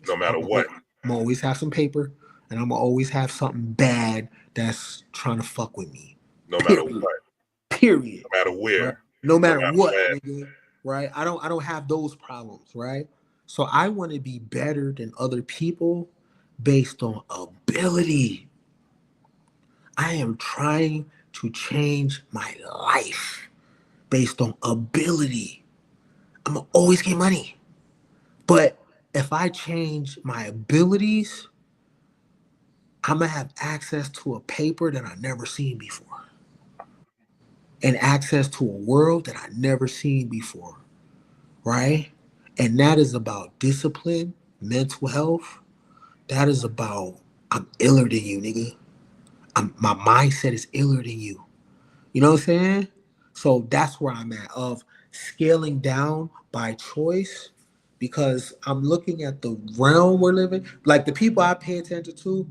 No I'm matter gonna, what. I'm gonna always have some paper, and I'm gonna always have something bad that's trying to fuck with me. No matter Period. what. Period. No matter Right. where. No No matter matter what, when. nigga. Right. I don't have those problems. Right. So I want to be better than other people based on ability. I am trying to change my life based on ability. I'm gonna always get money. But if I change my abilities, I'm gonna have access to a paper that I never seen before. And access to a world that I never seen before. Right? And that is about discipline, mental health. That is about I'm iller than you, nigga. My mindset is iller than you. You know what I'm saying? So that's where I'm at of scaling down by choice because I'm looking at the realm we're living. Like the people I pay attention to,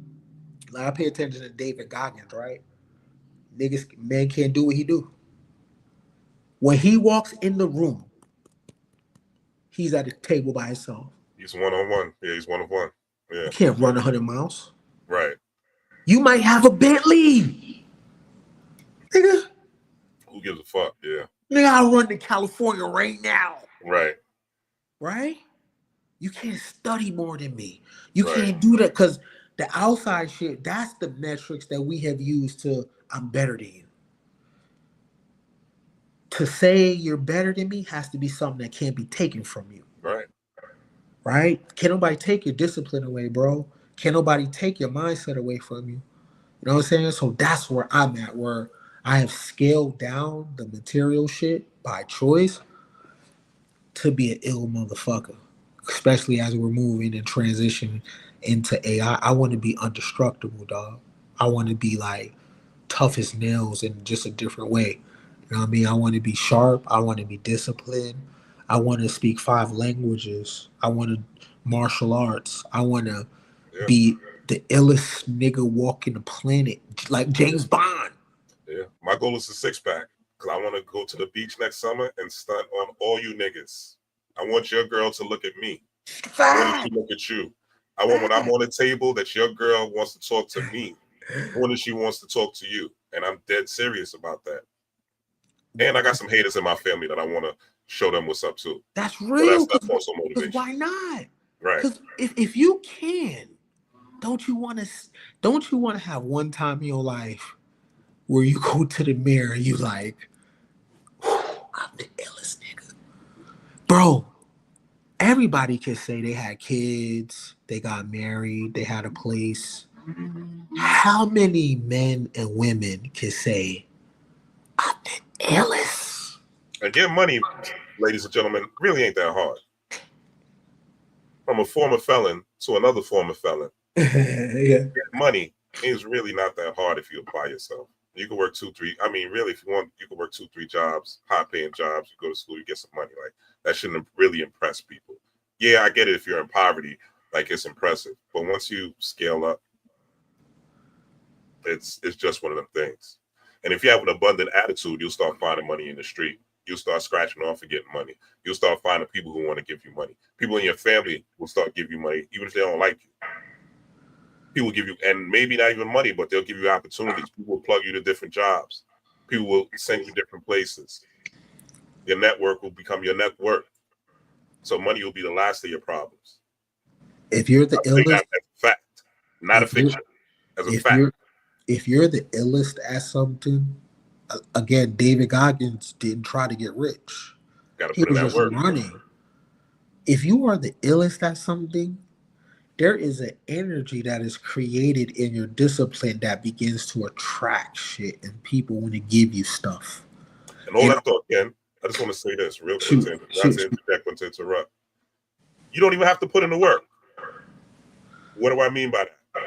like I pay attention to David Goggins, right? Niggas, man can't do what he do. When he walks in the room, he's at the table by himself. He's one on one. Yeah, he's one of one. You Yeah. can't run 100 miles. Right. You might have a Bentley, nigga. Who gives a fuck? Yeah. Nigga, I run to California right now, Right. right? You can't study more than me. You Right. can't do that because the outside shit, that's the metrics that we have used to, I'm better than you. To say you're better than me has to be something that can't be taken from you, Right. right? Can't nobody take your discipline away, bro. Can't nobody take your mindset away from you. You know what I'm saying? So that's where I'm at, where I have scaled down the material shit by choice to be an ill motherfucker, especially as we're moving and transitioning into AI. I want to be indestructible, dog. I want to be like tough as nails in just a different way. You know what I mean? I want to be sharp. I want to be disciplined. I want to speak 5 languages. I want to martial arts. I want to Yeah. be the illest nigga walking the planet, like James Bond. Yeah. My goal is a 6-pack. Because I want to go to the beach next summer and stunt on all you niggas. I want your girl to look at me. I want her to look at you. I want when I'm on the table that your girl wants to talk to me more than she wants to talk to you. And I'm dead serious about that. And I got some haters in my family that I want to show them what's up to. That's real. That's also Because motivation. why not? Right. Because if you can, don't you want to have one time in your life where you go to the mirror and you like, I'm the illest nigga. Bro, everybody can say they had kids, they got married, they had a place. How many men and women can say, I'm the illest? And getting money, ladies and gentlemen, really ain't that hard. From a former felon to another former felon. Yeah. Money is really not that hard if you apply yourself. You can work 2, 3. I mean, really, if you want, you can work 2, 3 jobs, high-paying jobs. You go to school, you get some money. Like that shouldn't really impress people. Yeah, I get it. If you're in poverty, like it's impressive. But once you scale up, it's just one of them things. And if you have an abundant attitude, you'll start finding money in the street. You'll start scratching off and getting money. You'll start finding people who want to give you money. People in your family will start giving you money, even if they don't like you. People will give you, and maybe not even money, but they'll give you opportunities. People will plug you to different jobs. People will send you different places. Your network will become your net worth. So money will be the last of your problems. If you're the illest, as a fact, not a fiction, as a fact. If you're the illest at something, again, David Goggins didn't try to get rich. He was just running. If you are the illest at something, there is an energy that is created in your discipline that begins to attract shit, and people want to give you stuff. And all that thought, Ken, I just want to say this real quick, not to interject, but to interrupt. You don't even have to put in the work. What do I mean by that?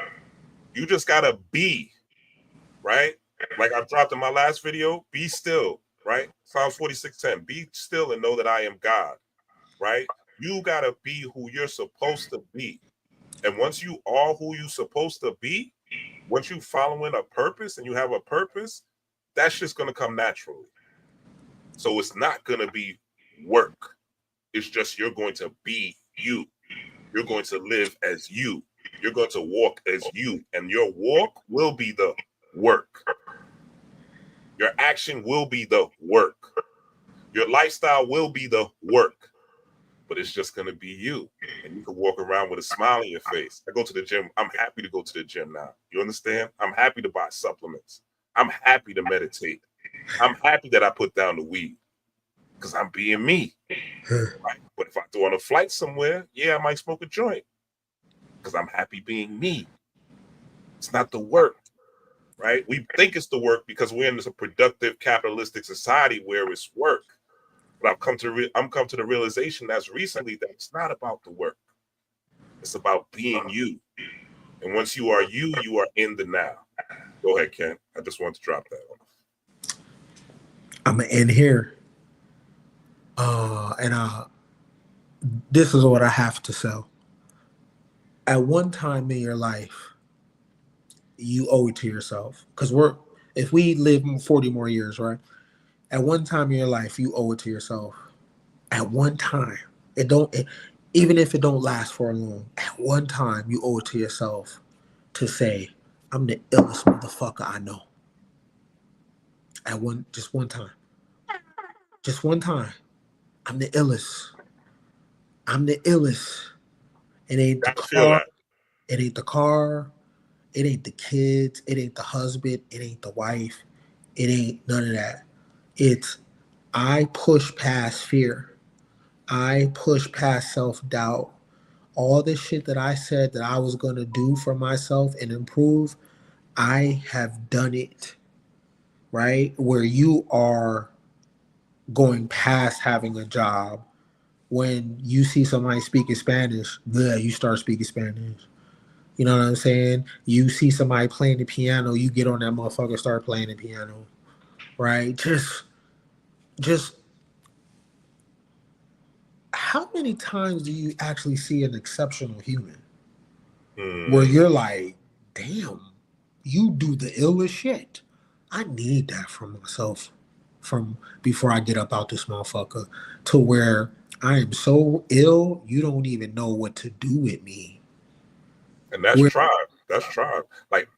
You just gotta be, right? Like I dropped in my last video, be still, right? Psalms 46:10, be still and know that I am God, right? You gotta be who you're supposed to be. And once you are who you're supposed to be, once you following a purpose and you have a purpose, that's just gonna come naturally. So it's not gonna be work. It's just you're going to be you. You're going to live as you. You're going to walk as you. And your walk will be the work. Your action will be the work. Your lifestyle will be the work. But it's just going to be you. And you can walk around with a smile on your face. I go to the gym. I'm happy to go to the gym now. You understand? I'm happy to buy supplements. I'm happy to meditate. I'm happy that I put down the weed. Because I'm being me. Right? But if I go on a flight somewhere, yeah, I might smoke a joint. Because I'm happy being me. It's not the work. Right? We think it's the work because we're in this productive capitalistic society where it's work. But I've come to the realization that's recently that it's not about the work. It's about being you. And once you are you, you are in the now. Go ahead, Ken. I just wanted to drop that one. I'm gonna end here. This is what I have to sell. At one time in your life, you owe it to yourself. Because if we live 40 more years, right? At one time in your life, you owe it to yourself. At one time. Even if it don't last for long, at one time you owe it to yourself to say, I'm the illest motherfucker I know. Just one time. Just one time. I'm the illest. I'm the illest. It ain't the car. It ain't the car. It ain't the kids. It ain't the husband. It ain't the wife. It ain't none of that. It's I push past fear. I push past self-doubt. All this shit that I said that I was going to do for myself and improve, I have done it. Right? Where you are going past having a job. When you see somebody speaking Spanish, good, you start speaking Spanish. You know what I'm saying? You see somebody playing the piano, you get on that motherfucker, start playing the piano. Right? Just how many times do you actually see an exceptional human where you're like, damn, you do the illest shit. I need that for myself from before I get up out this motherfucker to where I am so ill, you don't even know what to do with me. And that's tribe. That's tribe. Like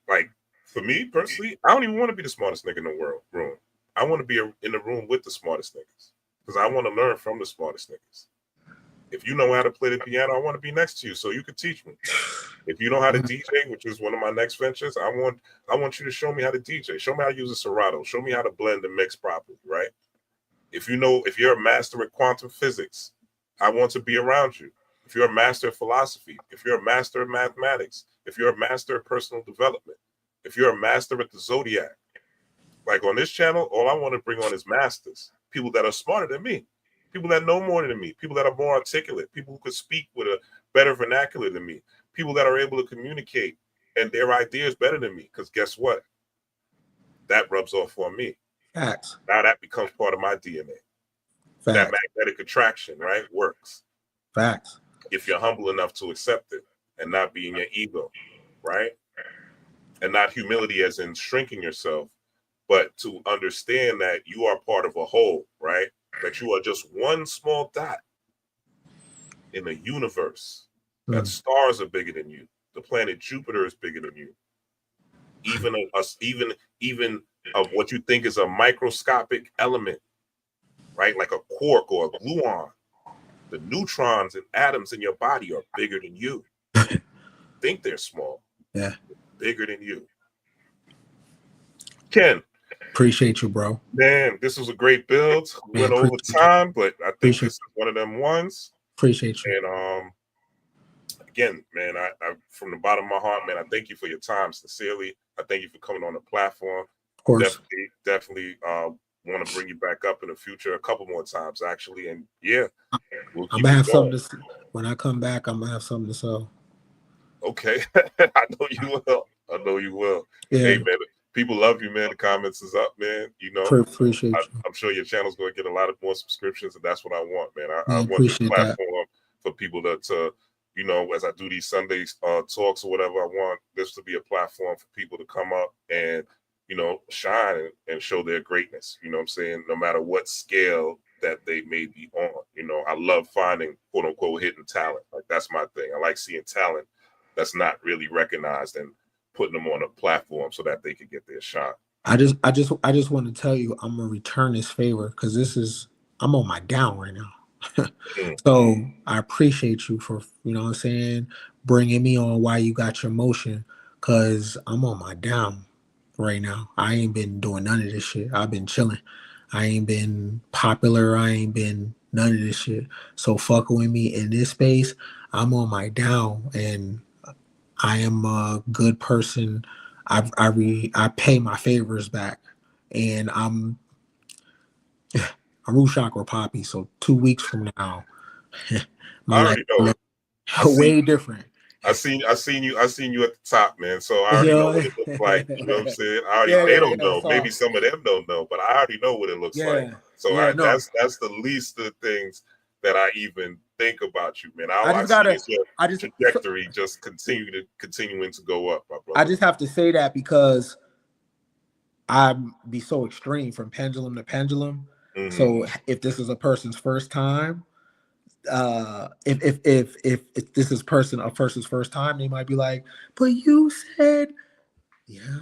for me personally, I don't even want to be the smartest nigga in the room. I want to be in the room with the smartest niggas because I want to learn from the smartest niggas. If you know how to play the piano, I want to be next to you so you can teach me. If you know how to DJ, which is one of my next ventures, I want you to show me how to DJ. Show me how to use a Serato. Show me how to blend and mix properly, right? If you're a master at quantum physics, I want to be around you. If you're a master of philosophy, if you're a master of mathematics, if you're a master of personal development, if you're a master at the zodiac, like on this channel, all I want to bring on is masters, people that are smarter than me, people that know more than me, people that are more articulate, people who could speak with a better vernacular than me, people that are able to communicate and their ideas better than me. Because guess what? That rubs off on me. Facts. Now that becomes part of my DNA. Facts. That magnetic attraction, right, works. Facts. If you're humble enough to accept it and not be in your ego, right? And not humility as in shrinking yourself, but to understand that you are part of a whole, right? That you are just one small dot in a universe. That stars are bigger than you. The planet Jupiter is bigger than you. Even of what you think is a microscopic element, right? Like a quark or a gluon. The neutrons and atoms in your body are bigger than you. Think they're small. Yeah. Bigger than you. Ken. Appreciate you, bro. Man, this was a great build. We went over time, but I think this is one of them ones. Appreciate you. And again, man, I from the bottom of my heart, man, I thank you for your time, sincerely. I thank you for coming on the platform. Of course. Definitely want to bring you back up in the future a couple more times, actually. And yeah, I'm gonna have something to when I come back. I'm gonna have something to sell. Okay, I know you will. Yeah. Hey, man, people love you, man. The comments is up, man. You know, appreciate you. I'm sure your channel's going to get a lot of more subscriptions, and that's what I want, man. I want this platform for people to, you know, as I do these Sunday talks or whatever, I want this to be a platform for people to come up and, you know, shine and show their greatness. You know what I'm saying? No matter what scale that they may be on. You know, I love finding quote unquote hidden talent. Like that's my thing. I like seeing talent that's not really recognized and putting them on a platform so that they can get their shot. I just want to tell you I'm gonna return this favor because I'm on my down right now. So I appreciate you for, you know what I'm saying, bringing me on while you got your motion, because I'm on my down right now. I ain't been doing none of this shit. I've been chilling. I ain't been popular. I ain't been none of this shit. So fucking with me in this space, I'm on my down, and I am a good person. I pay my favors back, and I'm root chakra poppy. So 2 weeks from now, my life way different. I seen you at the top, man. So I already know what it looks like. You know what I'm saying? They don't know. Maybe some of them don't know, but I already know what it looks like. So that's the least of the things that I even think about you, man. I just trajectory just continuing to go up, my brother. I just have to say that because I'd be so extreme from pendulum to pendulum. Mm-hmm. So if this is a person's first time, if this is a person's first time, they might be like, "But you said, yeah."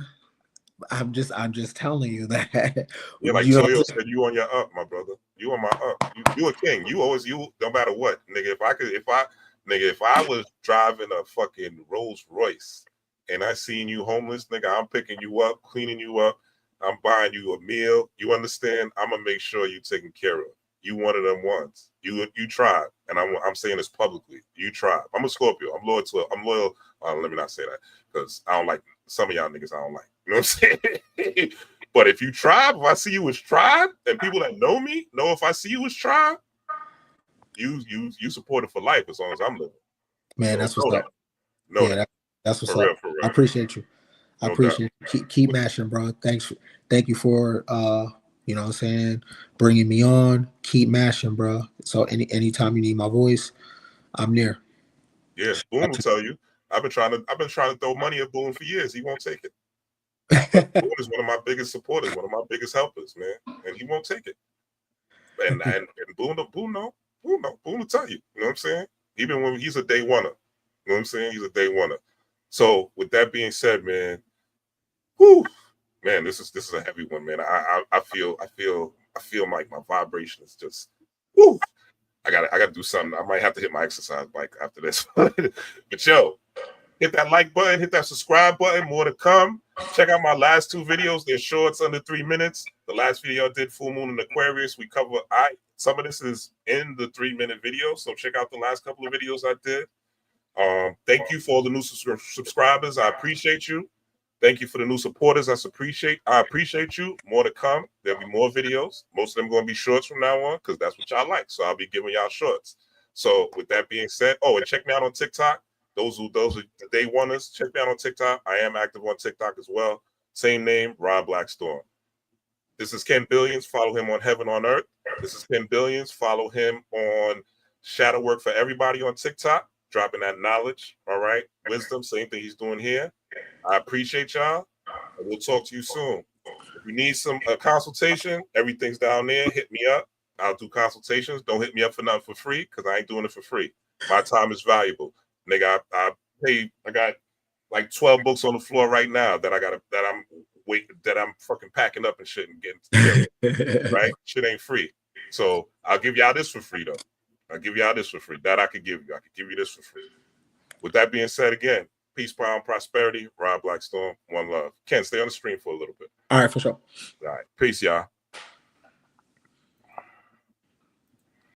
I'm just telling you that. Yeah, like Toyo said, you on your up, my brother. You on my up. You a king. You no matter what, nigga. If I was driving a fucking Rolls Royce and I seen you homeless, nigga, I'm picking you up, cleaning you up. I'm buying you a meal. You understand? I'm gonna make sure you taken care of. You one of them ones. You tried, and I'm saying this publicly. You tried. I'm a Scorpio. I'm loyal. Let me not say that because I don't like some of y'all niggas. I don't like. You know what I'm saying? But if you tribe, if I see you as tribe, and people that know me know if I see you as tribe, you support it for life as long as I'm living. Man, so that's what's up. That's what's for up. Real. I appreciate you. I appreciate you. Keep mashing, bro. Thank you for you know what I'm saying, bringing me on. Keep mashing, bro. So anytime you need my voice, I'm near. Yeah, Boone will tell you. I've been trying to throw money at Boone for years. He won't take it. Boone is one of my biggest supporters, one of my biggest helpers, man, and he won't take it. And Boone will tell you. You know what I'm saying? Even when he's a day oneer. You know what I'm saying? He's a day oneer. So with that being said, man, whew, man, this is a heavy one, man. I feel like my vibration is just, whew. I gotta do something. I might have to hit my exercise bike after this. But yo, hit that like button, hit that subscribe button. More to come. Check out my last 2 videos. They're shorts under 3 minutes. The last video I did, Full Moon in Aquarius. We cover some of this is in the 3-minute video. So check out the last couple of videos I did. Thank you for all the new subscribers. I appreciate you. Thank you for the new supporters. I appreciate you. More to come. There'll be more videos. Most of them going to be shorts from now on because that's what y'all like. So I'll be giving y'all shorts. So with that being said, and check me out on TikTok. Those are the day oneers. Check me out on TikTok. I am active on TikTok as well. Same name, Rob Blackstorm. This is Ken Billions. Follow him on Heaven on Earth. This is Ken Billions. Follow him on Shadow Work for Everybody on TikTok. Dropping that knowledge. All right. Wisdom. Same thing he's doing here. I appreciate y'all. And we'll talk to you soon. If you need some consultation, everything's down there. Hit me up. I'll do consultations. Don't hit me up for nothing for free because I ain't doing it for free. My time is valuable. Nigga, I got like 12 books on the floor right now that I'm fucking packing up and shit and getting together. Right? Shit ain't free. So I'll give y'all this for free though. I'll give y'all this for free. That I could give you. I could give you this for free. With that being said, again, peace, power, and prosperity. Rob Blackstorm, one love. Ken, stay on the stream for a little bit. All right, for sure. All right. Peace, y'all.